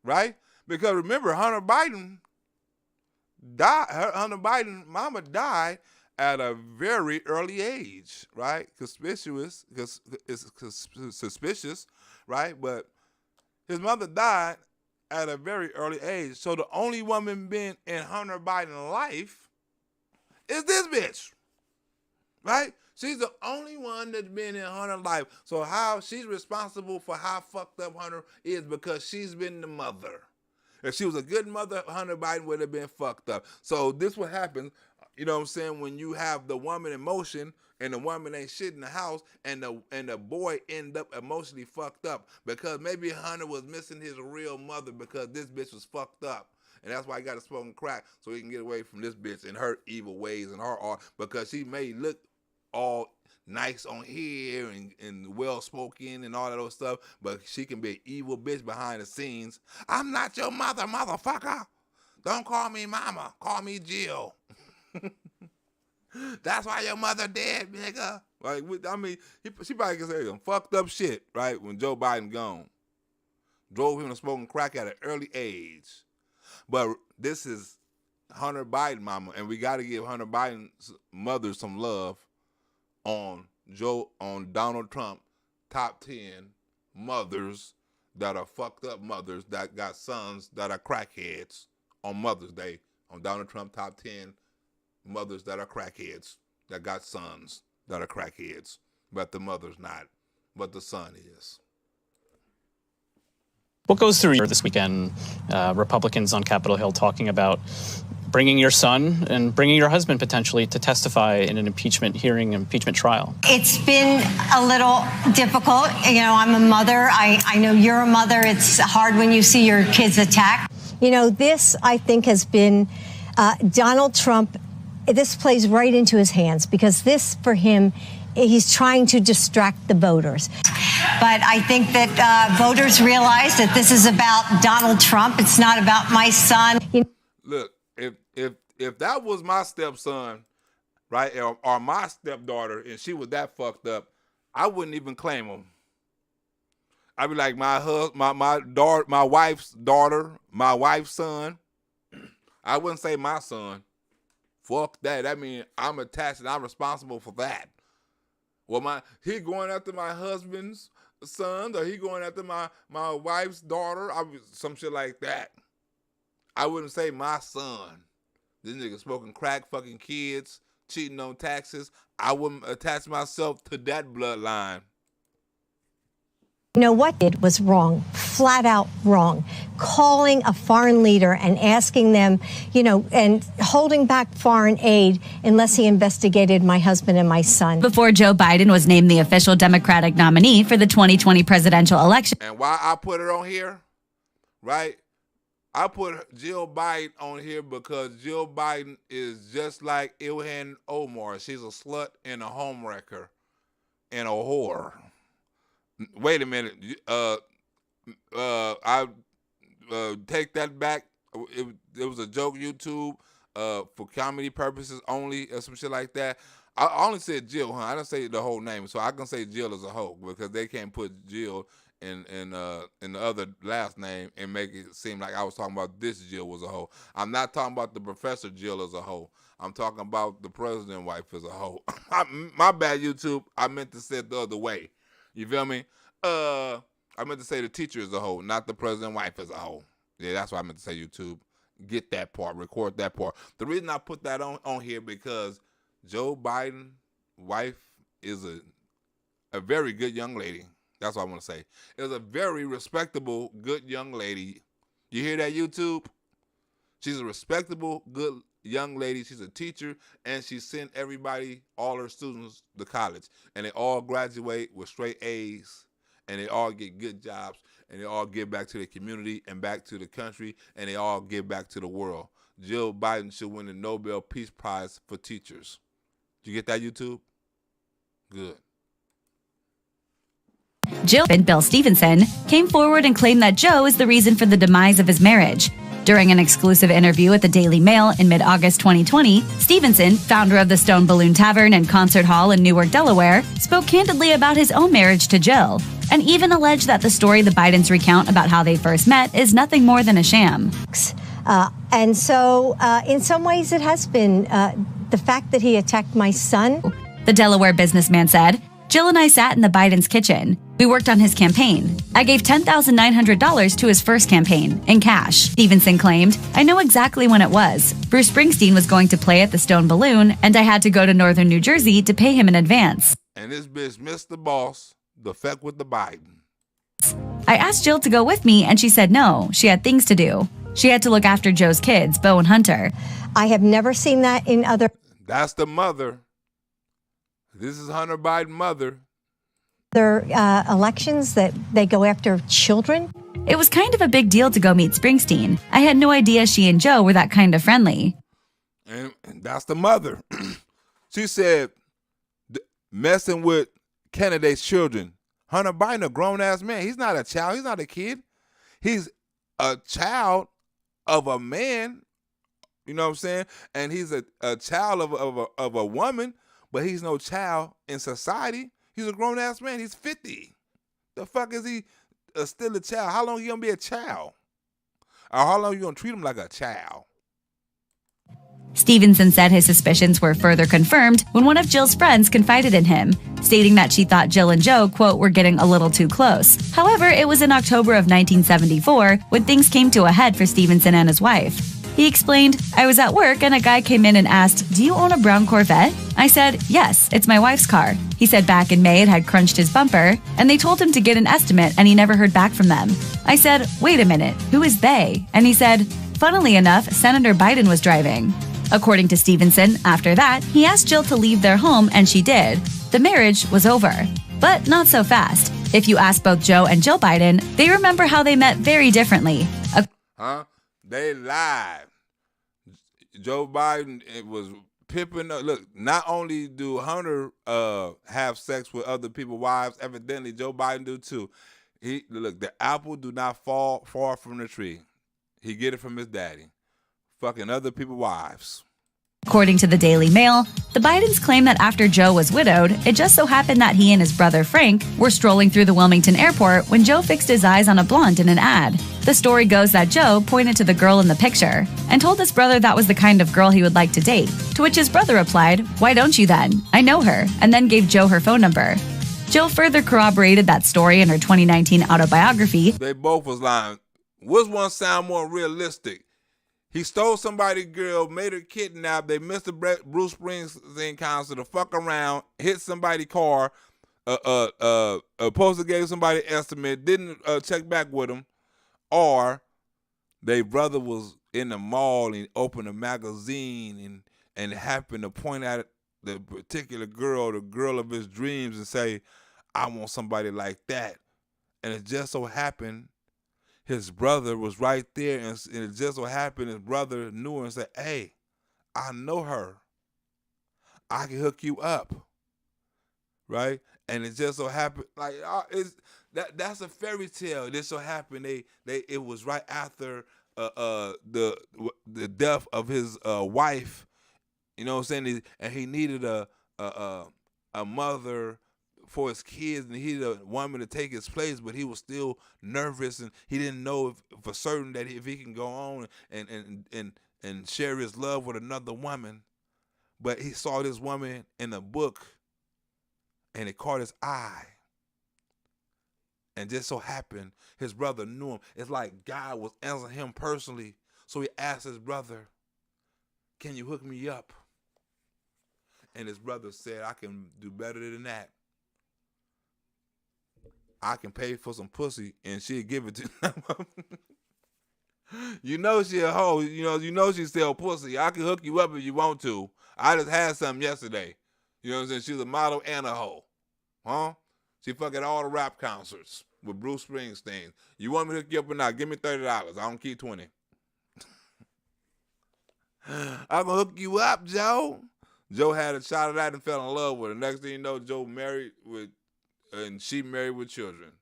right? Because remember, Hunter Biden mama died at a very early age, right? Suspicious, right? But his mother died at a very early age. So the only woman been in Hunter Biden's life is this bitch, right? She's the only one that's been in Hunter's life. So how she's responsible for how fucked up Hunter is because she's been the mother. If she was a good mother, Hunter Biden would have been fucked up. So this what happens, you know what I'm saying, when you have the woman in motion and the woman ain't shit in the house and the boy end up emotionally fucked up because maybe Hunter was missing his real mother because this bitch was fucked up. And that's why he got to smoke and crack so he can get away from this bitch and her evil ways and her art, because she may look all nice on here and well-spoken and all that other stuff, but she can be an evil bitch behind the scenes. I'm not your mother, motherfucker. Don't call me mama. Call me Jill. That's why your mother dead, nigga. Like, I mean, she probably can say some fucked up shit, right, when Joe Biden gone. Drove him to smoking crack at an early age. But this is Hunter Biden mama, and we got to give Hunter Biden's mother some love on Donald Trump top 10 mothers that are fucked up mothers that got sons that are crackheads on Mother's Day. On Donald Trump top 10 mothers that are crackheads that got sons that are crackheads, but the mother's not, but the son is. What goes through this weekend? Republicans on Capitol Hill talking about bringing your son and bringing your husband potentially to testify in an impeachment hearing, impeachment trial. It's been a little difficult. You know, I'm a mother. I know you're a mother. It's hard when you see your kids attacked. You know, this, I think, has been Donald Trump. This plays right into his hands because this, for him, he's trying to distract the voters. But I think that voters realize that this is about Donald Trump. It's not about my son. Look, if that was my stepson, right, or my stepdaughter, and she was that fucked up, I wouldn't even claim him. I'd be like my wife's daughter, my wife's son. I wouldn't say my son. Fuck that. That means I'm attached and I'm responsible for that. Well, he going after my husband's son, or he going after my wife's daughter, some shit like that. I wouldn't say my son. This nigga smoking crack, fucking kids, cheating on taxes. I wouldn't attach myself to that bloodline. You know what it was wrong, flat out wrong. Calling a foreign leader and asking them, you know, and holding back foreign aid unless he investigated my husband and my son. Before Joe Biden was named the official Democratic nominee for the 2020 presidential election. And why I put it on here, right? I put Jill Biden on here because Jill Biden is just like Ilhan Omar. She's a slut and a homewrecker and a whore. Wait a minute. I take that back. It was a joke, YouTube, for comedy purposes only, or some shit like that. I only said Jill, huh? I didn't say the whole name, so I can say Jill as a hoe because they can't put Jill in the other last name and make it seem like I was talking about this Jill was a hoe. I'm not talking about the Professor Jill as a hoe. I'm talking about the president wife as a hoe. My bad, YouTube. I meant to say it the other way. You feel me? I meant to say the teacher as a whole, not the president wife as a whole. Yeah, that's what I meant to say, YouTube. Get that part, record that part. The reason I put that on here because Joe Biden wife is a very good young lady. That's what I want to say. Is a very respectable, good young lady. You hear that, YouTube? She's a respectable, good young lady. She's a teacher, and she sent everybody, all her students, to college. And they all graduate with straight A's, and they all get good jobs, and they all give back to the community and back to the country, and they all give back to the world. Jill Biden should win the Nobel Peace Prize for teachers. Did you get that, YouTube? Good. Jill and Bill Stevenson came forward and claimed that Joe is the reason for the demise of his marriage. During an exclusive interview at the Daily Mail in mid-August 2020, Stevenson, founder of the Stone Balloon Tavern and Concert Hall in Newark, Delaware, spoke candidly about his own marriage to Jill, and even alleged that the story the Bidens recount about how they first met is nothing more than a sham. And so, in some ways, it has been the fact that he attacked my son. The Delaware businessman said, Jill and I sat in the Biden's kitchen. We worked on his campaign. I gave $10,900 to his first campaign in cash. Stevenson claimed, I know exactly when it was. Bruce Springsteen was going to play at the Stone Balloon, and I had to go to northern New Jersey to pay him in advance. And this bitch, Mr. Boss, the fuck with the Biden. I asked Jill to go with me, and she said no. She had things to do. She had to look after Joe's kids, Beau and Hunter. I have never seen that in other... That's the mother. This is Hunter Biden's mother. Other elections that they go after children. It was kind of a big deal to go meet Springsteen. I had no idea she and Joe were that kind of friendly. And that's the mother. She said, messing with candidates' children. Hunter Biden, a grown-ass man. He's not a child. He's not a kid. He's a child of a man. You know what I'm saying? And he's a child of a woman, but he's no child in society. He's a grown-ass man. He's 50. The fuck is he still a child? How long he gonna be a child? Or how long you gonna treat him like a child? Stevenson said his suspicions were further confirmed when one of Jill's friends confided in him, stating that she thought Jill and Joe, quote, were getting a little too close. However, it was in October of 1974 when things came to a head for Stevenson and his wife. He explained, I was at work and a guy came in and asked, do you own a brown Corvette? I said, yes, it's my wife's car. He said back in May it had crunched his bumper, and they told him to get an estimate and he never heard back from them. I said, wait a minute, who is they? And he said, funnily enough, Senator Biden was driving. According to Stevenson, after that, he asked Jill to leave their home and she did. The marriage was over. But not so fast. If you ask both Joe and Jill Biden, they remember how they met very differently. They lied. Joe Biden, it was pimping up. Look, not only do Hunter have sex with other people's wives, evidently Joe Biden do too. Look, the apple do not fall far from the tree. He get it from his daddy. Fucking other people's wives. According to the Daily Mail, the Bidens claim that after Joe was widowed, it just so happened that he and his brother Frank were strolling through the Wilmington airport when Joe fixed his eyes on a blonde in an ad. The story goes that Joe pointed to the girl in the picture and told his brother that was the kind of girl he would like to date, to which his brother replied, why don't you then? I know her, and then gave Joe her phone number. Jill further corroborated that story in her 2019 autobiography. They both was lying. Which one sound more realistic? He stole somebody's girl, made her kidnap. They missed the Bruce Springsteen concert to fuck around, hit somebody's car, supposed to gave somebody an estimate, didn't check back with him, or their brother was in the mall and opened a magazine and happened to point at the particular girl, the girl of his dreams, and say, I want somebody like that. And it just so happened his brother was right there, and it just so happened his brother knew her and said, hey, I know her. I can hook you up. Right? And it just so happened, like, that's a fairy tale. This so happened it was right after the death of his wife. You know what I'm saying? And he needed a mother for his kids, and he needed a woman to take his place, but he was still nervous, and he didn't know for certain that if he can go on and share his love with another woman. But he saw this woman in a book, and it caught his eye. And just so happened, his brother knew him. It's like God was answering him personally. So he asked his brother, can you hook me up? And his brother said, I can do better than that. I can pay for some pussy and she'll give it to him. You know she a hoe. You know she sell pussy. I can hook you up if you want to. I just had something yesterday. You know what I'm saying? She's a model and a hoe. Huh? She fucking all the rap concerts with Bruce Springsteen. You want me to hook you up or not? Give me $30. I don't keep 20. I'm gonna hook you up, Joe. Joe had a shot at that and fell in love with her. Next thing you know, Joe married with, and she married with children.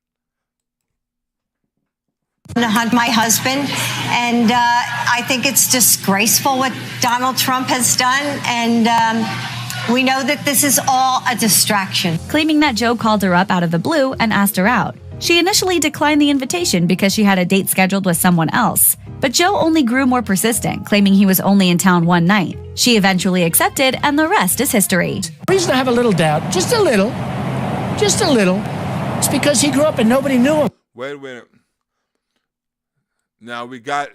My husband, and I think it's disgraceful what Donald Trump has done, and we know that this is all a distraction. Claiming that Joe called her up out of the blue and asked her out. She initially declined the invitation because she had a date scheduled with someone else. But Joe only grew more persistent, claiming he was only in town one night. She eventually accepted, and the rest is history. Reason to have a little doubt, just a little, it's because he grew up and nobody knew him. Wait a minute. Now we got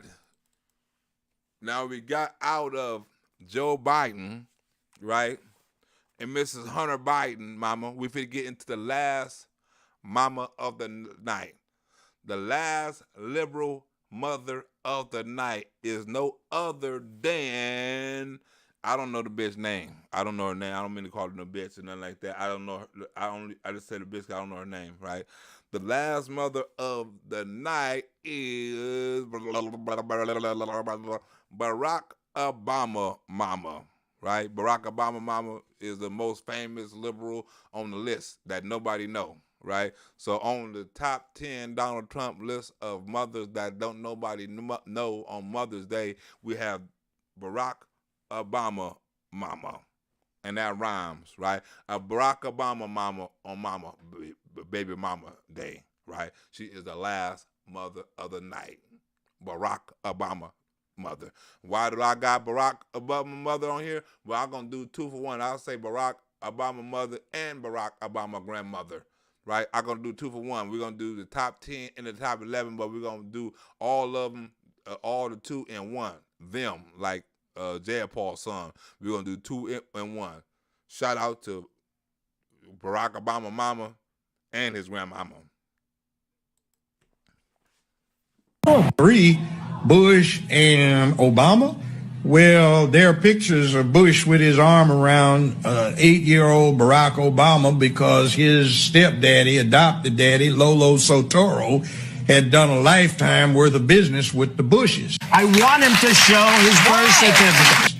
out of Joe Biden, right? And Mrs. Hunter Biden, mama. We finna get into the last mama of the night. The last liberal mother of the night is no other than, I don't know the bitch name. I don't know her name. I don't mean to call her no bitch or nothing like that. I don't know her. I just said the bitch. I don't know her name, right? The last mother of the night is Barack Obama mama, right? Barack Obama mama is the most famous liberal on the list that nobody know, right? So on the top 10 Donald Trump list of mothers that don't nobody know on Mother's Day, we have Barack Obama mama. And that rhymes, right? A Barack Obama mama on mama, baby mama day, right? She is the last mother of the night. Barack Obama mother. Why do I got Barack Obama mother on here? Well, I'm going to do 2 for 1. I'll say Barack Obama mother and Barack Obama grandmother, right? I'm going to do 2 for 1. We're going to do the top 10 and the top 11, but we're going to do all of them, all the 2 in 1. Them, like Jay Paul's son. We're going to do 2 in 1. Shout out to Barack Obama mama and his grandmama. 3, Bush and Obama. Well, there are pictures of Bush with his arm around 8-year-old Barack Obama because his stepdaddy, adopted daddy, Lolo Sotoro, had done a lifetime worth of business with the Bushes. I want him to show his birth certificate.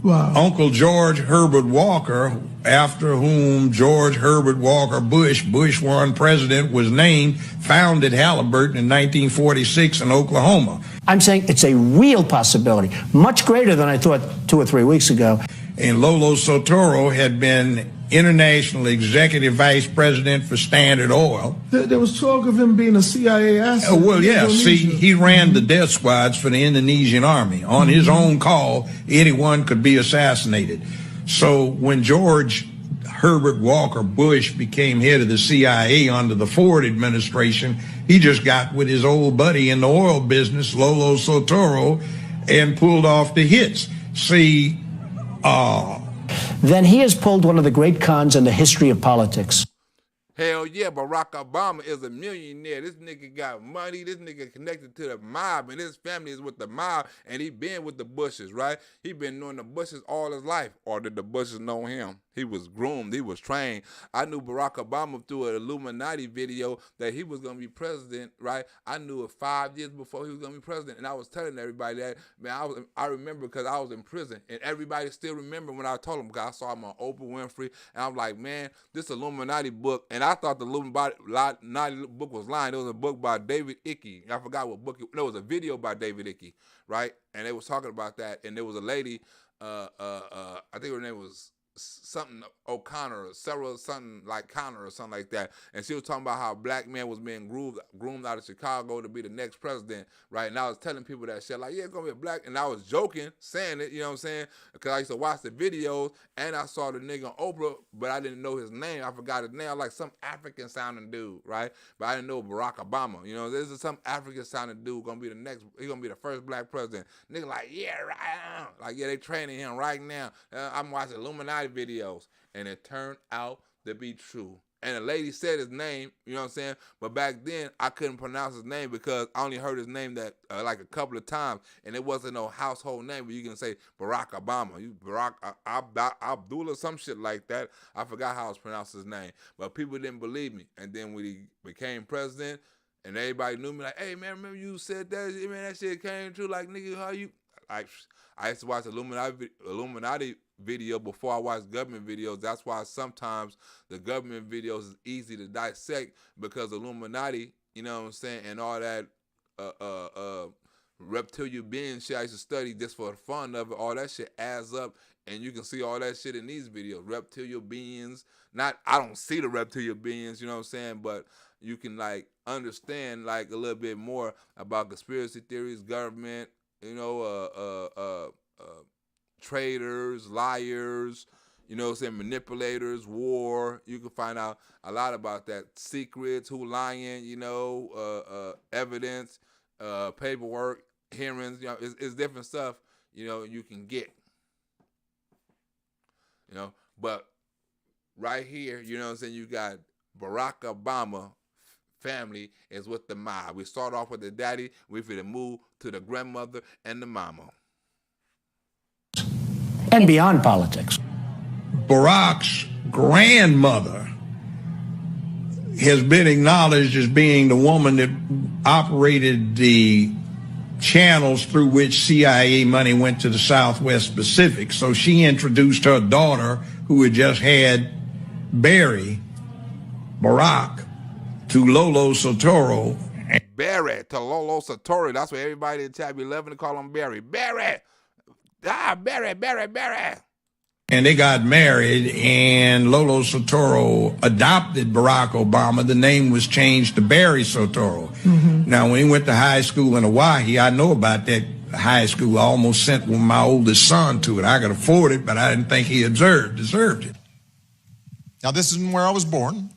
Uncle George Herbert Walker, after whom George Herbert Walker Bush, Bush 1 president, was named, founded Halliburton in 1946 in Oklahoma. I'm saying it's a real possibility, much greater than I thought 2 or 3 weeks ago. And Lolo Sotoro had been international executive vice president for Standard Oil. There was talk of him being a CIA asset. Well, yeah. See, he ran the death squads for the Indonesian army. On his own call, anyone could be assassinated. So when George Herbert Walker Bush became head of the CIA under the Ford administration, he just got with his old buddy in the oil business, Lolo Sotoro, and pulled off the hits. See, then he has pulled one of the great cons in the history of politics. Hell yeah, Barack Obama is a millionaire. This nigga got money. This nigga connected to the mob, and his family is with the mob, and he been with the Bushes, right? He been knowing the Bushes all his life. Or did the Bushes know him? He was groomed. He was trained. I knew Barack Obama through an Illuminati video that he was going to be president, right? I knew it 5 years before he was going to be president, and I was telling everybody that, man, I remember because I was in prison, and everybody still remember when I told them, because I saw him on Oprah Winfrey, and I'm like, man, this Illuminati book, and I thought the Illuminati book was lying. It was a book by David Icke. I forgot what book. There was a video by David Icke, right? And they was talking about that. And there was a lady, I think her name was something O'Connor, or Sarah something like Connor or something like that, and she was talking about how a black man was being groomed out of Chicago to be the next president, right? And I was telling people that shit, like, yeah, it's gonna be a black, and I was joking, saying it, you know what I'm saying? Because I used to watch the videos, and I saw the nigga on Oprah, but I didn't know his name. I forgot his name, like some African sounding dude, right? But I didn't know Barack Obama. You know, this is some African sounding dude gonna be the next. He's gonna be the first black president. Nigga, like, yeah, right. Like, yeah, they training him right now. I'm watching Illuminati videos, and it turned out to be true. And the lady said his name, you know what I'm saying? But back then, I couldn't pronounce his name because I only heard his name that like a couple of times, and it wasn't no household name where you can say Barack Obama, Barack Abdullah, some shit like that. I forgot how to pronounce his name, but people didn't believe me. And then when he became president, and everybody knew me, like, hey man, remember you said that? Man, that shit came true. Like, nigga, how you? Like, I used to watch Illuminati video before I watch government videos. That's why sometimes the government videos is easy to dissect, because Illuminati, you know what I'm saying, and all that reptilian being shit I used to study just for the fun of it, all that shit adds up, and you can see all that shit in these videos. Reptilian beings, I don't see the reptilian beings, you know what I'm saying, but you can like understand like a little bit more about conspiracy theories, government, you know, traitors, liars, you know what I'm saying, manipulators, war. You can find out a lot about that. Secrets, who lying, you know, evidence, paperwork, hearings, you know, it's different stuff, you know, you can get. You know, but right here, you know what I'm saying, you got Barack Obama family is with the mob. We start off with the daddy, we finna move to the grandmother and the mama. And beyond politics. Barack's grandmother has been acknowledged as being the woman that operated the channels through which CIA money went to the Southwest Pacific. So she introduced her daughter, who had just had Barry, Barack, to Lolo Soetoro. Barry to Lolo Soetoro. That's what everybody in chat be loving to call him, Barry. Barry! Barry! And they got married, and Lolo Soetoro adopted Barack Obama. The name was changed to Barry Soetoro. Mm-hmm. Now, when he went to high school in Hawaii, I know about that high school. I almost sent my oldest son to it. I could afford it, but I didn't think he deserved it. Now, this is where I was born.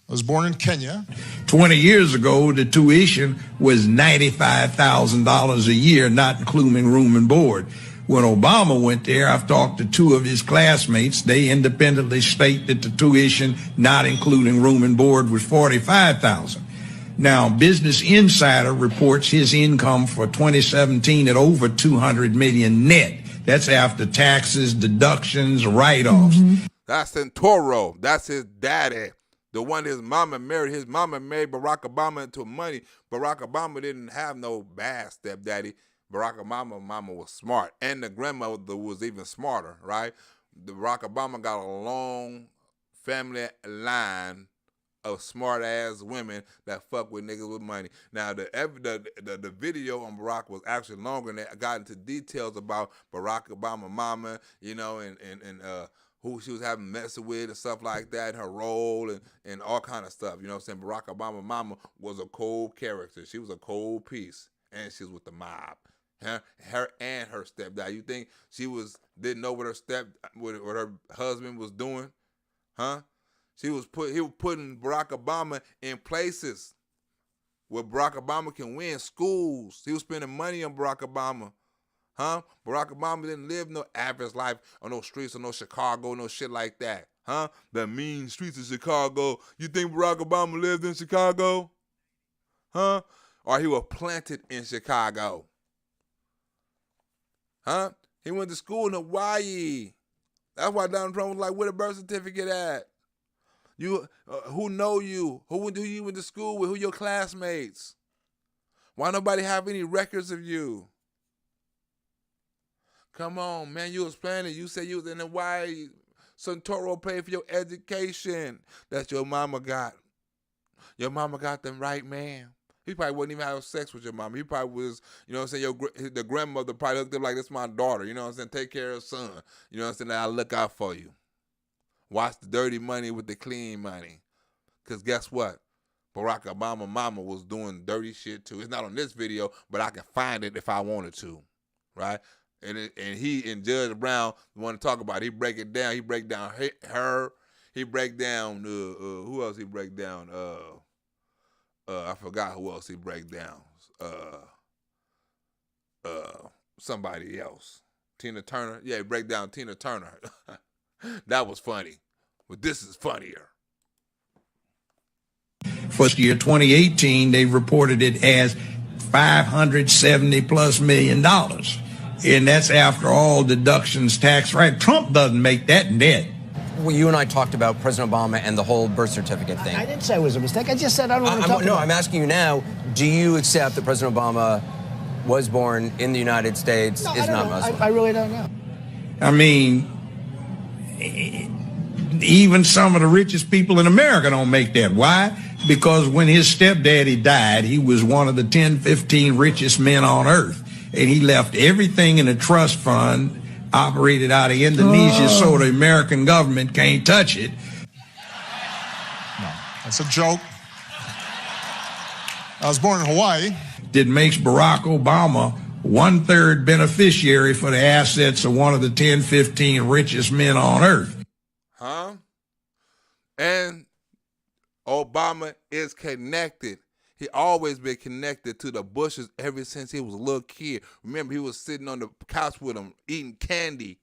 I was born in Kenya. 20 years ago, the tuition was $95,000 a year, not including room and board. When Obama went there, I've talked to two of his classmates. They independently state that the tuition, not including room and board, was $45,000. Now, Business Insider reports his income for 2017 at over $200 million net. That's after taxes, deductions, write-offs. Mm-hmm. That's Santoro. That's his daddy. The one his mama married. His mama married Barack Obama into money. Barack Obama didn't have no bad stepdaddy. Barack Obama's mama was smart. And the grandmother was even smarter, right? Barack Obama got a long family line of smart-ass women that fuck with niggas with money. Now, the video on Barack was actually longer, and it got into details about Barack Obama's mama, you know, and who she was having messing with and stuff like that, her role and all kind of stuff. You know what I'm saying? Barack Obama's mama was a cold character. She was a cold piece, and she was with the mob. Her and her stepdad. You think she didn't know what her husband was doing? Huh? He was putting Barack Obama in places where Barack Obama can win, schools. He was spending money on Barack Obama. Huh? Barack Obama didn't live no average life on those streets of no Chicago, no shit like that. Huh? The mean streets of Chicago. You think Barack Obama lived in Chicago? Huh? Or he was planted in Chicago? Huh? He went to school in Hawaii. That's why Donald Trump was like, where the birth certificate at? You, who know you? Who you went to school with? Who your classmates? Why nobody have any records of you? Come on, man, you was planning. You said you was in Hawaii. Santoro paid for your education. That's your mama got. Your mama got them right man. He probably wouldn't even have sex with your mama. He probably was, you know what I'm saying, the grandmother probably looked up like, this my daughter, you know what I'm saying, take care of her son. You know what I'm saying, I'll look out for you. Watch the dirty money with the clean money. Because guess what? Barack Obama mama was doing dirty shit too. It's not on this video, but I can find it if I wanted to, right? And he and Judge Brown want to talk about it. He break it down. He break down her. He break down, who else he break down? I forgot who else he break down. Somebody else. Tina Turner. Yeah, he break down Tina Turner. That was funny. But this is funnier. First year 2018, they reported it as $570+ million. And that's after all deductions, tax, right? Trump doesn't make that net. Well, you and I talked about President Obama and the whole birth certificate thing. I didn't say it was a mistake. I just said I don't want to talk about it. No, I'm asking you now, do you accept that President Obama was born in the United States, is not Muslim? I really don't know. I mean, even some of the richest people in America don't make that. Why? Because when his stepdaddy died, he was one of the 10, 15 richest men on earth. And he left everything in a trust fund operated out of Indonesia, so the American government can't touch it. No, that's a joke. I was born in Hawaii. That makes Barack Obama 1/3 beneficiary for the assets of one of the 10, 15 richest men on earth. Huh? And Obama is connected. He always been connected to the Bushes ever since he was a little kid. Remember, he was sitting on the couch with him, eating candy,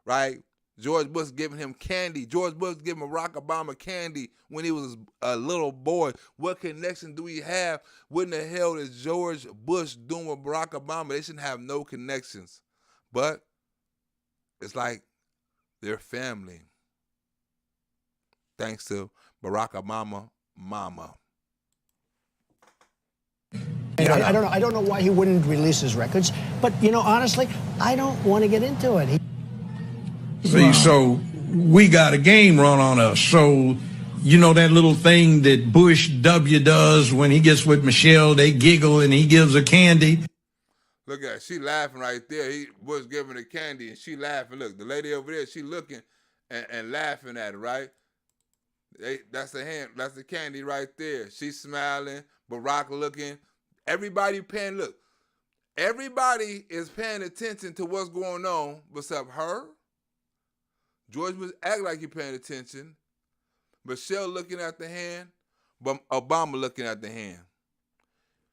right? George Bush giving him candy. George Bush giving Barack Obama candy when he was a little boy. What connection do we have? What in the hell is George Bush doing with Barack Obama? They shouldn't have no connections. But it's like they're family. Thanks to Barack Obama mama. I don't know. I don't know why he wouldn't release his records, but honestly, I don't want to get into it. So we got a game run on us. So that little thing that Bush W does when he gets with Michelle, they giggle and he gives her candy. Look at her. She laughing right there. He was giving her candy and she laughing. Look, the lady over there, she looking and laughing at her, right? That's the hand. That's the candy right there. She's smiling. Barack looking. Everybody is paying attention to what's going on except her. George Bush act like he paying attention. Michelle looking at the hand, but Obama looking at the hand.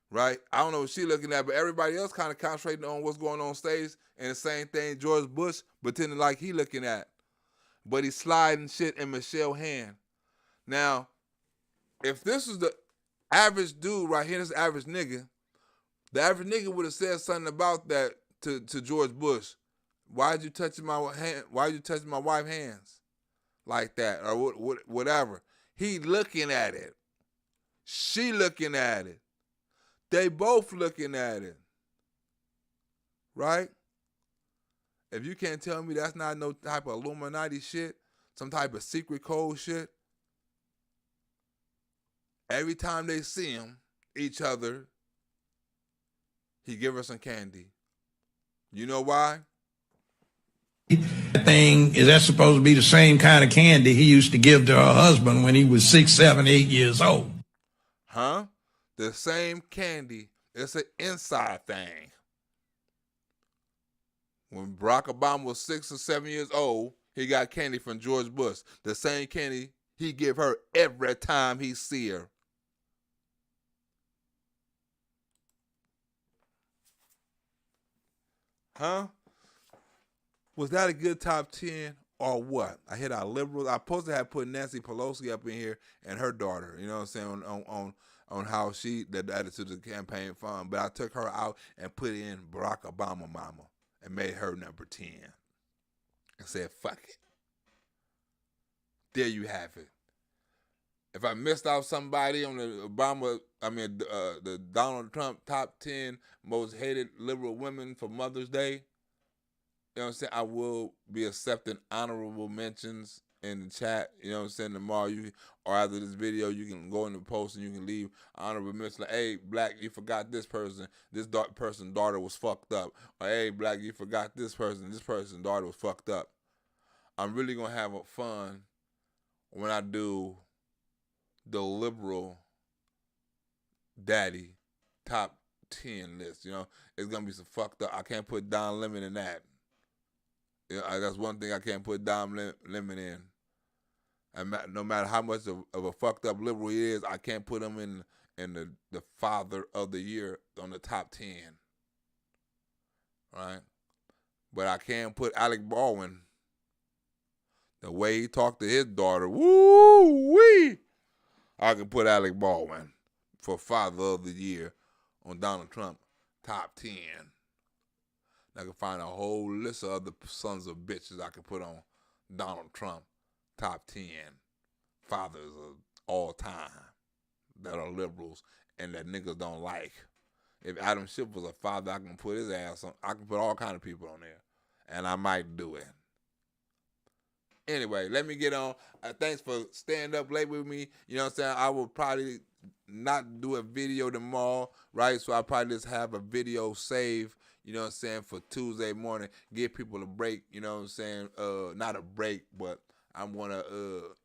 Right? I don't know what she looking at, but everybody else kind of concentrating on what's going on stage, and the same thing George Bush pretending like he looking at. But he's sliding shit in Michelle's hand. Now, if this was the average dude right here, this average nigga, the average nigga would have said something about that to George Bush. Why'd you touch my hand? Why'd you touch my wife's hands like that, or whatever? He looking at it. She looking at it. They both looking at it. Right? If you can't tell me that's not no type of Illuminati shit, some type of secret code shit. Every time they see each other, he give her some candy. You know why? Is that supposed to be the same kind of candy he used to give to her husband when he was 6, 7, 8 years old? Huh? The same candy. It's an inside thing. When Barack Obama was 6 or 7 years old, he got candy from George Bush. The same candy he give her every time he see her. Huh? Was that a good top 10 or what? I hit our liberals. I supposed to have put Nancy Pelosi up in here and her daughter, you know what I'm saying, on how she added to the campaign fund. But I took her out and put in Barack Obama mama and made her number 10. And said, fuck it. There you have it. If I missed out somebody on the the Donald Trump top 10 most hated liberal women for Mother's Day, you know what I'm saying, I will be accepting honorable mentions in the chat. You know what I'm saying? Tomorrow, or after this video, you can go in the post and you can leave honorable mention. Like, hey, Black, you forgot this person. This person's daughter was fucked up. Or, hey, Black, you forgot this person. This person's daughter was fucked up. I'm really going to have fun when I do the liberal daddy top 10 list. You know, it's going to be some fucked up. I can't put Don Lemon in that. You know, that's one thing I can't put Don Lemon in. And no matter how much of a fucked up liberal he is, I can't put him in the father of the year on the top 10. Right? But I can put Alec Baldwin. The way he talked to his daughter, woo-wee! I can put Alec Baldwin for father of the year on Donald Trump top 10. I can find a whole list of other sons of bitches I can put on Donald Trump top 10 fathers of all time that are liberals and that niggas don't like. If Adam Schiff was a father, I can put his ass on. I can put all kind of people on there, and I might do it. Anyway, let me get on. Thanks for staying up late with me. You know what I'm saying? I will probably not do a video tomorrow, right? So I'll probably just have a video saved, you know what I'm saying, for Tuesday morning. Give people a break, you know what I'm saying? Not a break, but I'm going to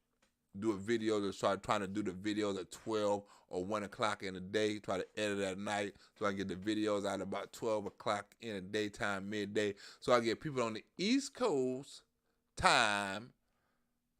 do a video to start trying to do the videos at 12 or 1 o'clock in the day. Try to edit at night so I can get the videos out about 12 o'clock in the daytime, midday. So I get people on the East Coast time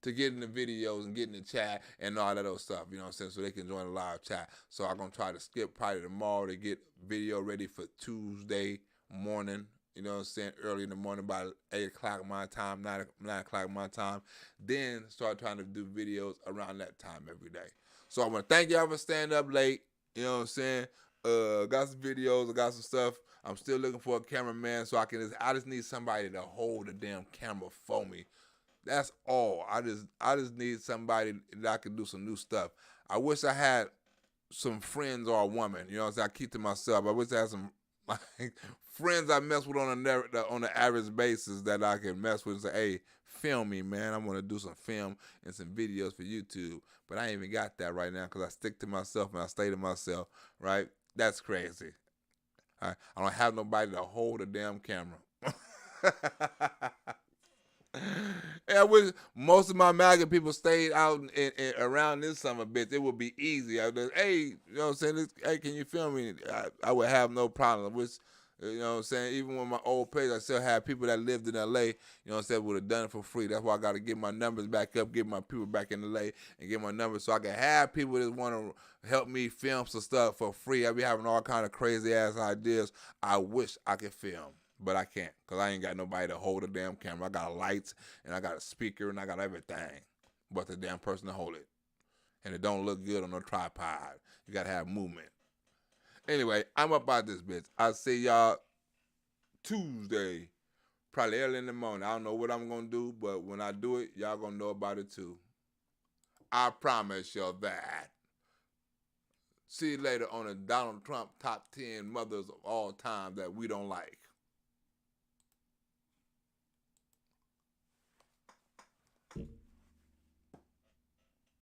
to get in the videos and get in the chat and all that other stuff, you know what I'm saying, so they can join the live chat. So I'm going to try to skip probably tomorrow to get video ready for Tuesday morning, you know what I'm saying, early in the morning, about 8 o'clock my time, 9 o'clock my time. Then start trying to do videos around that time every day. So I want to thank y'all for staying up late, you know what I'm saying. Got some videos, I got some stuff. I'm still looking for a cameraman so I just need somebody to hold the damn camera for me. That's all. I just need somebody that I can do some new stuff. I wish I had some friends or a woman. You know what I'm saying? I keep to myself. I wish I had some friends I mess with on the average basis that I can mess with and say, hey, film me, man. I want to do some film and some videos for YouTube. But I ain't even got that right now because I stick to myself and I stay to myself, right? That's crazy. I don't have nobody to hold a damn camera. I wish most of my MAGA people stayed out around this summer, bitch. It would be easy. I would, hey, you know what I'm saying? Hey, can you film me? I would have no problem. I wish, you know what I'm saying? Even with my old page, I still have people that lived in L.A., you know what I'm saying, would have done it for free. That's why I got to get my numbers back up, get my people back in L.A., and get my numbers so I can have people that want to help me film some stuff for free. I be having all kind of crazy-ass ideas I wish I could film. But I can't, because I ain't got nobody to hold a damn camera. I got lights, and I got a speaker, and I got everything. But the damn person to hold it. And it don't look good on no tripod. You got to have movement. Anyway, I'm up out this bitch. I'll see y'all Tuesday, probably early in the morning. I don't know what I'm going to do, but when I do it, y'all going to know about it too. I promise y'all that. See you later on the Donald Trump top 10 mothers of all time that we don't like.